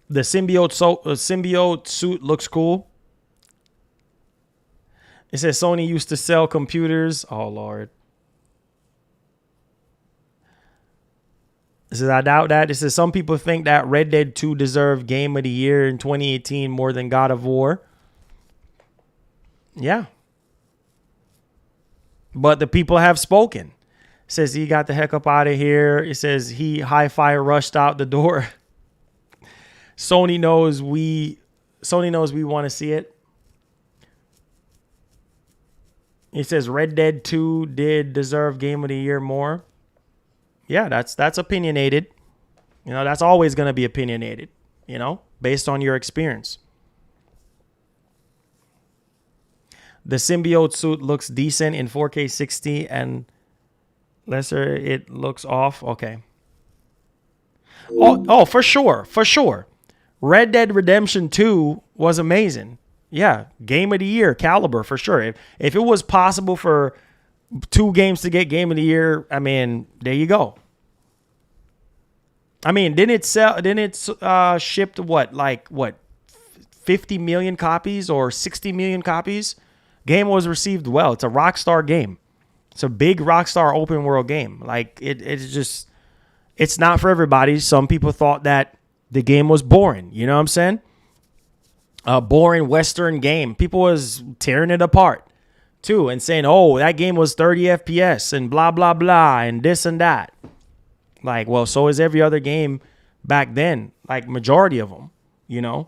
The symbiote suit looks cool. It says Sony used to sell computers. Oh, Lord. It says, I doubt that. It says, some people think that Red Dead 2 deserved Game of the Year in 2018 more than God of War. Yeah. But the people have spoken. It says he got the heck up out of here. It says he hi-fi rushed out the door. Sony knows we want to see it. It says Red Dead 2 did deserve Game of the Year more. Yeah, that's opinionated. You know, that's always going to be opinionated, you know, based on your experience. The symbiote suit looks decent in 4K 60 and lesser it looks off. Okay. Oh, for sure. For sure. Red Dead Redemption 2 was amazing. Yeah, Game of the Year caliber for sure. If it was possible for 2 games to get Game of the Year, I mean, there you go. I mean, didn't it shipped what 50 million copies or 60 million copies? Game was received well. It's a Rockstar game. It's a big Rockstar open world game. Like it's not for everybody. Some people thought that the game was boring. You know what I'm saying? A boring Western game. People was tearing it apart too and saying, oh, that game was 30 FPS and blah, blah, blah, and this and that. Like, well, so is every other game back then, like majority of them, you know.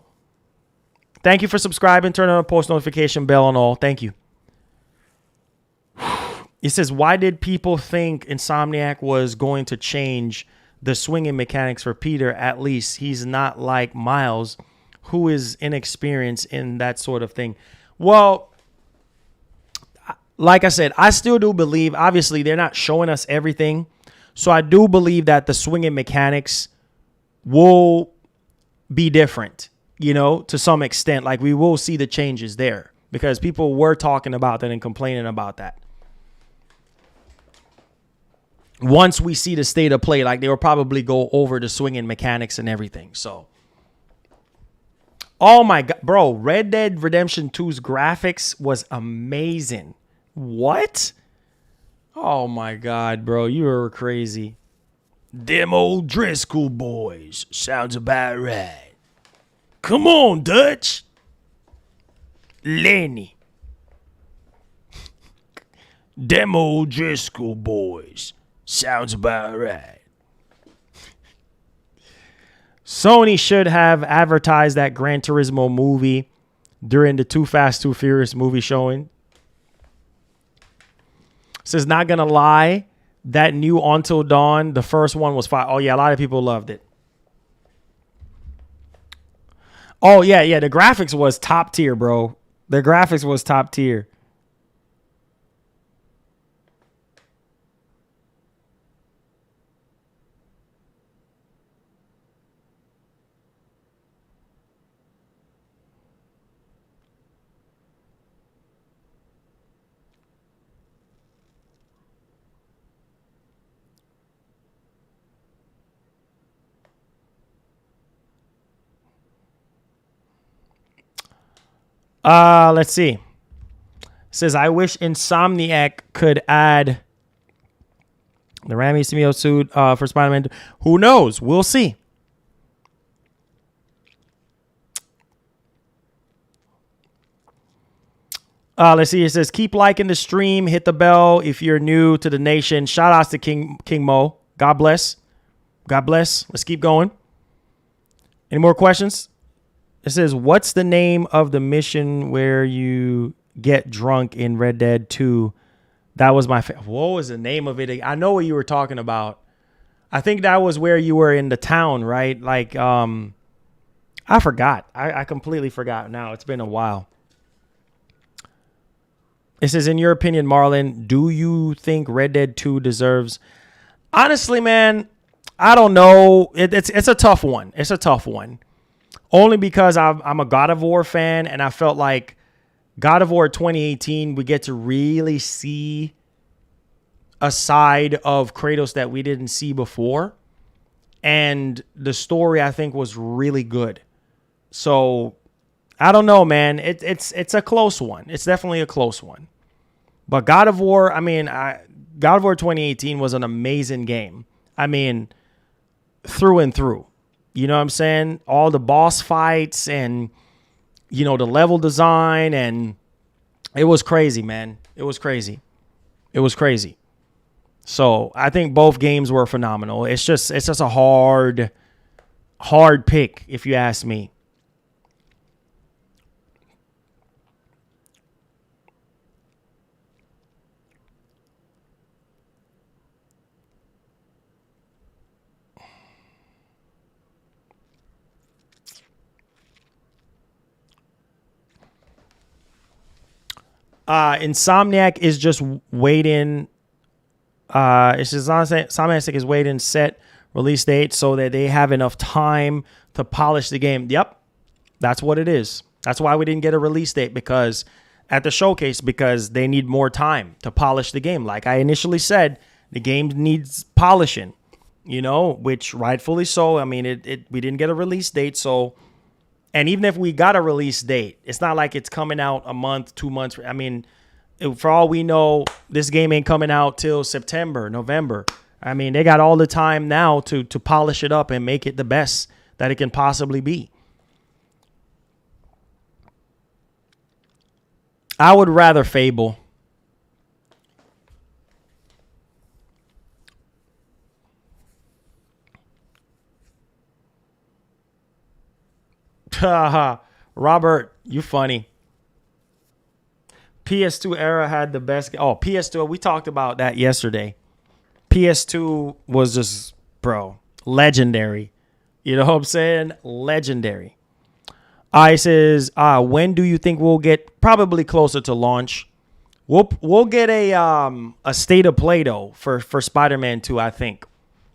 Thank you for subscribing, turn on the post notification bell and all. Thank you. It says, why did people think Insomniac was going to change the swinging mechanics for Peter? At least he's not like Miles, who is inexperienced in that sort of thing. Well, like I said, I still do believe, obviously, they're not showing us everything. So I do believe that the swinging mechanics will be different, you know, to some extent. Like we will see the changes there because people were talking about that and complaining about that. Once we see the state of play, like they will probably go over the swinging mechanics and everything. So, oh my God, bro, Red Dead Redemption 2's graphics was amazing. What? Oh my God, bro, you are crazy. Them old Driscoll boys. Sounds about right. Come on, Dutch. Lenny. Them old Driscoll boys. Sounds about right. Sony should have advertised that Gran Turismo movie during the Too Fast, Too Furious movie showing. Says, not going to lie, that new Until Dawn, the first one was fire. Oh, yeah, a lot of people loved it. Oh, yeah, the graphics was top tier, bro. The graphics was top tier. Let's see. It says, I wish Insomniac could add the Rami Simeo suit for Spider-Man. Who knows? We'll see. Let's see. It says, keep liking the stream. Hit the bell if you're new to the nation. Shout outs to King Mo. God bless. God bless. Let's keep going. Any more questions? It says, what's the name of the mission where you get drunk in Red Dead 2? That was my favorite. What was the name of it? I know what you were talking about. I think that was where you were in the town, right? Like, I forgot. I completely forgot now. It's been a while. It says, in your opinion, Marlon, do you think Red Dead 2 deserves... Honestly, man, I don't know. It's a tough one. It's a tough one. Only because I'm a God of War fan, and I felt like God of War 2018, we get to really see a side of Kratos that we didn't see before. And the story, I think, was really good. So, I don't know, man. It's a close one. It's definitely a close one. But God of War, God of War 2018 was an amazing game. I mean, through and through. You know what I'm saying? All the boss fights and, the level design, and it was crazy, man. It was crazy. It was crazy. So I think both games were phenomenal. It's just a hard pick, if you ask me. Insomniac is just waiting. It's just Insomniac is waiting set release date so that they have enough time to polish the game. Yep, that's what it is. That's why we didn't get a release date because they need more time to polish the game. Like I initially said, the game needs polishing, which rightfully so. I mean, we didn't get a release date, so. And even if we got a release date, it's not like it's coming out a month, 2 months. I mean, for all we know, this game ain't coming out till September, November. I mean, they got all the time now to polish it up and make it the best that it can possibly be. I would rather Fable. Robert, you funny. PS2 era had the best. Oh, PS2, we talked about that yesterday. PS2 was just, bro, legendary. You know what I'm saying? Legendary. I says, when do you think we'll get? Probably closer to launch. We'll get a state of play though for Spider-Man 2, I think.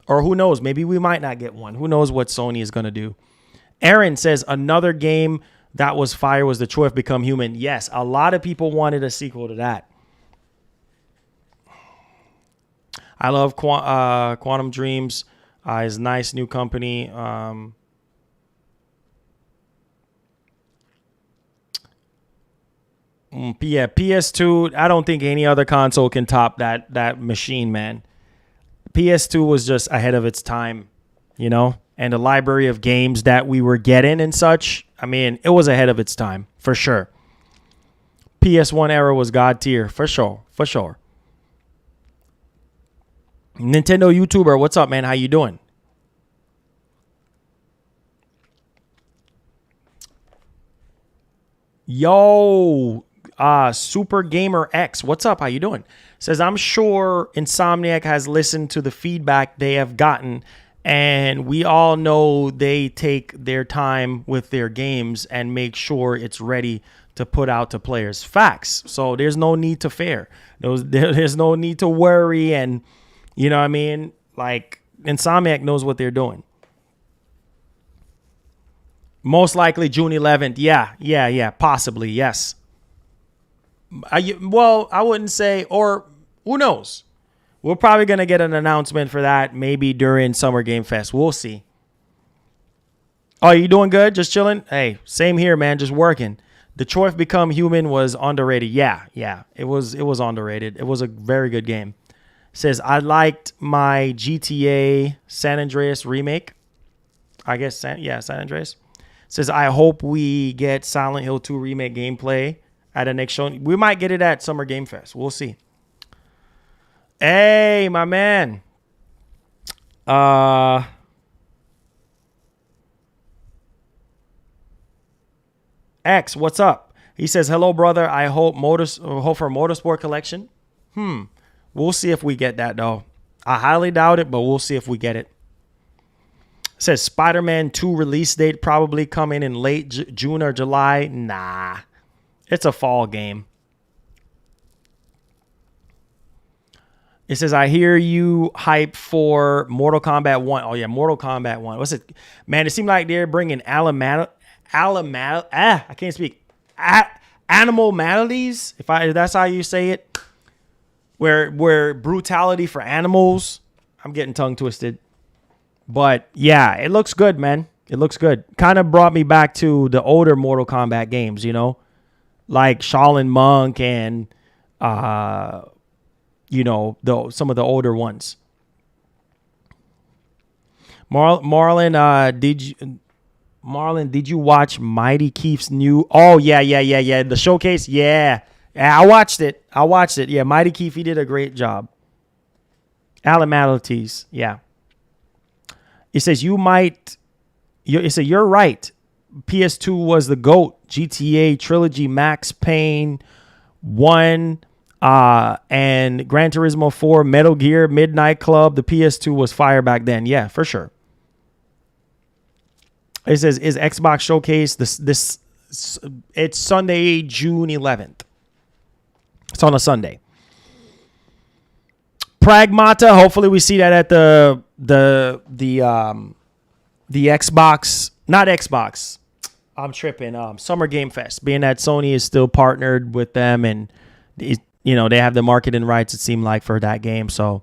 Or who knows? Maybe we might not get one. Who knows what Sony is gonna do? Aaron says another game that was fire was Detroit Become Human. Yes, a lot of people wanted a sequel to that. I love Quantum Dreams. His nice new company. Yeah, PS2. I don't think any other console can top that machine, man. PS2 was just ahead of its time, and the library of games that we were getting and such. I mean, it was ahead of its time, for sure. PS1 era was God tier, for sure, for sure. Nintendo YouTuber, what's up, man? How you doing? Yo, Super Gamer X, what's up? How you doing? Says, I'm sure Insomniac has listened to the feedback they have gotten, and we all know they take their time with their games and make sure it's ready to put out to players. Facts. So there's no need to fear. There's no need to worry, and you know what I mean? Like, Insomniac knows what they're doing. Most likely June 11th. Yeah. Possibly, yes. I wouldn't say, or who knows? We're probably going to get an announcement for that maybe during Summer Game Fest. We'll see. Oh, you doing good? Just chilling? Hey, same here, man. Just working. Detroit Become Human was underrated. Yeah. It was underrated. It was a very good game. Says, I liked my GTA San Andreas remake. I guess, San Andreas. Says, I hope we get Silent Hill 2 remake gameplay at the next show. We might get it at Summer Game Fest. We'll see. Hey, my man. X, what's up? He says, hello, brother. I hope for Motorsport Collection. We'll see if we get that, though. I highly doubt it, but we'll see if we get it. It says Spider-Man 2 release date probably coming in late June or July. Nah, it's a fall game. It says, I hear you hype for Mortal Kombat 1. Oh, yeah, Mortal Kombat 1. What's it? Man, it seemed like they're bringing I can't speak. Animal maladies, if that's how you say it. Where brutality for animals. I'm getting tongue twisted. But, yeah, it looks good, man. It looks good. Kind of brought me back to the older Mortal Kombat games, you know? Like Shaolin Monk and, some of the older ones. Marlon, did you watch Mighty Keith's new? Oh, yeah. The showcase? Yeah, I watched it. Yeah, Mighty Keith, he did a great job. Alamalities, yeah. It says you're right. PS2 was the GOAT. GTA Trilogy, Max Payne 1, and Gran Turismo 4, Metal Gear, Midnight Club. The PS2 was fire back then. Yeah, for sure. It says, is Xbox Showcase this? It's Sunday, June 11th. It's on a Sunday. Pragmata. Hopefully, we see that at the Xbox, not Xbox. I'm tripping. Summer Game Fest. Being that Sony is still partnered with them, and they have the marketing rights. It seemed like for that game. So.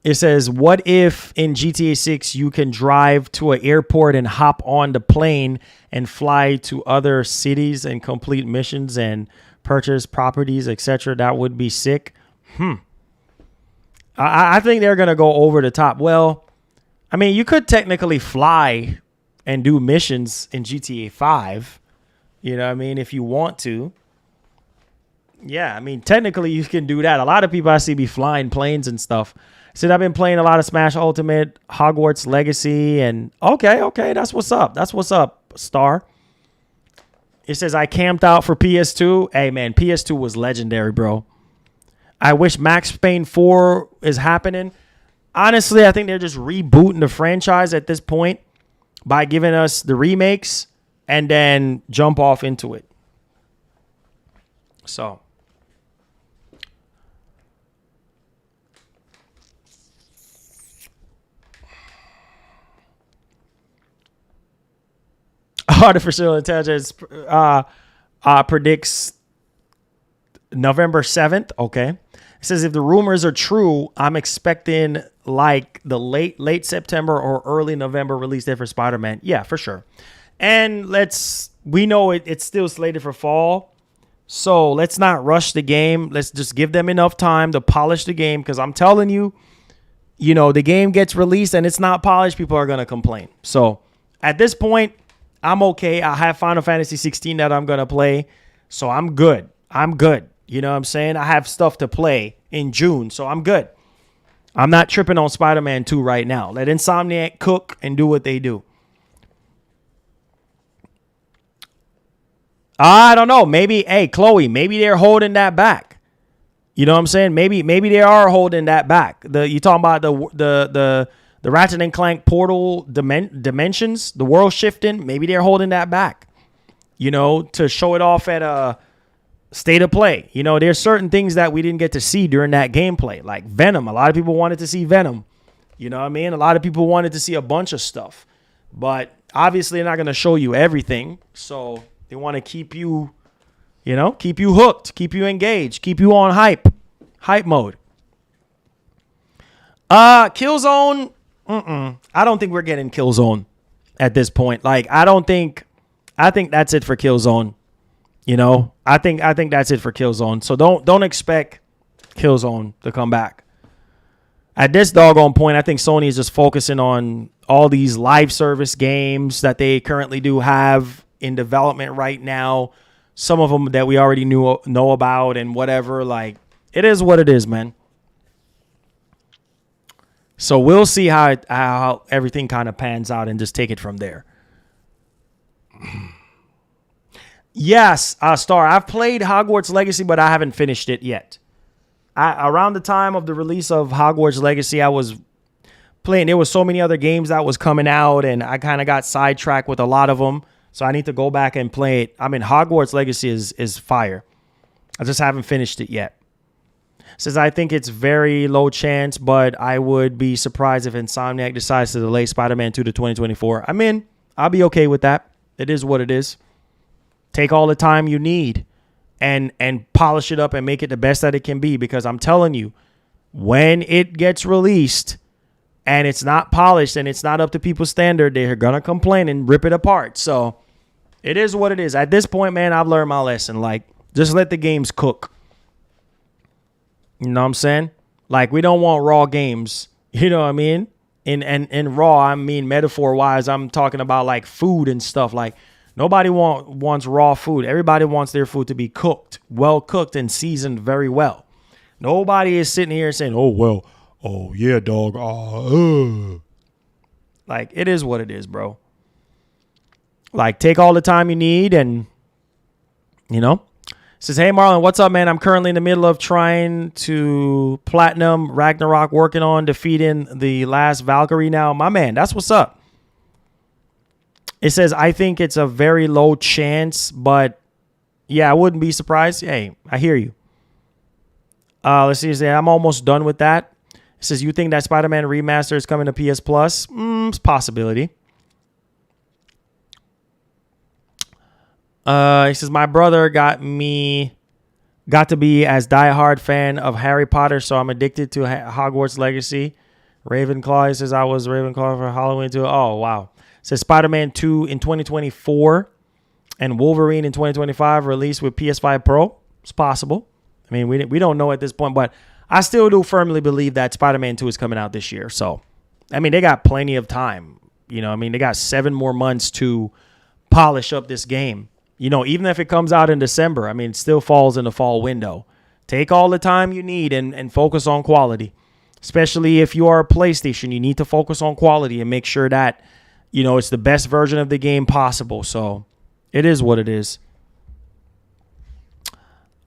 It says, what if in GTA 6 you can drive to an airport and hop on the plane and fly to other cities and complete missions and purchase properties, etc.? That would be sick. I think they're going to go over the top. Well, I mean, you could technically fly and do missions in GTA 5. You know what I mean? If you want to. Yeah, I mean, technically you can do that. A lot of people I see be flying planes and stuff. Said I've been playing a lot of Smash Ultimate, Hogwarts Legacy, and okay, that's what's up. That's what's up, Star. It says I camped out for PS2. Hey, man, PS2 was legendary, bro. I wish Max Payne 4 is happening. Honestly, I think they're just rebooting the franchise at this point by giving us the remakes and then jump off into it. So. Artificial intelligence predicts November 7th. Okay. It says if the rumors are true, I'm expecting like the late September or early November release date for Spider-Man. Yeah, for sure. And we know it's still slated for fall. So let's not rush the game. Let's just give them enough time to polish the game. Because I'm telling you, the game gets released and it's not polished, people are going to complain. So at this point, I'm okay. I have Final Fantasy 16 that I'm going to play. So I'm good. You know what I'm saying? I have stuff to play in June. So I'm good. I'm not tripping on Spider-Man 2 right now. Let Insomniac cook and do what they do. I don't know. Maybe, hey, Chloe, maybe they're holding that back. You know what I'm saying? Maybe they are holding that back. You talking about the Ratchet and Clank portal dimensions, the world shifting? Maybe they're holding that back. You know, to show it off at a state of play. You know, there's certain things that we didn't get to see during that gameplay, like Venom. A lot of people wanted to see Venom. You know what I mean? A lot of people wanted to see a bunch of stuff, but obviously they're not going to show you everything. So they want to keep you, you know, keep you hooked, keep you engaged, keep you on hype mode. Killzone. I don't think we're getting Killzone at this point. Like, I think that's it for Killzone. You know, I think that's it for Killzone. So don't expect Killzone to come back. At this doggone point, I think Sony is just focusing on all these live service games that they currently do have in development right now. Some of them that we already know about and whatever. Like, it is what it is, man. So we'll see how everything kind of pans out and just take it from there. Yes, Star. I've played Hogwarts Legacy, but I haven't finished it yet. Around the time of the release of Hogwarts Legacy, I was playing. There was so many other games that was coming out, and I kind of got sidetracked with a lot of them. So I need to go back and play it. I mean, Hogwarts Legacy is fire. I just haven't finished it yet. Says, I think it's very low chance, but I would be surprised if Insomniac decides to delay Spider-Man 2 to 2024. I mean, I'll be okay with that. It is what it is. Take all the time you need and polish it up and make it the best that it can be, because I'm telling you, when it gets released and it's not polished and it's not up to people's standard, they're going to complain and rip it apart. So it is what it is. At this point, man, I've learned my lesson. Like, just let the games cook. You know what I'm saying? Like, we don't want raw games. You know what I mean? In raw, I mean metaphor-wise, I'm talking about like food and stuff. Like, nobody wants raw food. Everybody wants their food to be cooked, well cooked and seasoned very well. Nobody is sitting here saying, "Oh well, oh yeah, dog." Like, it is what it is, bro. Like, take all the time you need, and you know. Says, hey, Marlon, what's up, man? I'm currently in the middle of trying to platinum Ragnarok, working on defeating the last Valkyrie now. My man, that's what's up. It says, I think it's a very low chance, but yeah, I wouldn't be surprised. Hey, I hear you. Let's see. I'm almost done with that. It says, you think that Spider-Man Remaster is coming to PS Plus? It's a possibility. He says, my brother got to be as diehard fan of Harry Potter, so I'm addicted to Hogwarts Legacy. Ravenclaw, he says, I was Ravenclaw for Halloween too. Oh, wow. It says Spider-Man 2 in 2024 and Wolverine in 2025 released with PS5 Pro. It's possible. I mean, we don't know at this point, but I still do firmly believe that Spider-Man 2 is coming out this year. So, I mean, they got plenty of time. You know, I mean, they got 7 more months to polish up this game. You know, even if it comes out in December, I mean, it still falls in the fall window. Take all the time you need and focus on quality. Especially if you are a PlayStation, you need to focus on quality and make sure that, you know, it's the best version of the game possible. So it is what it is.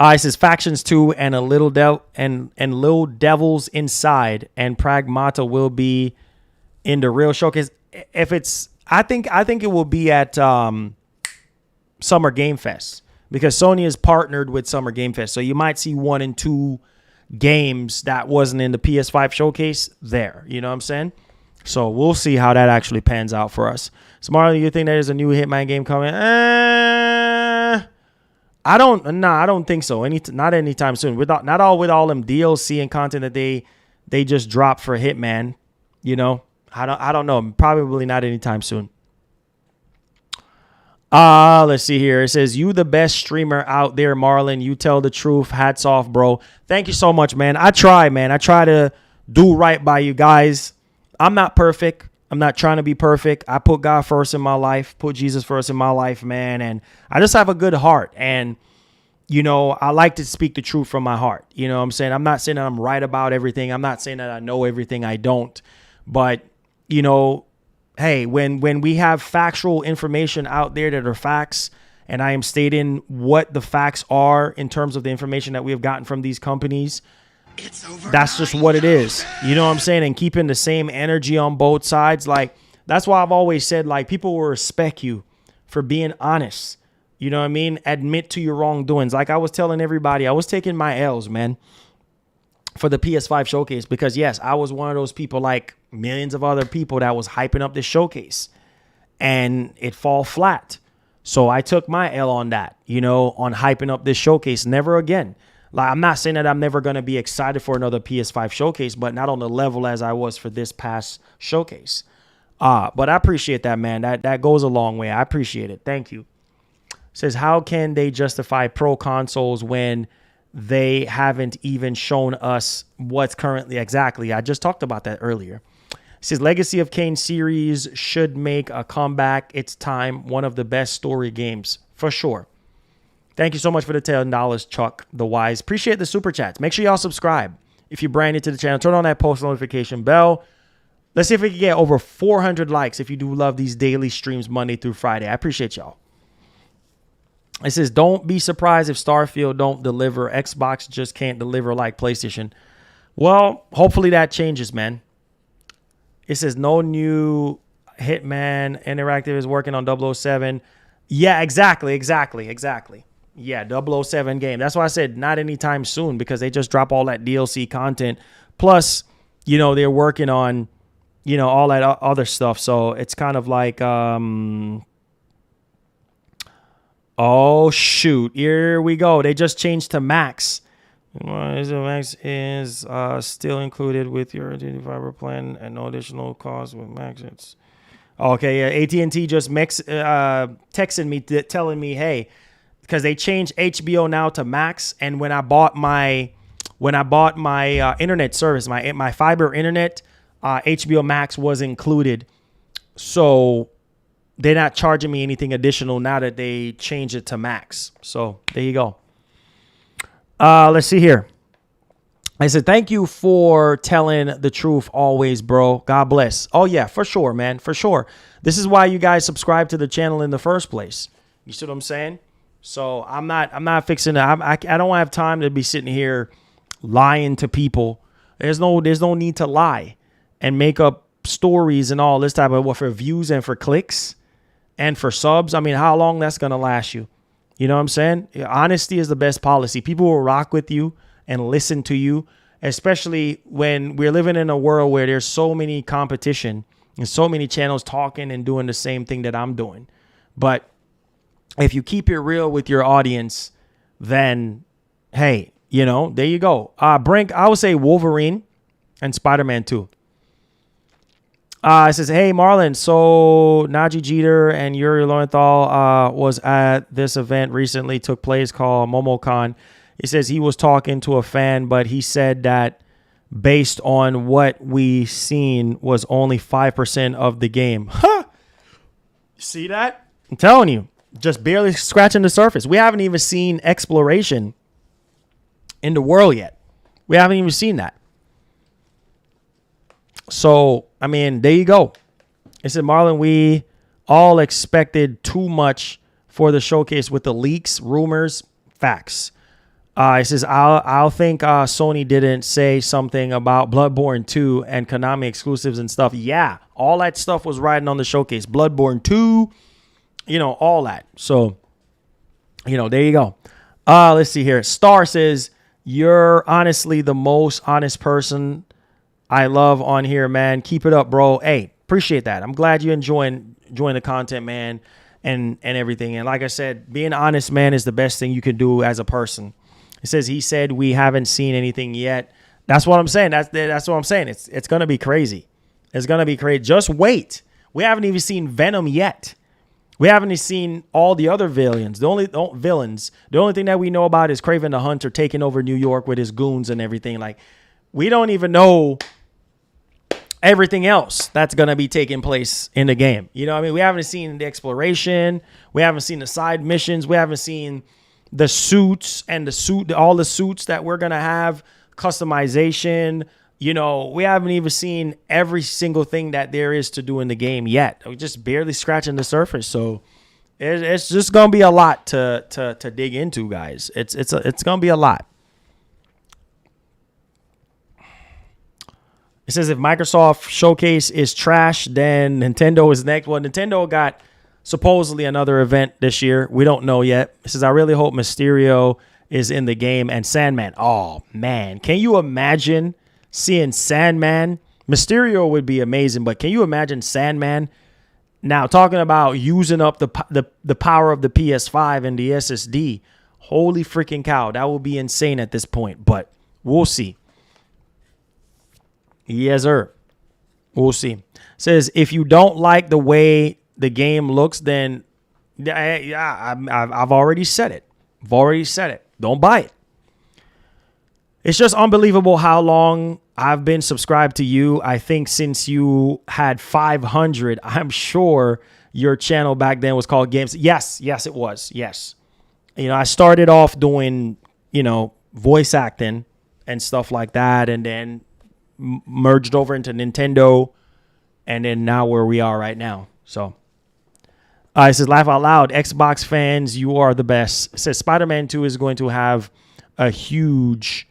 It says Factions 2 and a Little Little Devils Inside and Pragmata will be in the real showcase. If it's, I think it will be at Summer Game Fest, because Sony is partnered with Summer Game Fest. So you might see 1 and 2 games that wasn't in the PS5 showcase there. You know what I'm saying? So we'll see how that actually pans out for us. So Marlon, you think there's a new Hitman game coming? I don't think so. Not anytime soon. With all them DLC and content that they just dropped for Hitman. You know, I don't know. Probably not anytime soon. Let's see here. It says, you the best streamer out there, Marlon. You tell the truth. Hats off, bro. Thank you so much, man. I try, man. I try to do right by you guys. I'm not perfect. I'm not trying to be perfect. I put God first in my life, put Jesus first in my life, man. And I just have a good heart. And, you know, I like to speak the truth from my heart. You know what I'm saying? I'm not saying that I'm right about everything. I'm not saying that I know everything. I don't. But, you know, hey, when we have factual information out there that are facts, and I am stating what the facts are in terms of the information that we have gotten from these companies, that's just what it is. You know what I'm saying? And keeping the same energy on both sides. Like, that's why I've always said, like, people will respect you for being honest. You know what I mean? Admit to your wrongdoings. Like I was telling everybody, I was taking my L's, man, for the PS5 showcase, because yes, I was one of those people, like millions of other people, that was hyping up this showcase and it fall flat. So I took my L on that, you know, on hyping up this showcase. Never again. Like, I'm not saying that I'm never going to be excited for another PS5 showcase, but not on the level as I was for this past showcase. But I appreciate that, man. That goes a long way. I appreciate it. Thank you. Says, how can they justify pro consoles when they haven't even shown us what's currently exactly? I just talked about that earlier. It says, Legacy of Kain series should make a comeback. It's time. One of the best story games for sure. Thank you so much for the $10, Chuck the Wise. Appreciate the super chats. Make sure y'all subscribe if you're brand new to the channel. Turn on that post notification bell. Let's see if we can get over 400 likes if you do love these daily streams Monday through Friday. I appreciate y'all. It says, don't be surprised if Starfield don't deliver. Xbox just can't deliver like PlayStation. Well, hopefully that changes, man. It says, no new Hitman Interactive is working on 007. Yeah, exactly. Yeah, 007 game. That's why I said not anytime soon, because they just drop all that DLC content. Plus, you know, they're working on, you know, all that other stuff. So it's kind of like... Oh, shoot. Here we go. They just changed to Max. Max is still included with your fiber plan and no additional cost with Max. It's okay. Yeah, AT&T just texting me telling me, hey, because they changed HBO now to Max, and when I bought my internet service, my fiber internet, HBO Max was included. So they're not charging me anything additional now that they changed it to Max. So there you go. Let's see here. I said, thank you for telling the truth always, bro. God bless. Oh, yeah, for sure, man. For sure. This is why you guys subscribe to the channel in the first place. You see what I'm saying? So I'm not fixing it. I don't have time to be sitting here lying to people. There's no need to lie and make up stories and all this type of, what, for views and for clicks and for subs. I mean, how long that's going to last you? You know what I'm saying? Honesty is the best policy. People will rock with you and listen to you, especially when we're living in a world where there's so many competition and so many channels talking and doing the same thing that I'm doing. But if you keep it real with your audience, then, hey, you know, there you go. Brink, I would say Wolverine and Spider-Man 2. It says, hey, Marlon, so Najee Jeter and Yuri Lowenthal was at this event recently, took place called MomoCon. He says he was talking to a fan, but he said that based on what we seen was only 5% of the game. Huh? See that? I'm telling you, just barely scratching the surface. We haven't even seen exploration in the world yet. We haven't even seen that. So, I mean, there you go. It said, Marlon, we all expected too much for the showcase with the leaks, rumors, facts. It says, I'll think Sony didn't say something about Bloodborne 2 and Konami exclusives and stuff. Yeah, all that stuff was riding on the showcase. Bloodborne 2, you know, all that. So, you know, there you go. Let's see here. Star says, you're honestly the most honest person I love on here, man. Keep it up, bro. Hey, appreciate that. I'm glad you're enjoying the content, man, and everything. And like I said, being honest, man, is the best thing you can do as a person. It says, he said we haven't seen anything yet. That's what I'm saying. That's what I'm saying. It's going to be crazy. It's going to be crazy. Just wait. We haven't even seen Venom yet. We haven't even seen all the other villains. The only thing that we know about is Kraven the Hunter taking over New York with his goons and everything. Like, we don't even know everything else that's going to be taking place in the game. You know what I mean? We haven't seen the exploration. We haven't seen the side missions. We haven't seen, the suits and all the suits that we're gonna have, customization. You know, we haven't even seen every single thing that there is to do in the game yet. We're just barely scratching the surface. So it's just gonna be a lot to dig into, guys. It's gonna be a lot. It says if Microsoft Showcase is trash, then Nintendo is next. Well, Nintendo got supposedly another event this year. We don't know yet. It says I really hope Mysterio is in the game and Sandman. Oh man, can you imagine seeing Sandman? Mysterio would be amazing, but can you imagine Sandman? Now talking about using up the power of the PS5 and the SSD. Holy freaking cow, that would be insane at this point. But we'll see. Yes, sir. We'll see. Says if you don't like the way the game looks, then I've already said it. I've already said it. Don't buy it. It's just unbelievable how long I've been subscribed to you. I think since you had 500, I'm sure your channel back then was called Games. Yes, it was. Yes. You know, I started off doing, you know, voice acting and stuff like that, and then merged over into Nintendo, and then now where we are right now. So it says laugh out loud, Xbox fans, you are the best. It says Spider-Man 2 is going to have a huge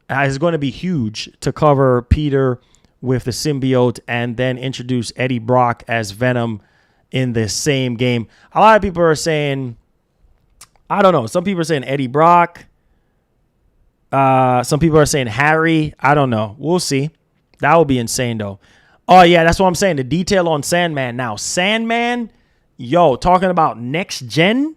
is going to be huge to cover Peter with the symbiote and then introduce Eddie Brock as Venom in the same game. A lot of people are saying, I don't know, some people are saying Eddie Brock. Some people are saying Harry. I don't know. We'll see. That would be insane, though. Oh, yeah, that's what I'm saying. The detail on Sandman. Now, Sandman, yo, talking about next gen,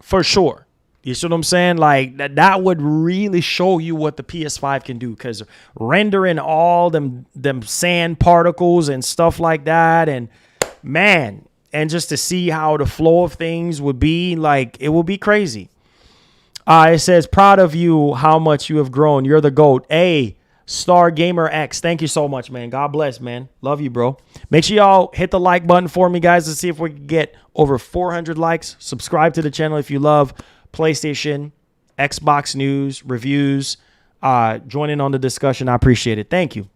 for sure. You see what I'm saying? Like, that would really show you what the PS5 can do, because rendering all them sand particles and stuff like that, and, man, and just to see how the flow of things would be, like, it would be crazy. It says, proud of you, how much you have grown. You're the GOAT. Hey, Star Gamer X, thank you so much, man. God bless, man. Love you, bro. Make sure y'all hit the like button for me, guys, to see if we can get over 400 likes. Subscribe to the channel if you love PlayStation, Xbox news, reviews. Join in on the discussion. I appreciate it. Thank you.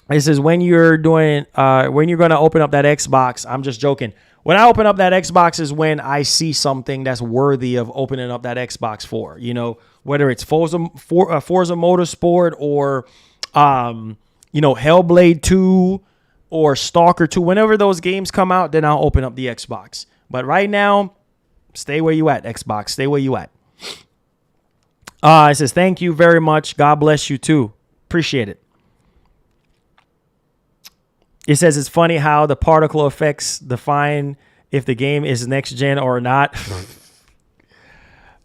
It says, when you're going to open up that Xbox, I'm just joking. When I open up that Xbox is when I see something that's worthy of opening up that Xbox for, you know, whether it's Forza Motorsport or, you know, Hellblade 2 or Stalker 2. Whenever those games come out, then I'll open up the Xbox. But right now, stay where you at, Xbox. Stay where you at. It says, thank you very much. God bless you too. Appreciate it. It says it's funny how the particle effects define if the game is next gen or not.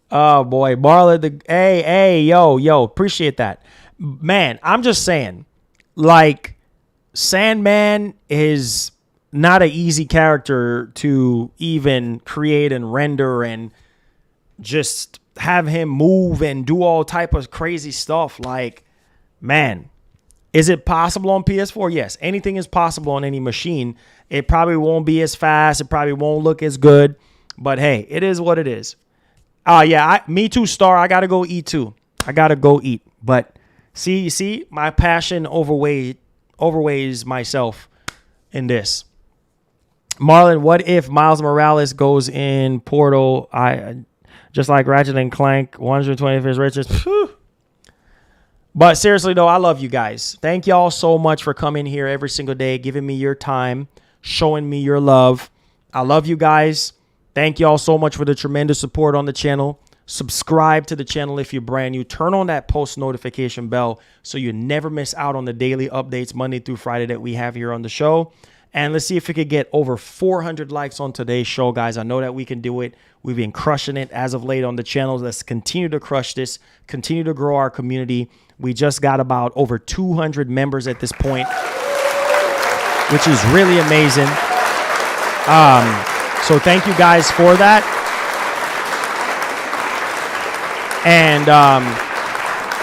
Oh boy, Marla, hey, yo, appreciate that, man. I'm just saying, like, Sandman is not an easy character to even create and render and just have him move and do all type of crazy stuff. Like, man. Is it possible on PS4? Yes. Anything is possible on any machine. It probably won't be as fast. It probably won't look as good. But, hey, it is what it is. Yeah, me too, Star. I got to go eat, too. I got to go eat. But, you see, my passion overweighs myself in this. Marlon, what if Miles Morales goes in Portal? Just like Ratchet and Clank, 125th richest. Whew. But seriously, though, I love you guys. Thank y'all so much for coming here every single day, giving me your time, showing me your love. I love you guys. Thank y'all so much for the tremendous support on the channel. Subscribe to the channel if you're brand new. Turn on that post notification bell so you never miss out on the daily updates Monday through Friday that we have here on the show. And let's see if we could get over 400 likes on today's show, guys. I know that we can do it. We've been crushing it as of late on the channel. Let's continue to crush this, continue to grow our community. We just got about over 200 members at this point, which is really amazing. So thank you guys for that. And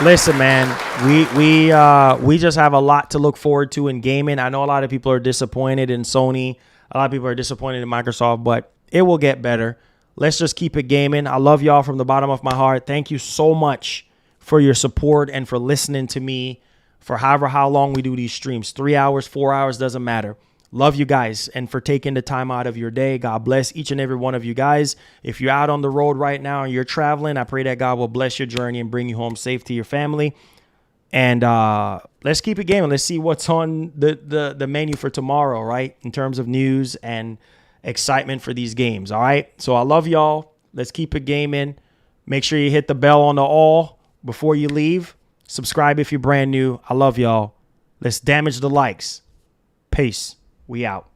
listen, man, we just have a lot to look forward to in gaming. I know a lot of people are disappointed in Sony. A lot of people are disappointed in Microsoft, but it will get better. Let's just keep it gaming. I love y'all from the bottom of my heart. Thank you so much for your support and for listening to me for how long we do these streams. 3 hours, 4 hours, doesn't matter. Love you guys, and for taking the time out of your day. God bless each and every one of you guys. If you're out on the road right now and you're traveling, I pray that God will bless your journey and bring you home safe to your family. And let's keep it gaming. Let's see what's on the menu for tomorrow, right? In terms of news and excitement for these games, all right? So I love y'all. Let's keep it gaming. Make sure you hit the bell on the all before you leave. Subscribe if you're brand new. I love y'all. Let's damage the likes. Peace. We out.